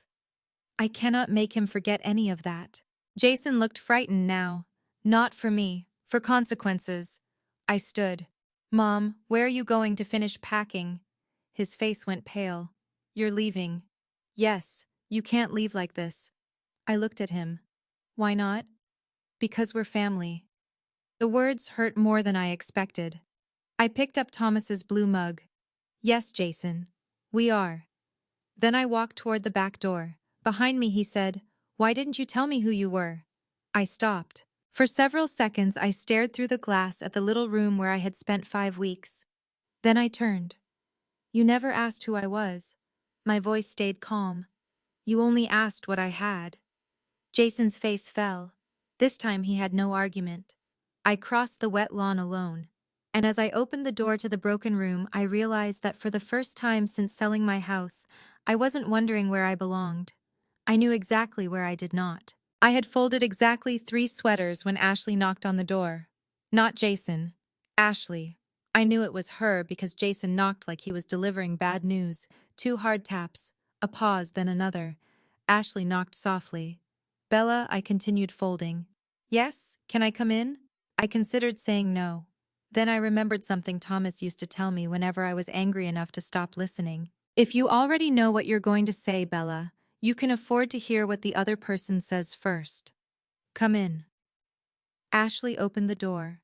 I cannot make him forget any of that. Jason looked frightened now. Not for me, for consequences. I stood. Mom, where are you going to finish packing? His face went pale. You're leaving. Yes, you can't leave like this. I looked at him. Why not? Because we're family. The words hurt more than I expected. I picked up Thomas's blue mug. Yes, Jason. We are. Then I walked toward the back door. Behind me he said, Why didn't you tell me who you were? I stopped. For several seconds I stared through the glass at the little room where I had spent 5 weeks. Then I turned. You never asked who I was. My voice stayed calm. You only asked what I had. Jason's face fell. This time he had no argument. I crossed the wet lawn alone. And as I opened the door to the broken room, I realized that for the first time since selling my house, I wasn't wondering where I belonged. I knew exactly where I did not. I had folded exactly 3 sweaters when Ashley knocked on the door. Not Jason. Ashley. I knew it was her because Jason knocked like he was delivering bad news. 2 hard taps. A pause, then another. Ashley knocked softly. Bella, I continued folding. Yes, can I come in? I considered saying no. Then I remembered something Thomas used to tell me whenever I was angry enough to stop listening. If you already know what you're going to say, Bella, you can afford to hear what the other person says first. Come in. Ashley opened the door.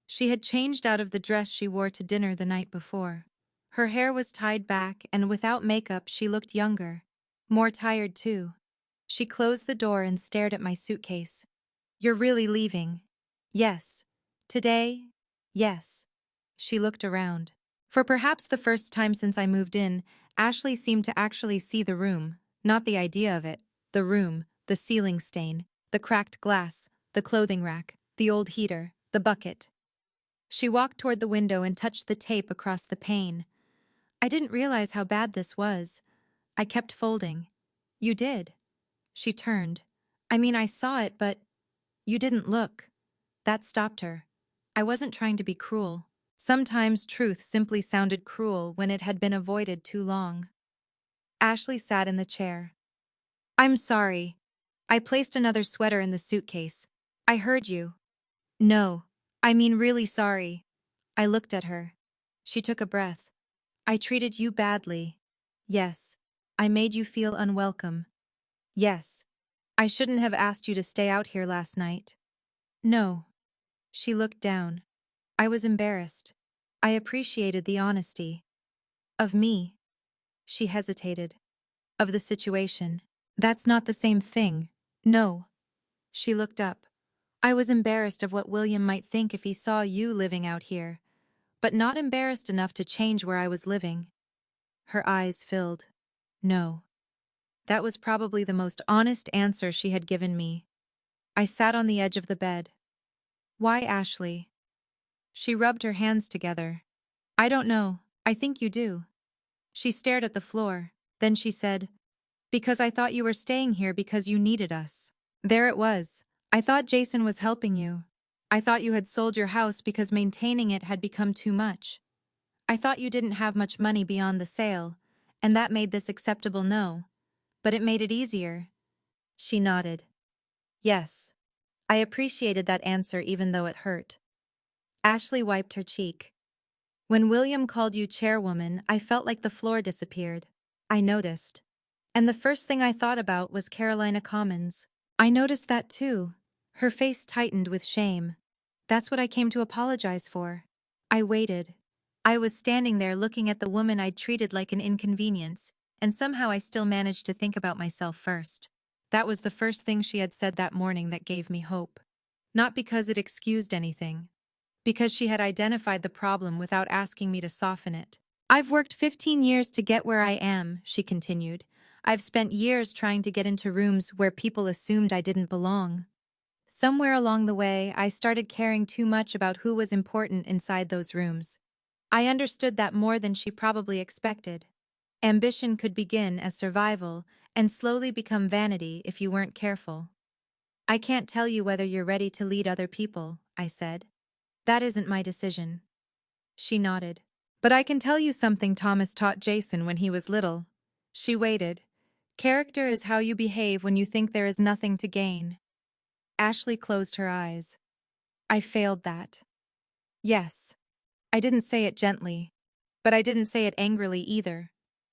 She had changed out of the dress she wore to dinner the night before. Her hair was tied back, and without makeup she looked younger. More tired, too. She closed the door and stared at my suitcase. You're really leaving? Yes. Today? Yes. She looked around. For perhaps the first time since I moved in, Ashley seemed to actually see the room, not the idea of it. The room, the ceiling stain, the cracked glass, the clothing rack, the old heater, the bucket. She walked toward the window and touched the tape across the pane. I didn't realize how bad this was. I kept folding. You did. She turned. I mean, I saw it, but you didn't look. That stopped her. I wasn't trying to be cruel. Sometimes truth simply sounded cruel when it had been avoided too long. Ashley sat in the chair. I'm sorry. I placed another sweater in the suitcase. I heard you. No, I mean really sorry. I looked at her. She took a breath. I treated you badly. Yes. I made you feel unwelcome. Yes. I shouldn't have asked you to stay out here last night. No. She looked down. I was embarrassed. I appreciated the honesty. Of me. She hesitated. Of the situation. That's not the same thing. No. She looked up. I was embarrassed of what William might think if he saw you living out here, but not embarrassed enough to change where I was living. Her eyes filled. No. That was probably the most honest answer she had given me. I sat on the edge of the bed. Why, Ashley? She rubbed her hands together. I don't know. I think you do. She stared at the floor. Then she said, Because I thought you were staying here because you needed us. There it was. I thought Jason was helping you. I thought you had sold your house because maintaining it had become too much. I thought you didn't have much money beyond the sale, and that made this acceptable no. But it made it easier. She nodded. Yes. I appreciated that answer even though it hurt. Ashley wiped her cheek. When William called you chairwoman, I felt like the floor disappeared. I noticed. And the first thing I thought about was Carolina Commons. I noticed that too. Her face tightened with shame. That's what I came to apologize for. I waited. I was standing there looking at the woman I'd treated like an inconvenience, and somehow I still managed to think about myself first. That was the first thing she had said that morning that gave me hope. Not because it excused anything. Because she had identified the problem without asking me to soften it. I've worked 15 years to get where I am, she continued. I've spent years trying to get into rooms where people assumed I didn't belong. Somewhere along the way, I started caring too much about who was important inside those rooms. I understood that more than she probably expected. Ambition could begin as survival and slowly become vanity if you weren't careful. I can't tell you whether you're ready to lead other people, I said. That isn't my decision. She nodded. But I can tell you something Thomas taught Jason when he was little. She waited. Character is how you behave when you think there is nothing to gain. Ashley closed her eyes. I failed that. Yes. I didn't say it gently. But I didn't say it angrily either.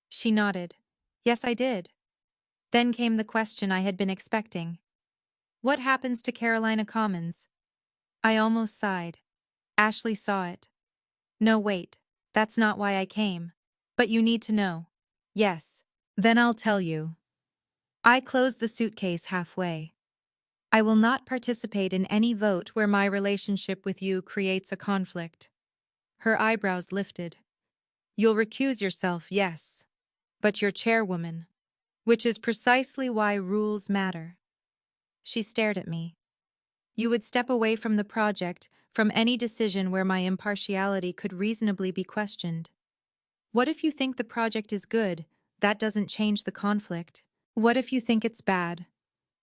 She nodded. Yes, I did. Then came the question I had been expecting. What happens to Carolina Commons? I almost sighed. Ashley saw it. No, wait. That's not why I came. But you need to know. Yes. Then I'll tell you. I closed the suitcase halfway. I will not participate in any vote where my relationship with you creates a conflict. Her eyebrows lifted. You'll recuse yourself, yes. But you're chairwoman. Which is precisely why rules matter. She stared at me. You would step away from the project, from any decision where my impartiality could reasonably be questioned. What if you think the project is good? That doesn't change the conflict. What if you think it's bad?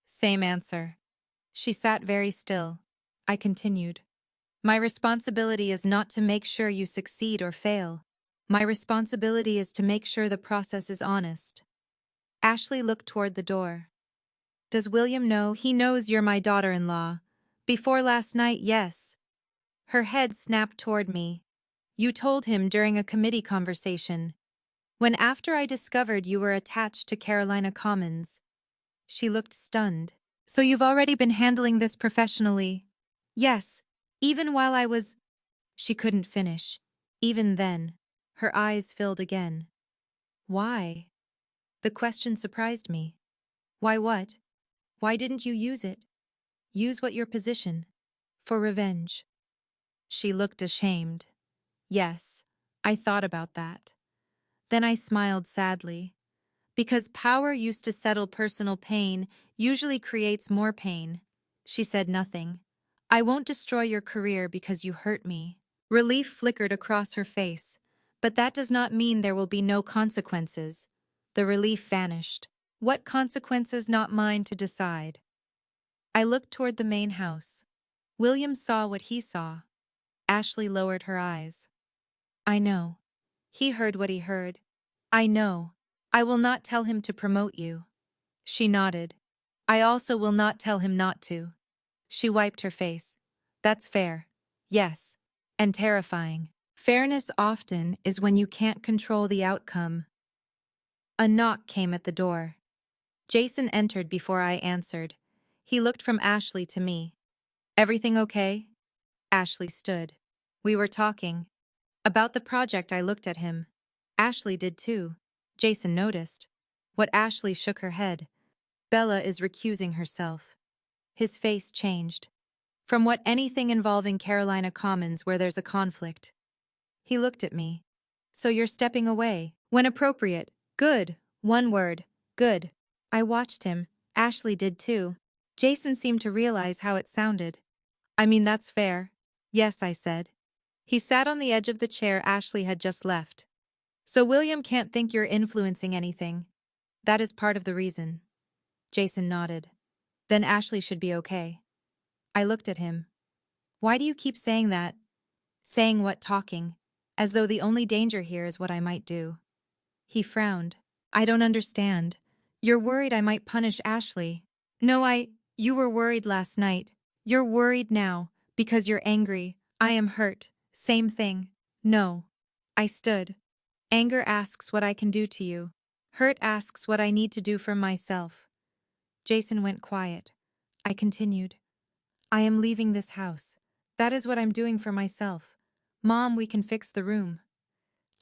Same answer. She sat very still. I continued. My responsibility is not to make sure you succeed or fail. My responsibility is to make sure the process is honest. Ashley looked toward the door. Does William know? He knows you're my daughter-in-law. Before last night, yes. Her head snapped toward me. You told him during a committee conversation. When after I discovered you were attached to Carolina Commons. She looked stunned. So you've already been handling this professionally? Yes, even while I was... She couldn't finish. Even then, her eyes filled again. Why? The question surprised me. Why what? Why didn't you use it? Use what your position? For revenge. She looked ashamed. Yes, I thought about that. Then I smiled sadly. Because power used to settle personal pain usually creates more pain. She said nothing. I won't destroy your career because you hurt me. Relief flickered across her face. But that does not mean there will be no consequences. The relief vanished. What consequences not mine to decide? I looked toward the main house. William saw what he saw. Ashley lowered her eyes. I know. He heard what he heard. I know. I will not tell him to promote you. She nodded. I also will not tell him not to. She wiped her face. That's fair. Yes. And terrifying. Fairness often is when you can't control the outcome. A knock came at the door. Jason entered before I answered. He looked from Ashley to me. Everything okay? Ashley stood. We were talking. About the project. I looked at him. Ashley did too. Jason noticed. What? Ashley shook her head. Bella is recusing herself. His face changed. From what? Anything involving Carolina Commons where there's a conflict. He looked at me. So you're stepping away. When appropriate. Good. One word. Good. I watched him. Ashley did too. Jason seemed to realize how it sounded. I mean, that's fair. Yes, I said. He sat on the edge of the chair Ashley had just left. So William can't think you're influencing anything. That is part of the reason. Jason nodded. Then Ashley should be okay. I looked at him. Why do you keep saying that? Saying what? Talking. As though the only danger here is what I might do. He frowned. I don't understand. You're worried I might punish Ashley. No, you were worried last night. You're worried now, because you're angry. I am hurt. Same thing. No. I stood. Anger asks what I can do to you. Hurt asks what I need to do for myself. Jason went quiet. I continued. I am leaving this house. That is what I'm doing for myself. Mom, we can fix the room.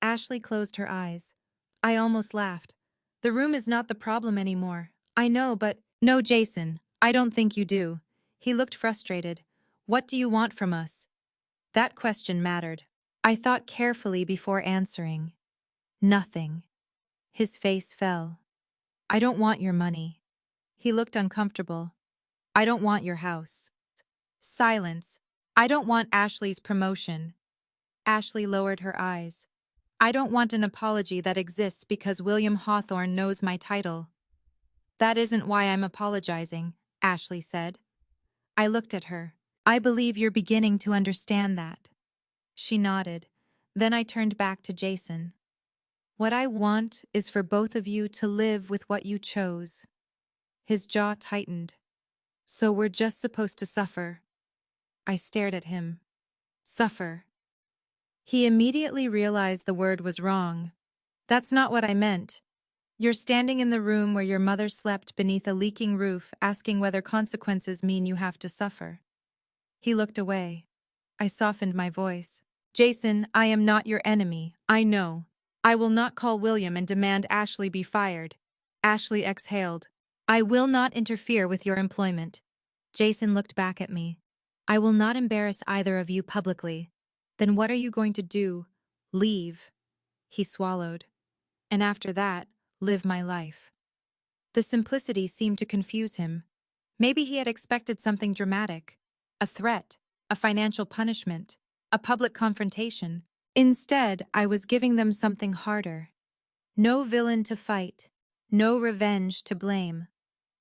Ashley closed her eyes. I almost laughed. The room is not the problem anymore. I know, but… No, Jason, I don't think you do. He looked frustrated. What do you want from us? That question mattered. I thought carefully before answering. Nothing. His face fell. I don't want your money. He looked uncomfortable. I don't want your house. Silence. I don't want Ashley's promotion. Ashley lowered her eyes. I don't want an apology that exists because William Hawthorne knows my title. That isn't why I'm apologizing, Ashley said. I looked at her. I believe you're beginning to understand that. She nodded. Then I turned back to Jason. What I want is for both of you to live with what you chose. His jaw tightened. So we're just supposed to suffer. I stared at him. Suffer. He immediately realized the word was wrong. That's not what I meant. You're standing in the room where your mother slept beneath a leaking roof, asking whether consequences mean you have to suffer. He looked away. I softened my voice. Jason, I am not your enemy. I know. I will not call William and demand Ashley be fired. Ashley exhaled. I will not interfere with your employment. Jason looked back at me. I will not embarrass either of you publicly. Then what are you going to do? Leave. He swallowed. And after that, live my life. The simplicity seemed to confuse him. Maybe he had expected something dramatic. A threat, a financial punishment, a public confrontation. Instead, I was giving them something harder. No villain to fight, no revenge to blame.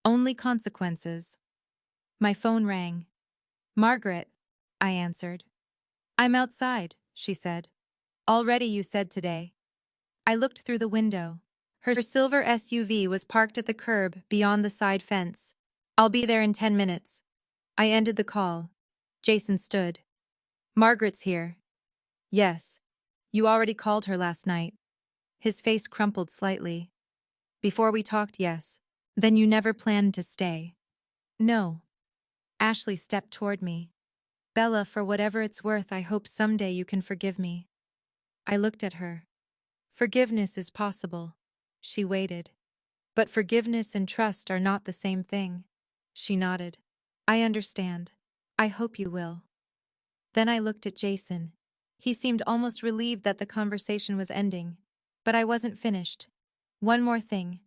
Only consequences. My phone rang. Margaret, I answered. I'm outside, she said. Already you said today. I looked through the window. Her silver SUV was parked at the curb beyond the side fence. I'll be there in 10 minutes. I ended the call. Jason stood. Margaret's here. Yes. You already called her last night. His face crumpled slightly. Before we talked, yes. Then you never planned to stay. No. Ashley stepped toward me. Bella, for whatever it's worth, I hope someday you can forgive me. I looked at her. Forgiveness is possible. She waited. But forgiveness and trust are not the same thing. She nodded. I understand. I hope you will. Then I looked at Jason. He seemed almost relieved that the conversation was ending. But I wasn't finished. One more thing.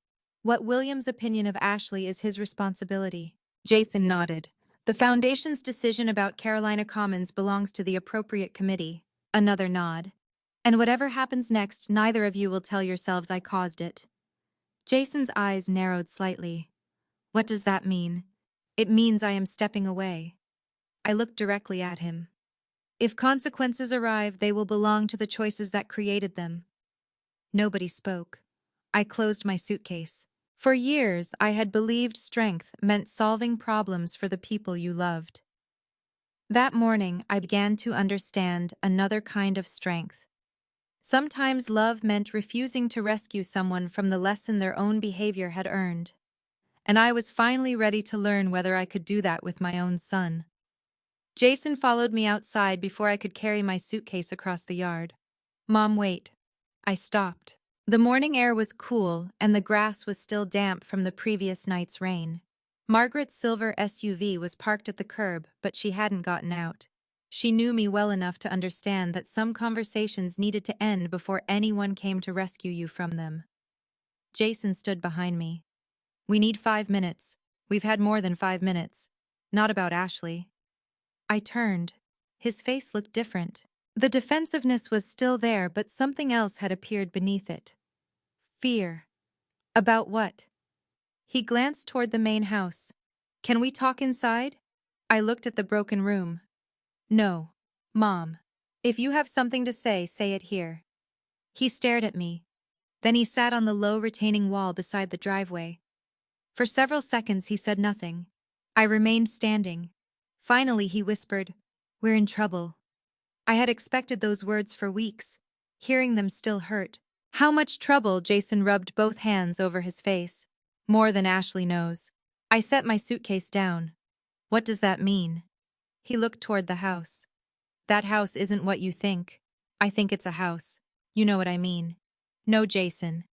What William's opinion of Ashley is his responsibility. Jason nodded. The Foundation's decision about Carolina Commons belongs to the appropriate committee. Another nod. And whatever happens next, neither of you will tell yourselves I caused it. Jason's eyes narrowed slightly. What does that mean? It means I am stepping away. I looked directly at him. If consequences arrive, they will belong to the choices that created them. Nobody spoke. I closed my suitcase. For years, I had believed strength meant solving problems for the people you loved. That morning, I began to understand another kind of strength. Sometimes love meant refusing to rescue someone from the lesson their own behavior had earned. And I was finally ready to learn whether I could do that with my own son. Jason followed me outside before I could carry my suitcase across the yard. Mom, wait. I stopped. The morning air was cool, and the grass was still damp from the previous night's rain. Margaret's silver SUV was parked at the curb, but she hadn't gotten out. She knew me well enough to understand that some conversations needed to end before anyone came to rescue you from them. Jason stood behind me. We need 5 minutes. We've had more than 5 minutes. Not about Ashley. I turned. His face looked different. The defensiveness was still there, but something else had appeared beneath it. Fear. About what? He glanced toward the main house. Can we talk inside? I looked at the broken room. No. Mom. If you have something to say, say it here. He stared at me. Then he sat on the low retaining wall beside the driveway. For several seconds he said nothing. I remained standing. Finally he whispered, We're in trouble. I had expected those words for weeks. Hearing them still hurt. How much trouble? Jason rubbed both hands over his face. More than Ashley knows. I set my suitcase down. What does that mean? He looked toward the house. That house isn't what you think. I think it's a house. You know what I mean. No, Jason.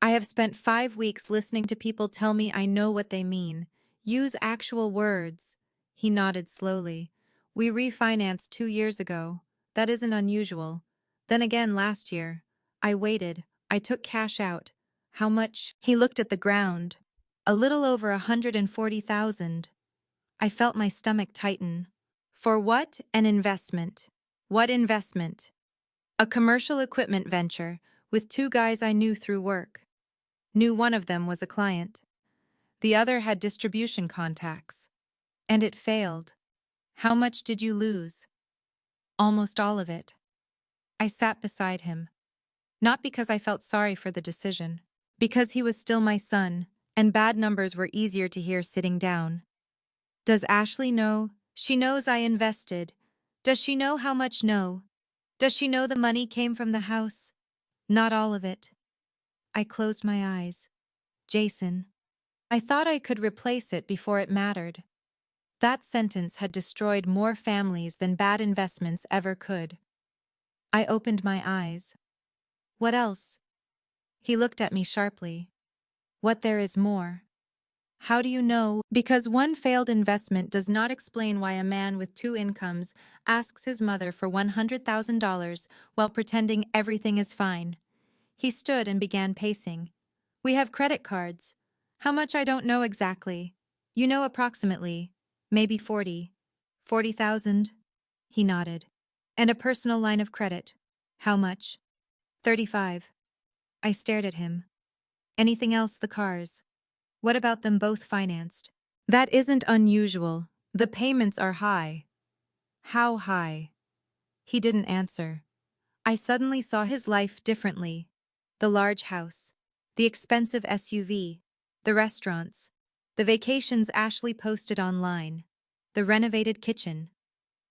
I have spent 5 weeks listening to people tell me I know what they mean. Use actual words. He nodded slowly. We refinanced 2 years ago. That isn't unusual. Then again last year. I waited. I took cash out. How much? He looked at the ground. A little over 140,000. I felt my stomach tighten. For what? An investment. What investment? A commercial equipment venture with 2 guys I knew through work. Knew one of them was a client. The other had distribution contacts. And it failed. How much did you lose? Almost all of it. I sat beside him. Not because I felt sorry for the decision. Because he was still my son, and bad numbers were easier to hear sitting down. Does Ashley know? She knows I invested. Does she know how much? No. Does she know the money came from the house? Not all of it. I closed my eyes. Jason. I thought I could replace it before it mattered. That sentence had destroyed more families than bad investments ever could. I opened my eyes. What else? He looked at me sharply. What there is more. How do you know? Because one failed investment does not explain why a man with 2 incomes asks his mother for $100,000 while pretending everything is fine. He stood and began pacing. We have credit cards. How much? I don't know exactly. You know approximately. Maybe 40,000. He nodded. And a personal line of credit. How much? 35. I stared at him. Anything else? The cars. What about them both financed? That isn't unusual. The payments are high. How high? He didn't answer. I suddenly saw his life differently. The large house, the expensive SUV, the restaurants, the vacations Ashley posted online, the renovated kitchen.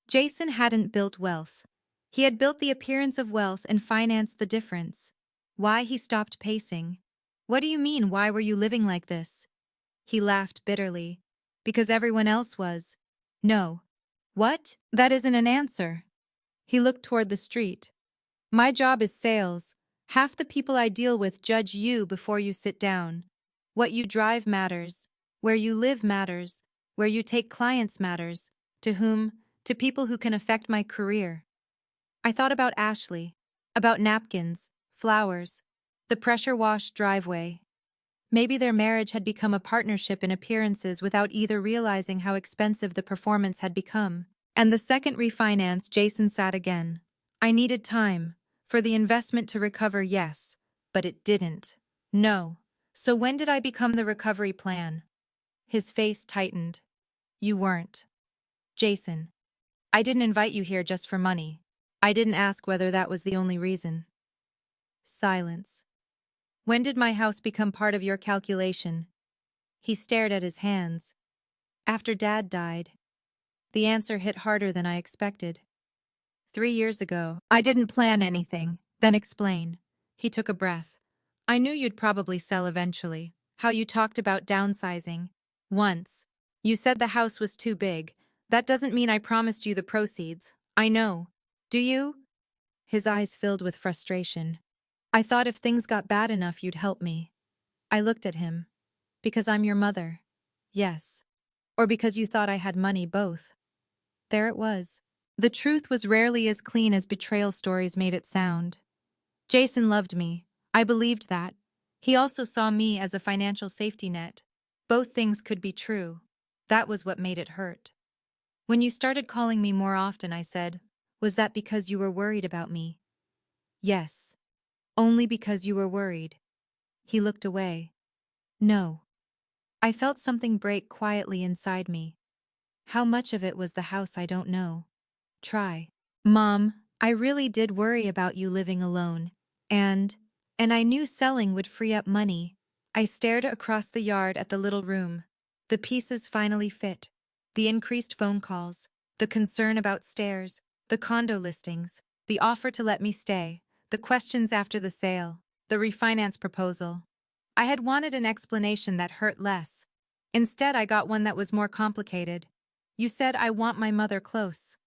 Jason hadn't built wealth. He had built the appearance of wealth and financed the difference. Why? He stopped pacing. What do you mean? Why were you living like this? He laughed bitterly. Because everyone else was. No. What? That isn't an answer. He looked toward the street. My job is sales. Half the people I deal with judge you before you sit down. What you drive matters. Where you live matters. Where you take clients matters. To whom? To people who can affect my career. I thought about Ashley. About napkins, flowers, the pressure-washed driveway. Maybe their marriage had become a partnership in appearances without either realizing how expensive the performance had become. And the second refinance, Jason sat again. I needed time. For the investment to recover, yes. But it didn't. No. So when did I become the recovery plan? His face tightened. You weren't. Jason. I didn't invite you here just for money. I didn't ask whether that was the only reason. Silence. When did my house become part of your calculation? He stared at his hands. After Dad died. The answer hit harder than I expected. 3 years ago. I didn't plan anything. Then explain. He took a breath. I knew you'd probably sell eventually. How you talked about downsizing. Once. You said the house was too big. That doesn't mean I promised you the proceeds. I know. Do you? His eyes filled with frustration. I thought if things got bad enough you'd help me. I looked at him. Because I'm your mother. Yes. Or because you thought I had money, both. There it was. The truth was rarely as clean as betrayal stories made it sound. Jason loved me. I believed that. He also saw me as a financial safety net. Both things could be true. That was what made it hurt. When you started calling me more often, I said, was that because you were worried about me? Yes. Only because you were worried. He looked away. No. I felt something break quietly inside me. How much of it was the house I don't know. Try. Mom, I really did worry about you living alone. And I knew selling would free up money. I stared across the yard at the little room. The pieces finally fit. The increased phone calls. The concern about stairs. The condo listings, the offer to let me stay, the questions after the sale, the refinance proposal. I had wanted an explanation that hurt less. Instead, I got one that was more complicated. You said I want my mother close.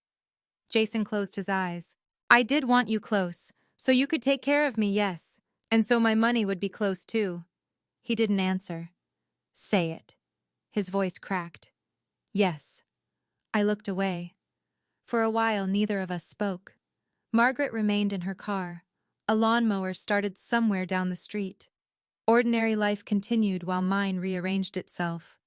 Jason closed his eyes. I did want you close, so you could take care of me, yes. And so my money would be close too. He didn't answer. Say it. His voice cracked. Yes. I looked away. For a while, neither of us spoke. Margaret remained in her car. A lawnmower started somewhere down the street. Ordinary life continued while mine rearranged itself.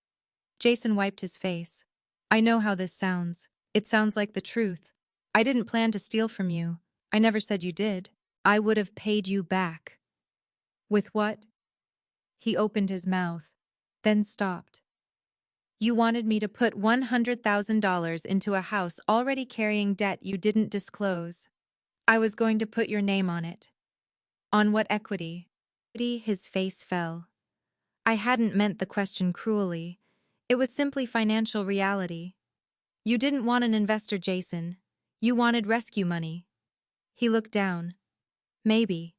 Jason wiped his face. I know how this sounds. It sounds like the truth. I didn't plan to steal from you. I never said you did. I would have paid you back. With what? He opened his mouth, then stopped. You wanted me to put $100,000 into a house already carrying debt you didn't disclose. I was going to put your name on it. On what equity? His face fell. I hadn't meant the question cruelly. It was simply financial reality. You didn't want an investor, Jason. You wanted rescue money. He looked down. Maybe.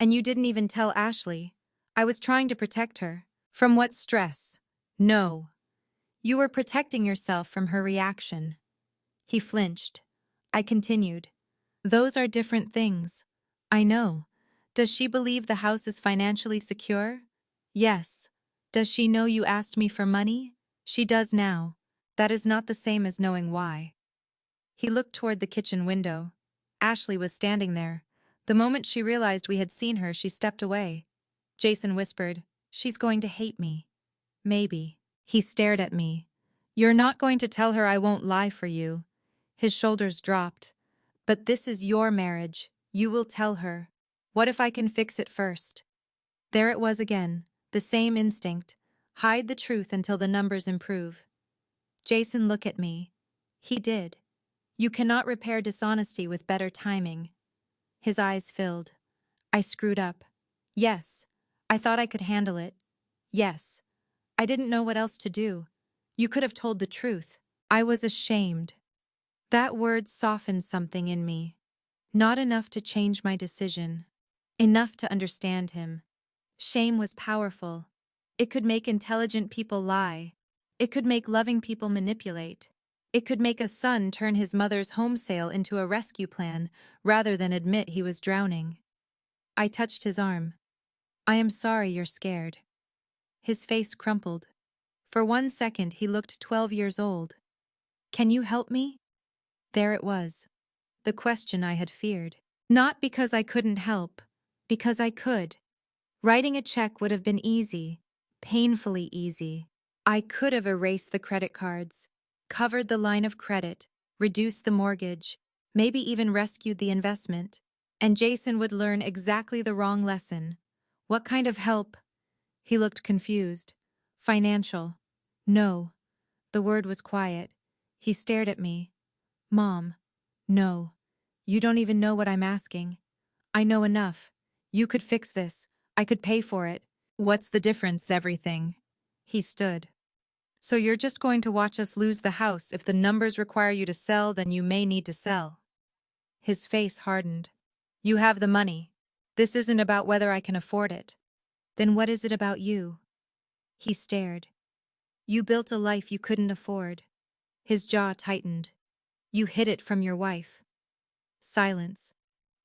And you didn't even tell Ashley. I was trying to protect her. From what stress? No. You were protecting yourself from her reaction. He flinched. I continued. Those are different things. I know. Does she believe the house is financially secure? Yes. Does she know you asked me for money? She does now. That is not the same as knowing why. He looked toward the kitchen window. Ashley was standing there. The moment she realized we had seen her, she stepped away. Jason whispered, She's going to hate me. Maybe. He stared at me. You're not going to tell her I won't lie for you. His shoulders dropped. But this is your marriage. You will tell her. What if I can fix it first? There it was again, the same instinct. Hide the truth until the numbers improve. Jason, look at me. He did. You cannot repair dishonesty with better timing. His eyes filled. I screwed up. Yes. I thought I could handle it. Yes. I didn't know what else to do. You could have told the truth. I was ashamed. That word softened something in me. Not enough to change my decision. Enough to understand him. Shame was powerful. It could make intelligent people lie. It could make loving people manipulate. It could make a son turn his mother's home sale into a rescue plan rather than admit he was drowning. I touched his arm. I am sorry you're scared. His face crumpled. For 1 second he looked 12 years old. Can you help me? There it was. The question I had feared. Not because I couldn't help. Because I could. Writing a check would have been easy. Painfully easy. I could have erased the credit cards, covered the line of credit, reduced the mortgage, maybe even rescued the investment. And Jason would learn exactly the wrong lesson. What kind of help? He looked confused. Financial. No. The word was quiet. He stared at me. Mom. No. You don't even know what I'm asking. I know enough. You could fix this. I could pay for it. What's the difference? Everything. He stood. So you're just going to watch us lose the house. If the numbers require you to sell, then you may need to sell. His face hardened. You have the money. This isn't about whether I can afford it. Then what is it about you? He stared. You built a life you couldn't afford. His jaw tightened. You hid it from your wife. Silence.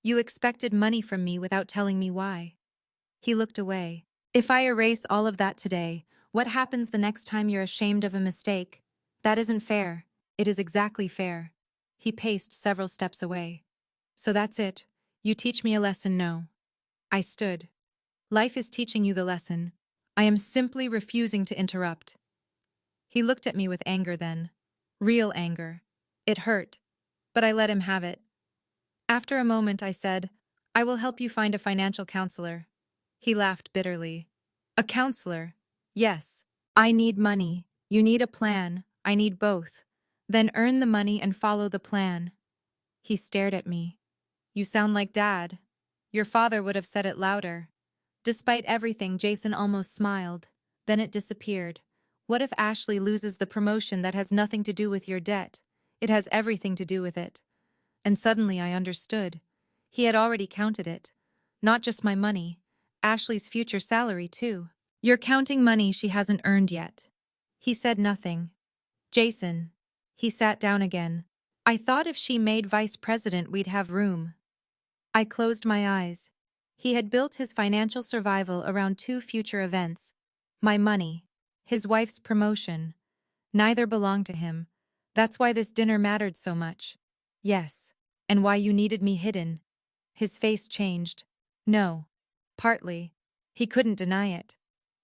You expected money from me without telling me why. He looked away. If I erase all of that today, what happens the next time you're ashamed of a mistake? That isn't fair. It is exactly fair. He paced several steps away. So that's it. You teach me a lesson, no. I stood. Life is teaching you the lesson. I am simply refusing to interrupt. He looked at me with anger then. Real anger. It hurt. But I let him have it. After a moment I said, I will help you find a financial counselor. He laughed bitterly. A counselor? Yes. I need money. You need a plan. I need both. Then earn the money and follow the plan. He stared at me. You sound like Dad. Your father would have said it louder. Despite everything, Jason almost smiled. Then it disappeared. What if Ashley loses the promotion that has nothing to do with your debt? It has everything to do with it. And suddenly I understood. He had already counted it. Not just my money, Ashley's future salary too. You're counting money she hasn't earned yet. He said nothing. Jason. He sat down again. I thought if she made vice president we'd have room. I closed my eyes. He had built his financial survival around two future events. My money. His wife's promotion. Neither belonged to him. That's why this dinner mattered so much. Yes. And why you needed me hidden. His face changed. No. Partly. He couldn't deny it.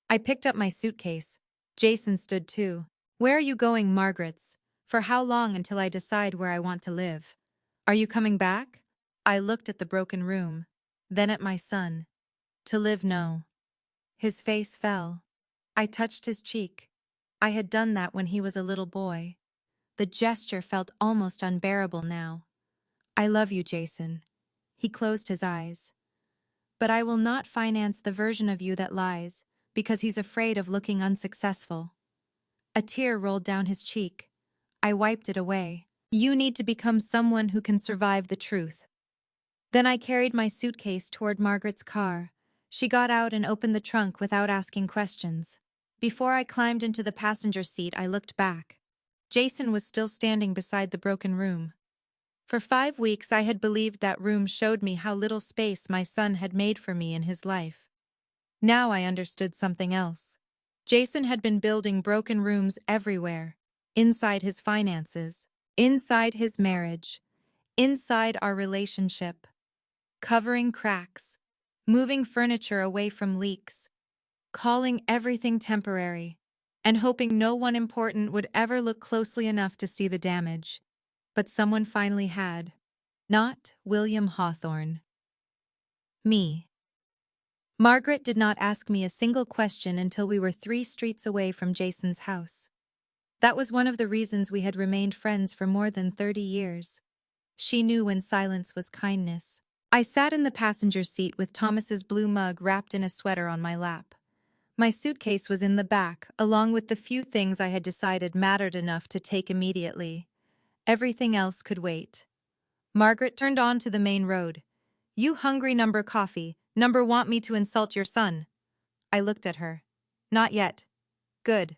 I picked up my suitcase. Jason stood too. Where are you going, Margaret's? For how long until I decide where I want to live? Are you coming back? I looked at the broken room. Then at my son. To live, no. His face fell. I touched his cheek. I had done that when he was a little boy. The gesture felt almost unbearable now. I love you, Jason. He closed his eyes. But I will not finance the version of you that lies, because he's afraid of looking unsuccessful. A tear rolled down his cheek. I wiped it away. You need to become someone who can survive the truth. Then I carried my suitcase toward Margaret's car. She got out and opened the trunk without asking questions. Before I climbed into the passenger seat, I looked back. Jason was still standing beside the broken room. For 5 weeks I had believed that room showed me how little space my son had made for me in his life. Now I understood something else. Jason had been building broken rooms everywhere. Inside his finances, inside his marriage, inside our relationship. Covering cracks, moving furniture away from leaks, calling everything temporary, and hoping no one important would ever look closely enough to see the damage. But someone finally had. Not William Hawthorne. Me. Margaret did not ask me a single question until we were 3 streets away from Jason's house. That was one of the reasons we had remained friends for more than 30 years. She knew when silence was kindness. I sat in the passenger seat with Thomas's blue mug wrapped in a sweater on my lap. My suitcase was in the back, along with the few things I had decided mattered enough to take immediately. Everything else could wait. Margaret turned on to the main road. You hungry number coffee, number want me to insult your son. I looked at her. Not yet. Good.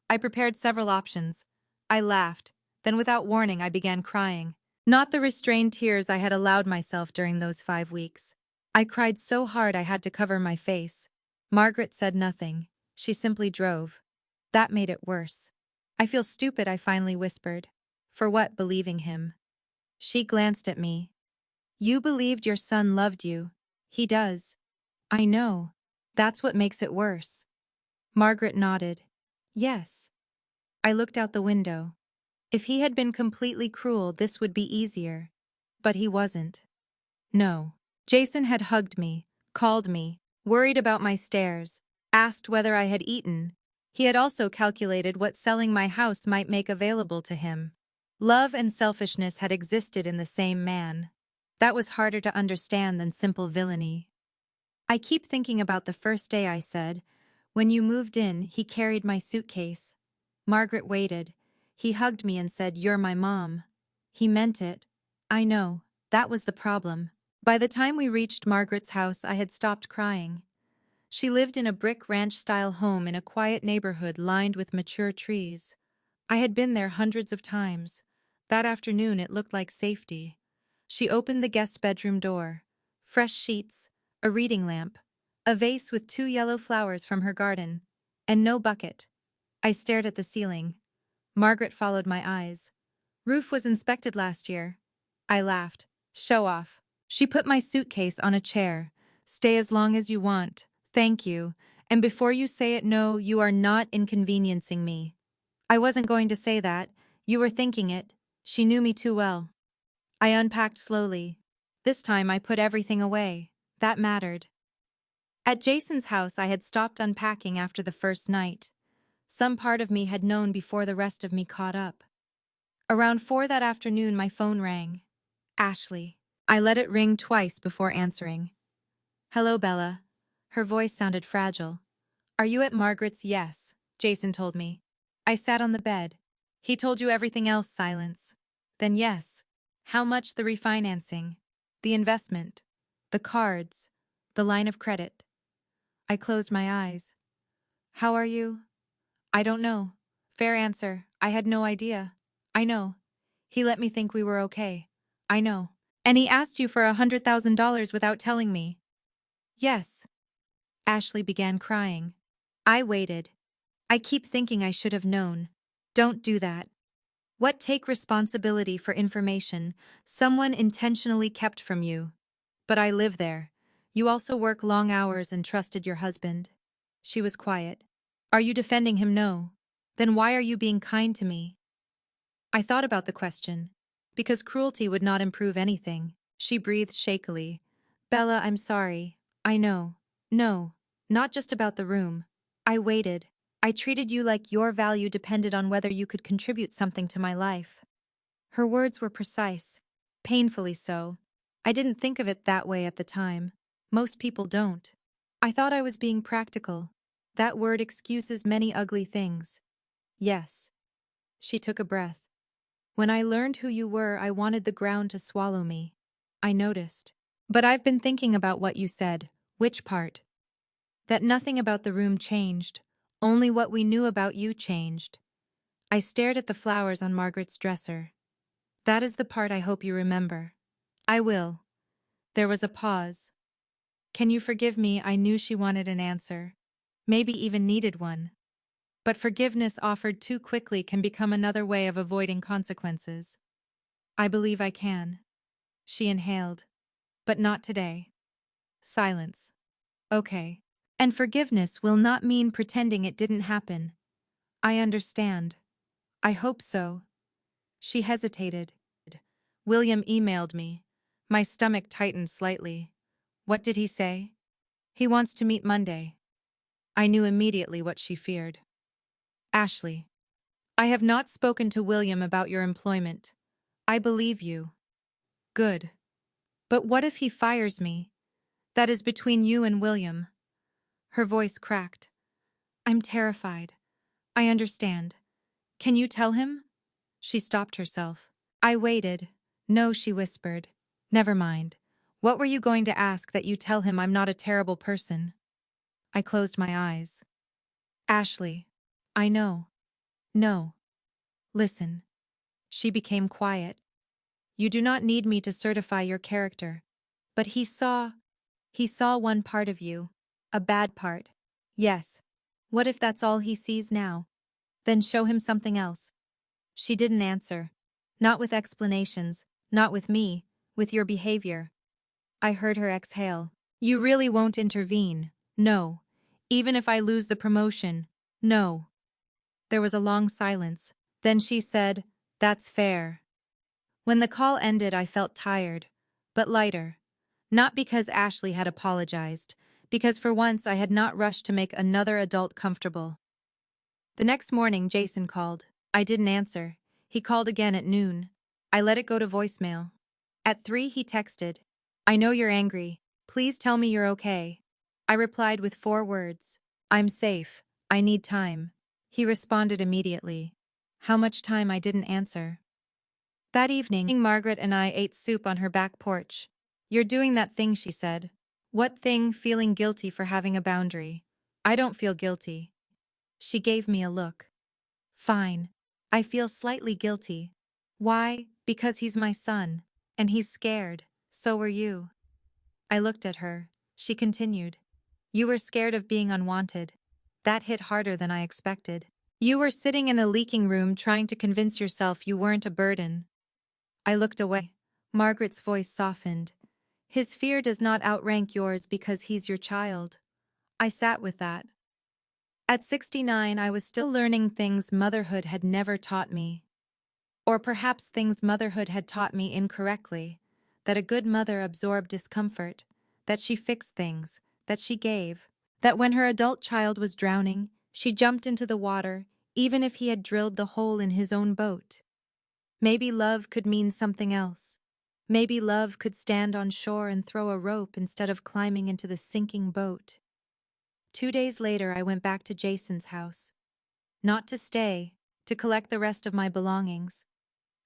I prepared several options. I laughed. Then without warning I began crying. Not the restrained tears I had allowed myself during those 5 weeks. I cried so hard I had to cover my face. Margaret said nothing. She simply drove. That made it worse. I feel stupid, I finally whispered. For what, believing him? She glanced at me. You believed your son loved you. He does. I know. That's what makes it worse. Margaret nodded. Yes. I looked out the window. If he had been completely cruel, this would be easier. But he wasn't. No. Jason had hugged me, called me, worried about my stares, asked whether I had eaten. He had also calculated what selling my house might make available to him. Love and selfishness had existed in the same man. That was harder to understand than simple villainy. I keep thinking about the first day, I said. When you moved in, he carried my suitcase. Margaret waited. He hugged me and said, "You're my mom." He meant it. I know. That was the problem. By the time we reached Margaret's house, I had stopped crying. She lived in a brick ranch-style home in a quiet neighborhood lined with mature trees. I had been there hundreds of times. That afternoon it looked like safety. She opened the guest bedroom door. Fresh sheets, a reading lamp, a vase with 2 yellow flowers from her garden, and no bucket. I stared at the ceiling. Margaret followed my eyes. Roof was inspected last year. I laughed. Show off. She put my suitcase on a chair. Stay as long as you want. Thank you. And before you say it, no, you are not inconveniencing me. I wasn't going to say that. You were thinking it. She knew me too well. I unpacked slowly. This time I put everything away. That mattered. At Jason's house, I had stopped unpacking after the first night. Some part of me had known before the rest of me caught up. Around 4 that afternoon, my phone rang. Ashley. I let it ring twice before answering. Hello, Bella. Her voice sounded fragile. Are you at Margaret's? Yes, Jason told me. I sat on the bed. He told you everything else, silence. Then yes. How much the refinancing, the investment, the cards, the line of credit. I closed my eyes. How are you? I don't know. Fair answer. I had no idea. I know. He let me think we were okay. I know. And he asked you for $100,000 without telling me. Yes. Ashley began crying. I waited. I keep thinking I should have known. Don't do that. What take responsibility for information someone intentionally kept from you? But I live there. You also work long hours and trusted your husband. She was quiet. Are you defending him? No. Then why are you being kind to me? I thought about the question. Because cruelty would not improve anything. She breathed shakily. Bella, I'm sorry. I know. No. Not just about the room. I waited. I treated you like your value depended on whether you could contribute something to my life. Her words were precise. Painfully so. I didn't think of it that way at the time. Most people don't. I thought I was being practical. That word excuses many ugly things. Yes. She took a breath. When I learned who you were, I wanted the ground to swallow me. I noticed. But I've been thinking about what you said. Which part? That nothing about the room changed. Only what we knew about you changed. I stared at the flowers on Margaret's dresser. That is the part I hope you remember. I will. There was a pause. Can you forgive me? I knew she wanted an answer. Maybe even needed one. But forgiveness offered too quickly can become another way of avoiding consequences. I believe I can. She inhaled. But not today. Silence. Okay. And forgiveness will not mean pretending it didn't happen. I understand. I hope so. She hesitated. William emailed me. My stomach tightened slightly. What did he say? He wants to meet Monday. I knew immediately what she feared. Ashley. I have not spoken to William about your employment. I believe you. Good. But what if he fires me? That is between you and William. Her voice cracked. I'm terrified. I understand. Can you tell him? She stopped herself. I waited. No, she whispered. Never mind. What were you going to ask that you tell him I'm not a terrible person? I closed my eyes. Ashley. I know. No. Listen. She became quiet. You do not need me to certify your character. But he saw one part of you. A bad part. Yes. What if that's all he sees now? Then show him something else. She didn't answer. Not with explanations, not with me, with your behavior. I heard her exhale. You really won't intervene. No. Even if I lose the promotion. No. There was a long silence. Then she said, That's fair. When the call ended, I felt tired, but lighter. Not because Ashley had apologized, because for once I had not rushed to make another adult comfortable. The next morning, Jason called. I didn't answer. He called again at noon. I let it go to voicemail. At 3, he texted. I know you're angry. Please tell me you're okay. I replied with 4 words. I'm safe. I need time. He responded immediately. How much time? I didn't answer. That evening, Margaret and I ate soup on her back porch. You're doing that thing, she said. What thing? Feeling guilty for having a boundary. I don't feel guilty. She gave me a look. Fine. I feel slightly guilty. Why? Because he's my son. And he's scared. So were you. I looked at her. She continued. You were scared of being unwanted. That hit harder than I expected. You were sitting in a leaking room trying to convince yourself you weren't a burden. I looked away. Margaret's voice softened. His fear does not outrank yours because he's your child. I sat with that. At 69, I was still learning things motherhood had never taught me. Or perhaps things motherhood had taught me incorrectly. That a good mother absorbed discomfort. That she fixed things. That she gave. That when her adult child was drowning, she jumped into the water, even if he had drilled the hole in his own boat. Maybe love could mean something else. Maybe love could stand on shore and throw a rope instead of climbing into the sinking boat. 2 days later, I went back to Jason's house. Not to stay, to collect the rest of my belongings.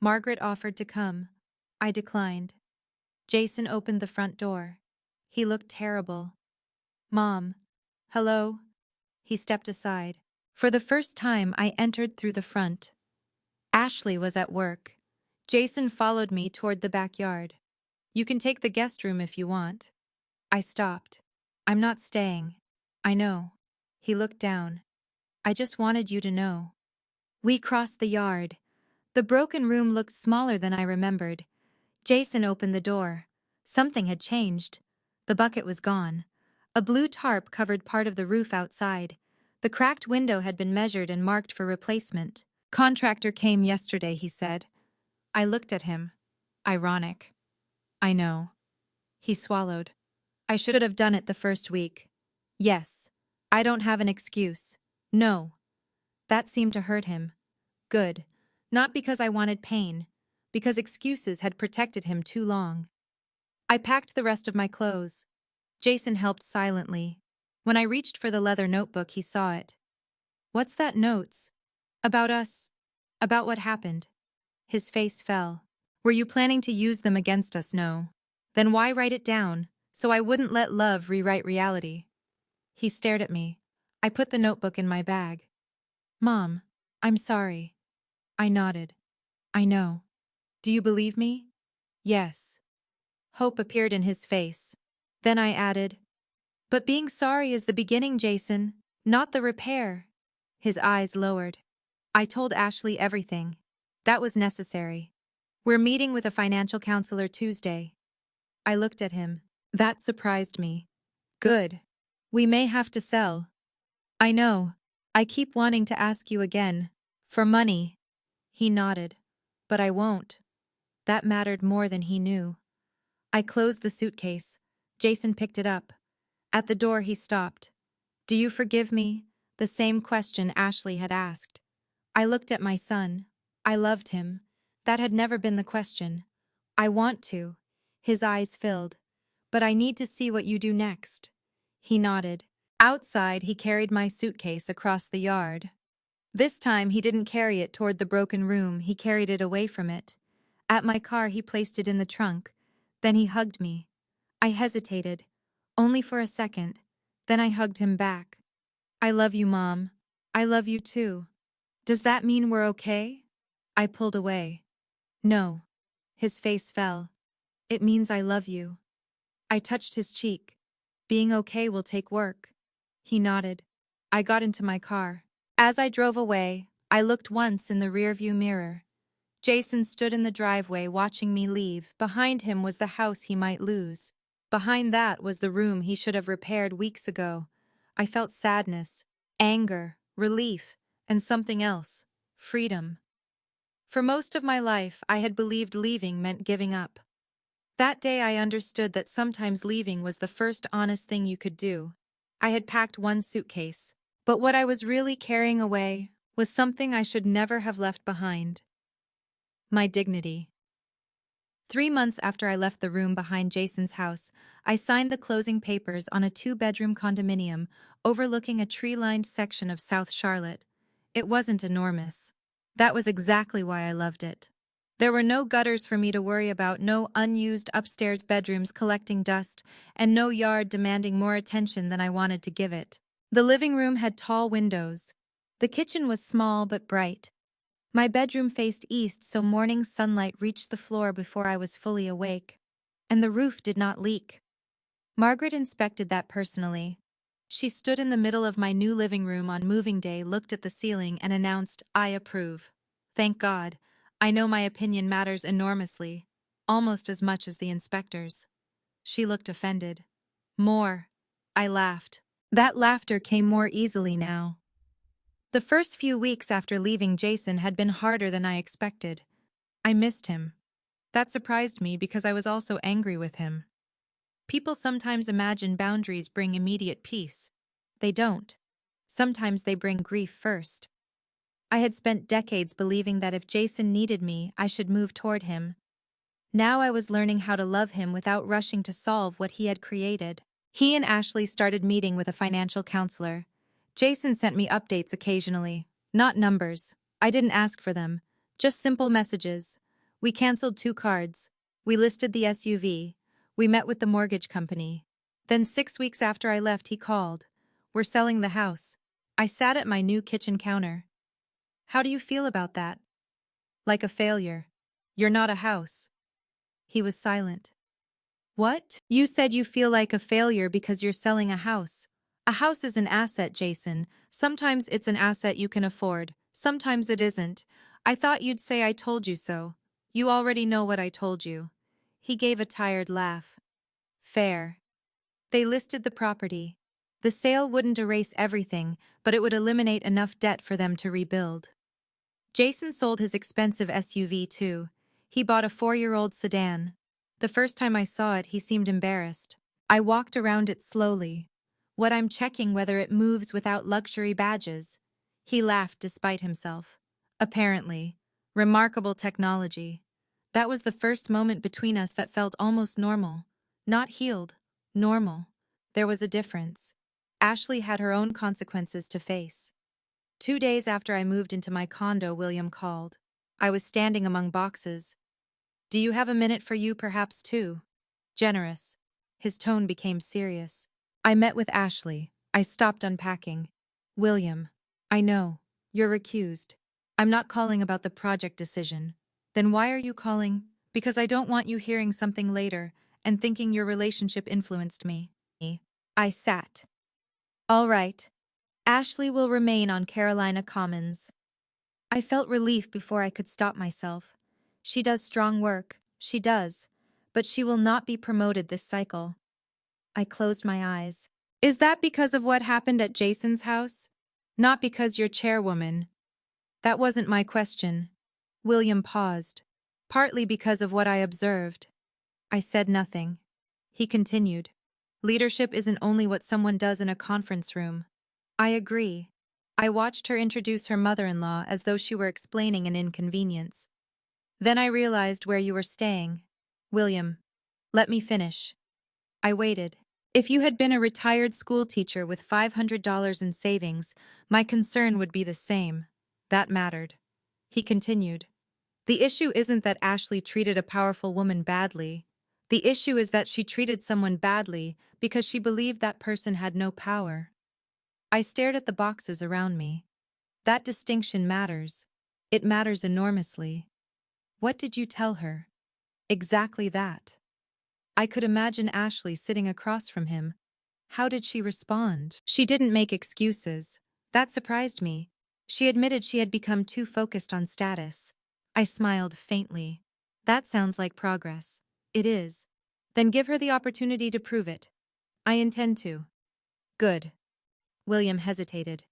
Margaret offered to come. I declined. Jason opened the front door. He looked terrible. Mom. Hello? He stepped aside. For the first time, I entered through the front. Ashley was at work. Jason followed me toward the backyard. You can take the guest room if you want. I stopped. I'm not staying. I know. He looked down. I just wanted you to know. We crossed the yard. The broken room looked smaller than I remembered. Jason opened the door. Something had changed. The bucket was gone. A blue tarp covered part of the roof outside. The cracked window had been measured and marked for replacement. Contractor came yesterday, he said. I looked at him. Ironic. I know. He swallowed. I should have done it the first week. Yes. I don't have an excuse. No. That seemed to hurt him. Good. Not because I wanted pain. Because excuses had protected him too long. I packed the rest of my clothes. Jason helped silently. When I reached for the leather notebook, he saw it. What's that notes? About us? About what happened? His face fell. Were you planning to use them against us? No. Then why write it down, so I wouldn't let love rewrite reality? He stared at me. I put the notebook in my bag. Mom, I'm sorry. I nodded. I know. Do you believe me? Yes. Hope appeared in his face. Then I added, but being sorry is the beginning, Jason, not the repair. His eyes lowered. I told Ashley everything. That was necessary. We're meeting with a financial counselor Tuesday. I looked at him. That surprised me. Good. We may have to sell. I know. I keep wanting to ask you again. For money. He nodded. But I won't. That mattered more than he knew. I closed the suitcase. Jason picked it up. At the door, he stopped. Do you forgive me? The same question Ashley had asked. I looked at my son. I loved him. That had never been the question. I want to. His eyes filled. But I need to see what you do next. He nodded. Outside, he carried my suitcase across the yard. This time, he didn't carry it toward the broken room, he carried it away from it. At my car, he placed it in the trunk. Then he hugged me. I hesitated. Only for a second. Then I hugged him back. I love you, Mom. I love you too. Does that mean we're okay? I pulled away. No. His face fell. It means I love you. I touched his cheek. Being okay will take work. He nodded. I got into my car. As I drove away, I looked once in the rearview mirror. Jason stood in the driveway watching me leave. Behind him was the house he might lose. Behind that was the room he should have repaired weeks ago. I felt sadness, anger, relief, and something else. Freedom. For most of my life, I had believed leaving meant giving up. That day I understood that sometimes leaving was the first honest thing you could do. I had packed one suitcase, but what I was really carrying away was something I should never have left behind. My dignity. 3 months after I left the room behind Jason's house, I signed the closing papers on a 2-bedroom condominium overlooking a tree-lined section of South Charlotte. It wasn't enormous. That was exactly why I loved it. There were no gutters for me to worry about, no unused upstairs bedrooms collecting dust, and no yard demanding more attention than I wanted to give it. The living room had tall windows. The kitchen was small but bright. My bedroom faced east, so morning sunlight reached the floor before I was fully awake. And the roof did not leak. Margaret inspected that personally. She stood in the middle of my new living room on moving day, looked at the ceiling, and announced, I approve. Thank God. I know my opinion matters enormously, almost as much as the inspector's. She looked offended. More. I laughed. That laughter came more easily now. The first few weeks after leaving Jason had been harder than I expected. I missed him. That surprised me because I was also angry with him. People sometimes imagine boundaries bring immediate peace. They don't. Sometimes they bring grief first. I had spent decades believing that if Jason needed me, I should move toward him. Now I was learning how to love him without rushing to solve what he had created. He and Ashley started meeting with a financial counselor. Jason sent me updates occasionally. Not numbers. I didn't ask for them. Just simple messages. We canceled 2 cards. We listed the SUV. We met with the mortgage company. Then 6 weeks after I left, he called. We're selling the house. I sat at my new kitchen counter. How do you feel about that? Like a failure. You're not a house. He was silent. What? You said you feel like a failure because you're selling a house. A house is an asset, Jason. Sometimes it's an asset you can afford. Sometimes it isn't. I thought you'd say I told you so. You already know what I told you. He gave a tired laugh. Fair. They listed the property. The sale wouldn't erase everything, but it would eliminate enough debt for them to rebuild. Jason sold his expensive SUV too. He bought a 4-year-old sedan. The first time I saw it, he seemed embarrassed. I walked around it slowly. What I'm checking whether it moves without luxury badges. He laughed despite himself. Apparently. Remarkable technology. That was the first moment between us that felt almost normal. Not healed. Normal. There was a difference. Ashley had her own consequences to face. 2 days after I moved into my condo, William called. I was standing among boxes. Do you have a minute for you perhaps too? Generous. His tone became serious. I met with Ashley. I stopped unpacking. William. I know. You're recused. I'm not calling about the project decision. Then why are you calling? Because I don't want you hearing something later and thinking your relationship influenced me. I sat. All right. Ashley will remain on Carolina Commons. I felt relief before I could stop myself. She does strong work, she does, but she will not be promoted this cycle. I closed my eyes. Is that because of what happened at Jason's house? Not because you're chairwoman. That wasn't my question. William paused. Partly because of what I observed. I said nothing. He continued. Leadership isn't only what someone does in a conference room. I agree. I watched her introduce her mother-in-law as though she were explaining an inconvenience. Then I realized where you were staying. William, let me finish. I waited. If you had been a retired school teacher with $500 in savings, my concern would be the same. That mattered. He continued. The issue isn't that Ashley treated a powerful woman badly. The issue is that she treated someone badly because she believed that person had no power. I stared at the boxes around me. That distinction matters. It matters enormously. What did you tell her? Exactly that. I could imagine Ashley sitting across from him. How did she respond? She didn't make excuses. That surprised me. She admitted she had become too focused on status. I smiled faintly. That sounds like progress. It is. Then give her the opportunity to prove it. I intend to. Good. William hesitated.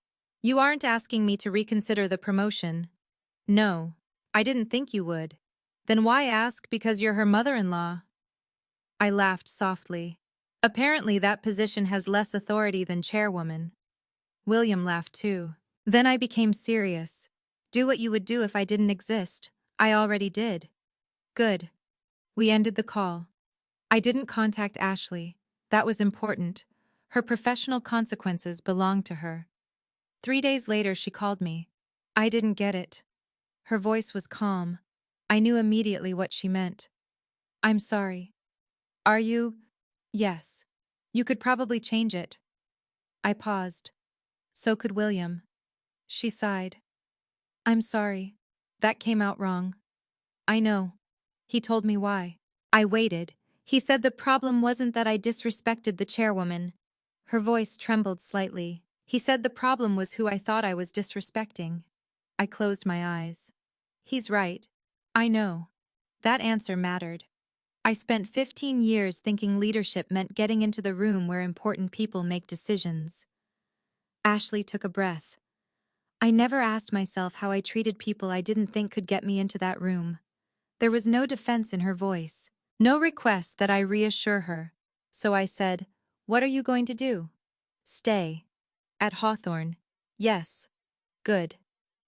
You aren't asking me to reconsider the promotion. No. I didn't think you would. Then why ask because you're her mother-in-law? I laughed softly. Apparently that position has less authority than chairwoman. William laughed too. Then I became serious. Do what you would do if I didn't exist. I already did. Good. We ended the call. I didn't contact Ashley. That was important. Her professional consequences belonged to her. 3 days later she called me. I didn't get it. Her voice was calm. I knew immediately what she meant. I'm sorry. Are you? Yes. You could probably change it. I paused. So could William. She sighed. I'm sorry. That came out wrong. I know. He told me why. I waited. He said the problem wasn't that I disrespected the chairwoman. Her voice trembled slightly. He said the problem was who I thought I was disrespecting. I closed my eyes. He's right. I know. That answer mattered. I spent 15 years thinking leadership meant getting into the room where important people make decisions. Ashley took a breath. I never asked myself how I treated people I didn't think could get me into that room. There was no defense in her voice, no request that I reassure her. So I said, what are you going to do? Stay. At Hawthorne. Yes. Good.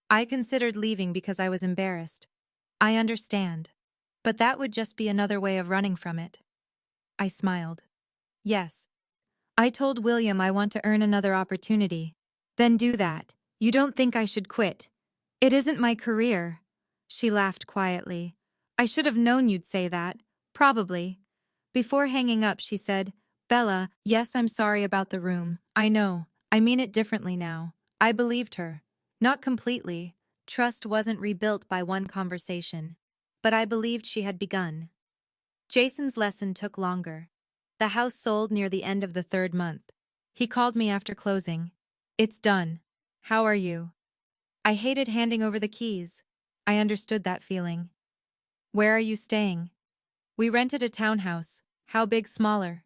I considered leaving because I was embarrassed. I understand. But that would just be another way of running from it. I smiled. Yes. I told William I want to earn another opportunity. Then do that. You don't think I should quit. It isn't my career. She laughed quietly. I should have known you'd say that. Probably. Before hanging up, she said, Bella, yes, I'm sorry about the room. I know. I mean it differently now. I believed her. Not completely. Trust wasn't rebuilt by one conversation. But I believed she had begun. Jason's lesson took longer. The house sold near the end of the third month. He called me after closing. It's done. How are you? I hated handing over the keys. I understood that feeling. Where are you staying? We rented a townhouse. How big smaller?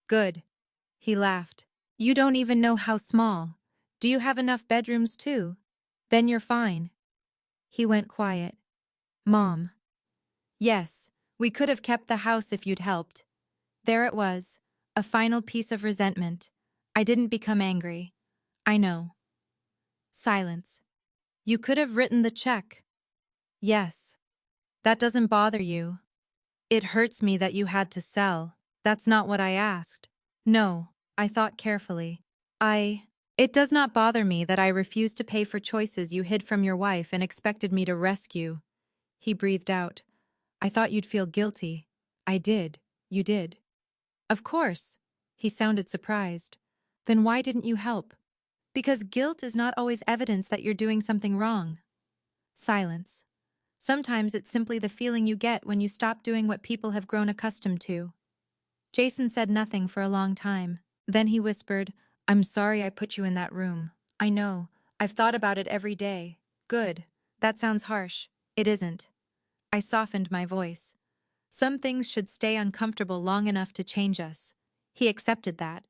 Good. He laughed. You don't even know how small. Do you have enough bedrooms too? Then you're fine. He went quiet. Mom. Yes, we could have kept the house if you'd helped. There it was, a final piece of resentment. I didn't become angry. I know. Silence. You could have written the check. Yes. That doesn't bother you. It hurts me that you had to sell. That's not what I asked. No, I thought carefully. It does not bother me that I refused to pay for choices you hid from your wife and expected me to rescue. He breathed out. I thought you'd feel guilty. I did. You did. Of course. He sounded surprised. Then why didn't you help? Because guilt is not always evidence that you're doing something wrong. Silence. Sometimes it's simply the feeling you get when you stop doing what people have grown accustomed to. Jason said nothing for a long time. Then he whispered, I'm sorry I put you in that room. I know. I've thought about it every day. Good. That sounds harsh. It isn't. I softened my voice. Some things should stay uncomfortable long enough to change us. He accepted that.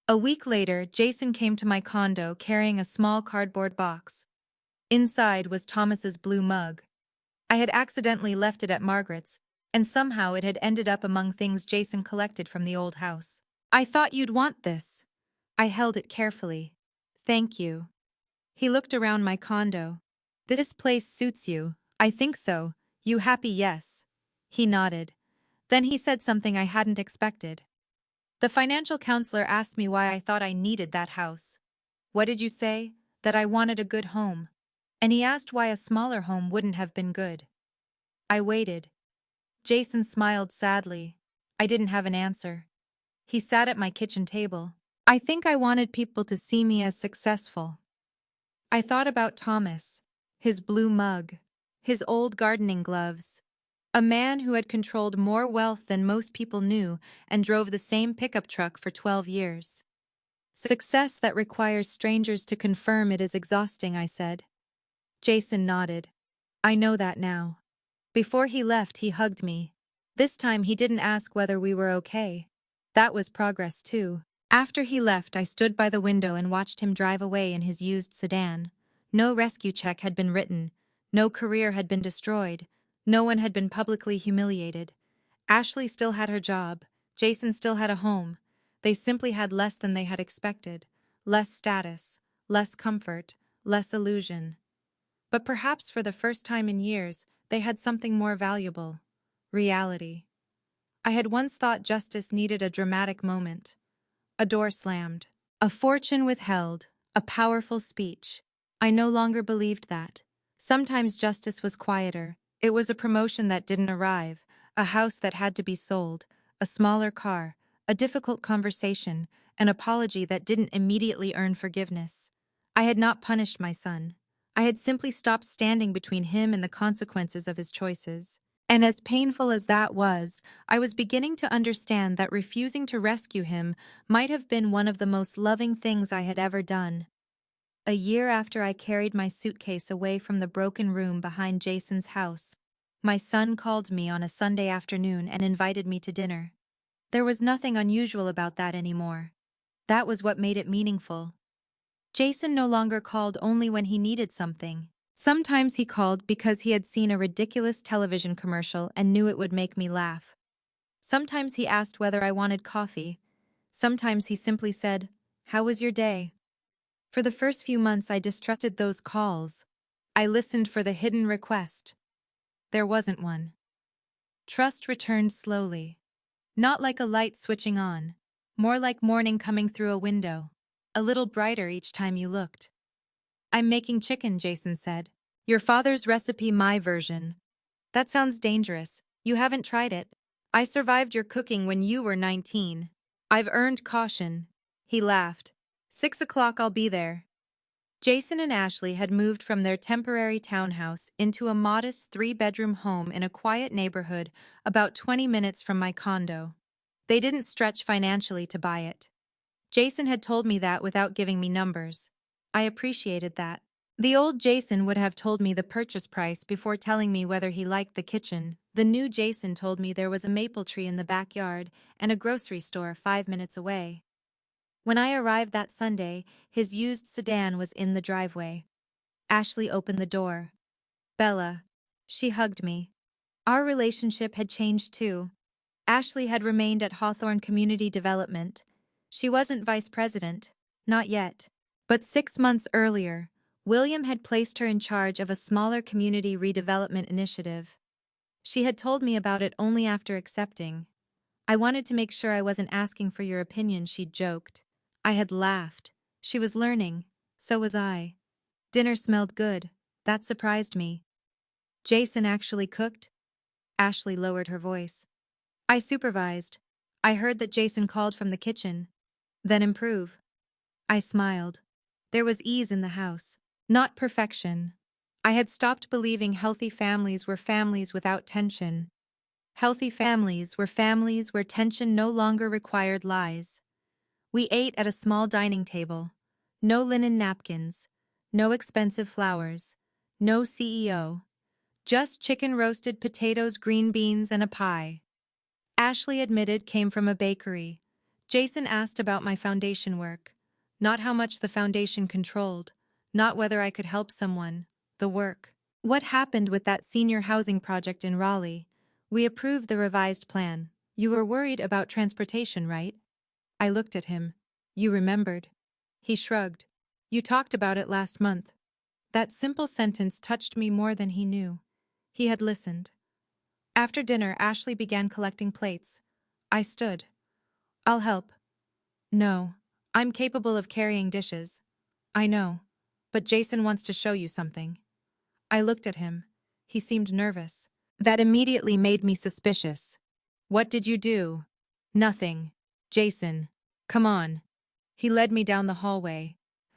A week later, Jason came to my condo carrying a small cardboard box. Inside was Thomas's blue mug. I had accidentally left it at Margaret's, and somehow it had ended up among things Jason collected from the old house. I thought you'd want this. I held it carefully. Thank you. He looked around my condo. This place suits you. I think so. You happy? Yes. He nodded. Then he said something I hadn't expected. The financial counselor asked me why I thought I needed that house. What did you say? That I wanted a good home. And he asked why a smaller home wouldn't have been good. I waited. Jason smiled sadly. I didn't have an answer. He sat at my kitchen table. I think I wanted people to see me as successful. I thought about Thomas, his blue mug, his old gardening gloves. A man who had controlled more wealth than most people knew and drove the same pickup truck for 12 years. Success that requires strangers to confirm it is exhausting, I said. Jason nodded. I know that now. Before he left, he hugged me. This time he didn't ask whether we were okay. That was progress too. After he left, I stood by the window and watched him drive away in his used sedan. No rescue check had been written. No career had been destroyed. No one had been publicly humiliated. Ashley still had her job. Jason still had a home. They simply had less than they had expected. Less status, less comfort, less illusion. But perhaps for the first time in years, they had something more valuable. Reality. I had once thought justice needed a dramatic moment. A door slammed. A fortune withheld. A powerful speech. I no longer believed that. Sometimes justice was quieter. It was a promotion that didn't arrive, a house that had to be sold, a smaller car, a difficult conversation, an apology that didn't immediately earn forgiveness. I had not punished my son. I had simply stopped standing between him and the consequences of his choices. And as painful as that was, I was beginning to understand that refusing to rescue him might have been one of the most loving things I had ever done. A year after I carried my suitcase away from the broken room behind Jason's house, my son called me on a Sunday afternoon and invited me to dinner. There was nothing unusual about that anymore. That was what made it meaningful. Jason no longer called only when he needed something. Sometimes he called because he had seen a ridiculous television commercial and knew it would make me laugh. Sometimes he asked whether I wanted coffee. Sometimes he simply said, "How was your day?" For the first few months, I distrusted those calls. I listened for the hidden request. There wasn't one. Trust returned slowly. Not like a light switching on. More like morning coming through a window. A little brighter each time you looked. I'm making chicken, Jason said. Your father's recipe, my version. That sounds dangerous. You haven't tried it. I survived your cooking when you were 19. I've earned caution. He laughed. 6 o'clock, I'll be there. Jason and Ashley had moved from their temporary townhouse into a modest 3-bedroom home in a quiet neighborhood about 20 minutes from my condo. They didn't stretch financially to buy it. Jason had told me that without giving me numbers. I appreciated that. The old Jason would have told me the purchase price before telling me whether he liked the kitchen. The new Jason told me there was a maple tree in the backyard and a grocery store 5 minutes away. When I arrived that Sunday, his used sedan was in the driveway. Ashley opened the door. Bella. She hugged me. Our relationship had changed too. Ashley had remained at Hawthorne Community Development. She wasn't vice president. Not yet. But 6 months earlier, William had placed her in charge of a smaller community redevelopment initiative. She had told me about it only after accepting. I wanted to make sure I wasn't asking for your opinion, she'd joked. I had laughed. She was learning. So was I. Dinner smelled good. That surprised me. Jason actually cooked? Ashley lowered her voice. I supervised. I heard that Jason called from the kitchen. Then improve. I smiled. There was ease in the house. Not perfection. I had stopped believing healthy families were families without tension. Healthy families were families where tension no longer required lies. We ate at a small dining table. No linen napkins. No expensive flowers. No CEO. Just chicken, roasted potatoes, green beans, and a pie. Ashley admitted came from a bakery. Jason asked about my foundation work. Not how much the foundation controlled. Not whether I could help someone. The work. What happened with that senior housing project in Raleigh? We approved the revised plan. You were worried about transportation, right? I looked at him. You remembered. He shrugged. You talked about it last month. That simple sentence touched me more than he knew. He had listened. After dinner, Ashley began collecting plates. I stood. I'll help. No, I'm capable of carrying dishes. I know, but Jason wants to show you something. I looked at him. He seemed nervous. That immediately made me suspicious. What did you do? Nothing. Jason, come on. He led me down the hallway.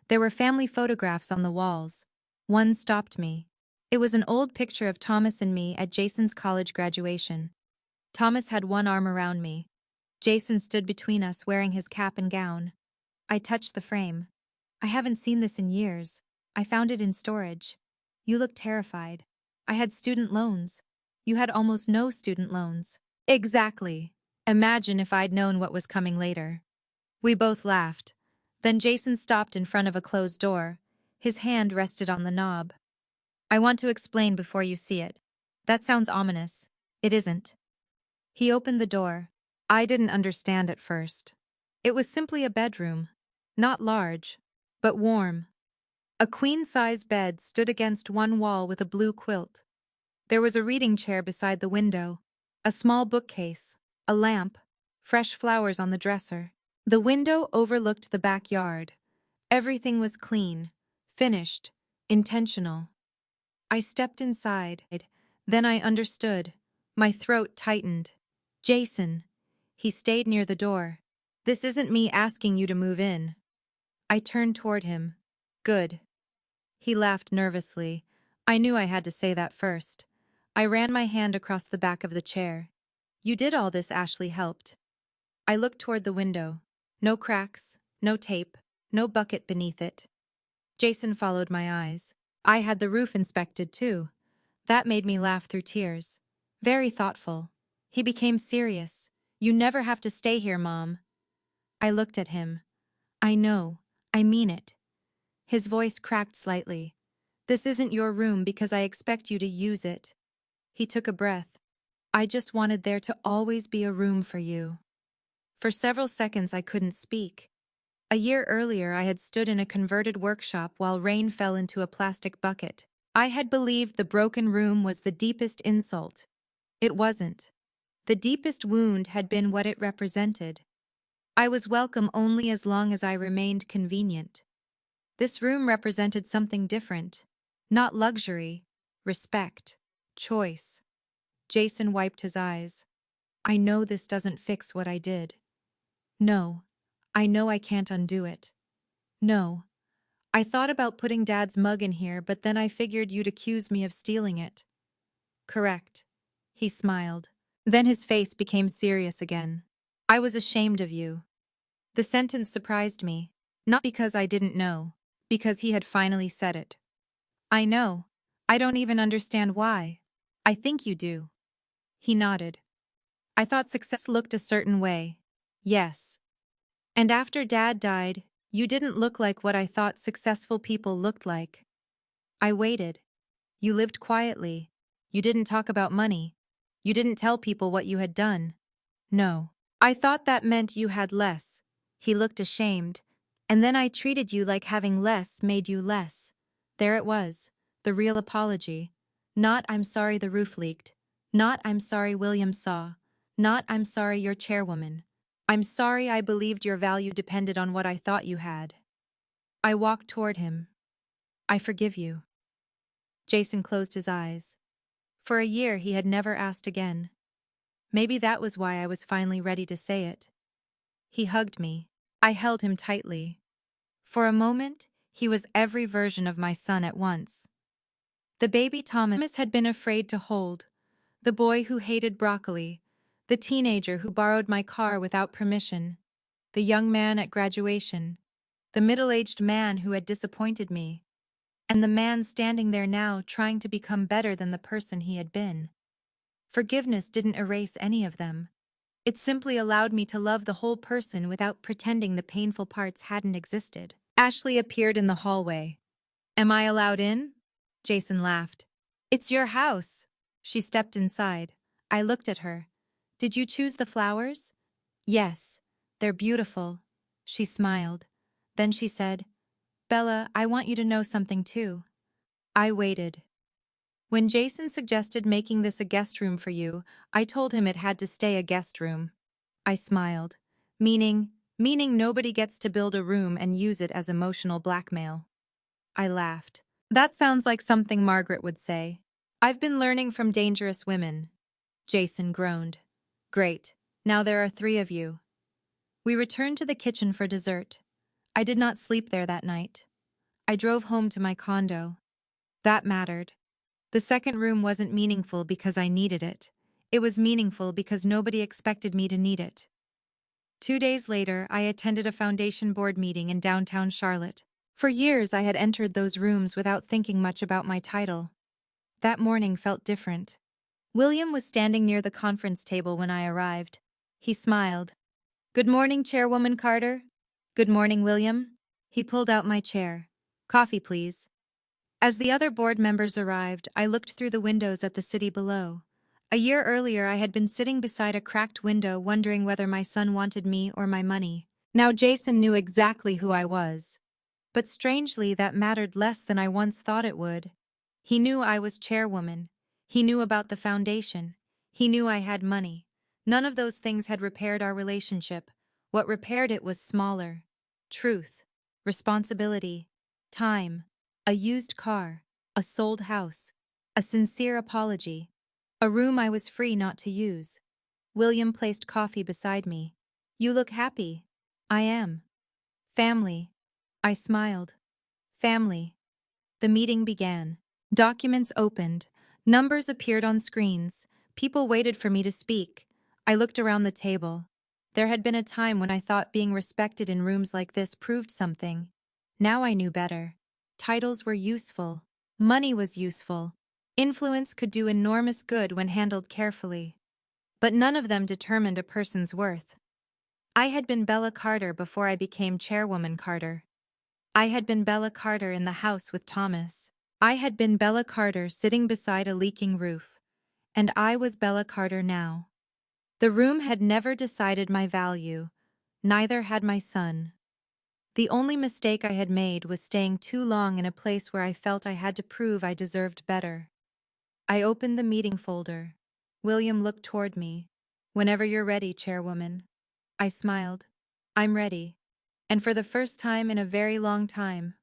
There were family photographs on the walls. One stopped me. It was an old picture of Thomas and me at Jason's college graduation. Thomas had one arm around me. Jason stood between us wearing his cap and gown. I touched the frame. I haven't seen this in years. I found it in storage. You look terrified. I had student loans. You had almost no student loans. Exactly. Imagine if I'd known what was coming later. We both laughed. Then Jason stopped in front of a closed door. His hand rested on the knob. I want to explain before you see it. That sounds ominous. It isn't. He opened the door. I didn't understand at first. It was simply a bedroom. Not large, but warm. A queen-size bed stood against one wall with a blue quilt. There was a reading chair beside the window, a small bookcase, a lamp, fresh flowers on the dresser. The window overlooked the backyard. Everything was clean, finished, intentional. I stepped inside. Then I understood. My throat tightened. Jason. He stayed near the door. This isn't me asking you to move in. I turned toward him. Good. He laughed nervously. I knew I had to say that first. I ran my hand across the back of the chair. You did all this, Ashley helped. I looked toward the window. No cracks, no tape, no bucket beneath it. Jason followed my eyes. I had the roof inspected too. That made me laugh through tears. Very thoughtful. He became serious. You never have to stay here, Mom. I looked at him. I know. I mean it. His voice cracked slightly. This isn't your room because I expect you to use it. He took a breath. I just wanted there to always be a room for you. For several seconds I couldn't speak. A year earlier I had stood in a converted workshop while rain fell into a plastic bucket. I had believed the broken room was the deepest insult. It wasn't. The deepest wound had been what it represented. I was welcome only as long as I remained convenient. This room represented something different. Not luxury, respect, choice. Jason wiped his eyes. I know this doesn't fix what I did. No. I know I can't undo it. No. I thought about putting Dad's mug in here, but then I figured you'd accuse me of stealing it. Correct. He smiled. Then his face became serious again. I was ashamed of you. The sentence surprised me, not because I didn't know, because he had finally said it. I know. I don't even understand why. I think you do. He nodded. I thought success looked a certain way. Yes. And after Dad died, you didn't look like what I thought successful people looked like. I waited. You lived quietly. You didn't talk about money. You didn't tell people what you had done. No. I thought that meant you had less. He looked ashamed. And then I treated you like having less made you less. There it was. The real apology. Not "I'm sorry the roof leaked." Not "I'm sorry William saw." Not "I'm sorry you're chairwoman." I'm sorry I believed your value depended on what I thought you had. I walked toward him. I forgive you. Jason closed his eyes. For a year he had never asked again. Maybe that was why I was finally ready to say it. He hugged me. I held him tightly. For a moment, he was every version of my son at once. The baby Thomas had been afraid to hold, the boy who hated broccoli, the teenager who borrowed my car without permission, the young man at graduation, the middle-aged man who had disappointed me, and the man standing there now trying to become better than the person he had been. Forgiveness didn't erase any of them. It simply allowed me to love the whole person without pretending the painful parts hadn't existed. Ashley appeared in the hallway. Am I allowed in? Jason laughed. It's your house. She stepped inside. I looked at her. Did you choose the flowers? Yes. They're beautiful. She smiled. Then she said, Bella, I want you to know something too. I waited. When Jason suggested making this a guest room for you, I told him it had to stay a guest room. I smiled. Meaning nobody gets to build a room and use it as emotional blackmail. I laughed. That sounds like something Margaret would say. I've been learning from dangerous women. Jason groaned. Great. Now there are 3 of you. We returned to the kitchen for dessert. I did not sleep there that night. I drove home to my condo. That mattered. The second room wasn't meaningful because I needed it. It was meaningful because nobody expected me to need it. 2 days later, I attended a foundation board meeting in downtown Charlotte. For years, I had entered those rooms without thinking much about my title. That morning felt different. William was standing near the conference table when I arrived. He smiled. Good morning, Chairwoman Carter. Good morning, William. He pulled out my chair. Coffee, please. As the other board members arrived, I looked through the windows at the city below. A year earlier, I had been sitting beside a cracked window wondering whether my son wanted me or my money. Now Jason knew exactly who I was. But strangely, that mattered less than I once thought it would. He knew I was chairwoman. He knew about the foundation. He knew I had money. None of those things had repaired our relationship. What repaired it was smaller. Truth. Responsibility. Time. A used car. A sold house. A sincere apology. A room I was free not to use. William placed coffee beside me. You look happy. I am. Family. I smiled. Family. The meeting began. Documents opened. Numbers appeared on screens. People waited for me to speak. I looked around the table. There had been a time when I thought being respected in rooms like this proved something. Now I knew better. Titles were useful. Money was useful. Influence could do enormous good when handled carefully. But none of them determined a person's worth. I had been Bella Carter before I became Chairwoman Carter. I had been Bella Carter in the house with Thomas. I had been Bella Carter sitting beside a leaking roof. And I was Bella Carter now. The room had never decided my value. Neither had my son. The only mistake I had made was staying too long in a place where I felt I had to prove I deserved better. I opened the meeting folder. William looked toward me. Whenever you're ready, Chairwoman. I smiled. I'm ready. And for the first time in a very long time,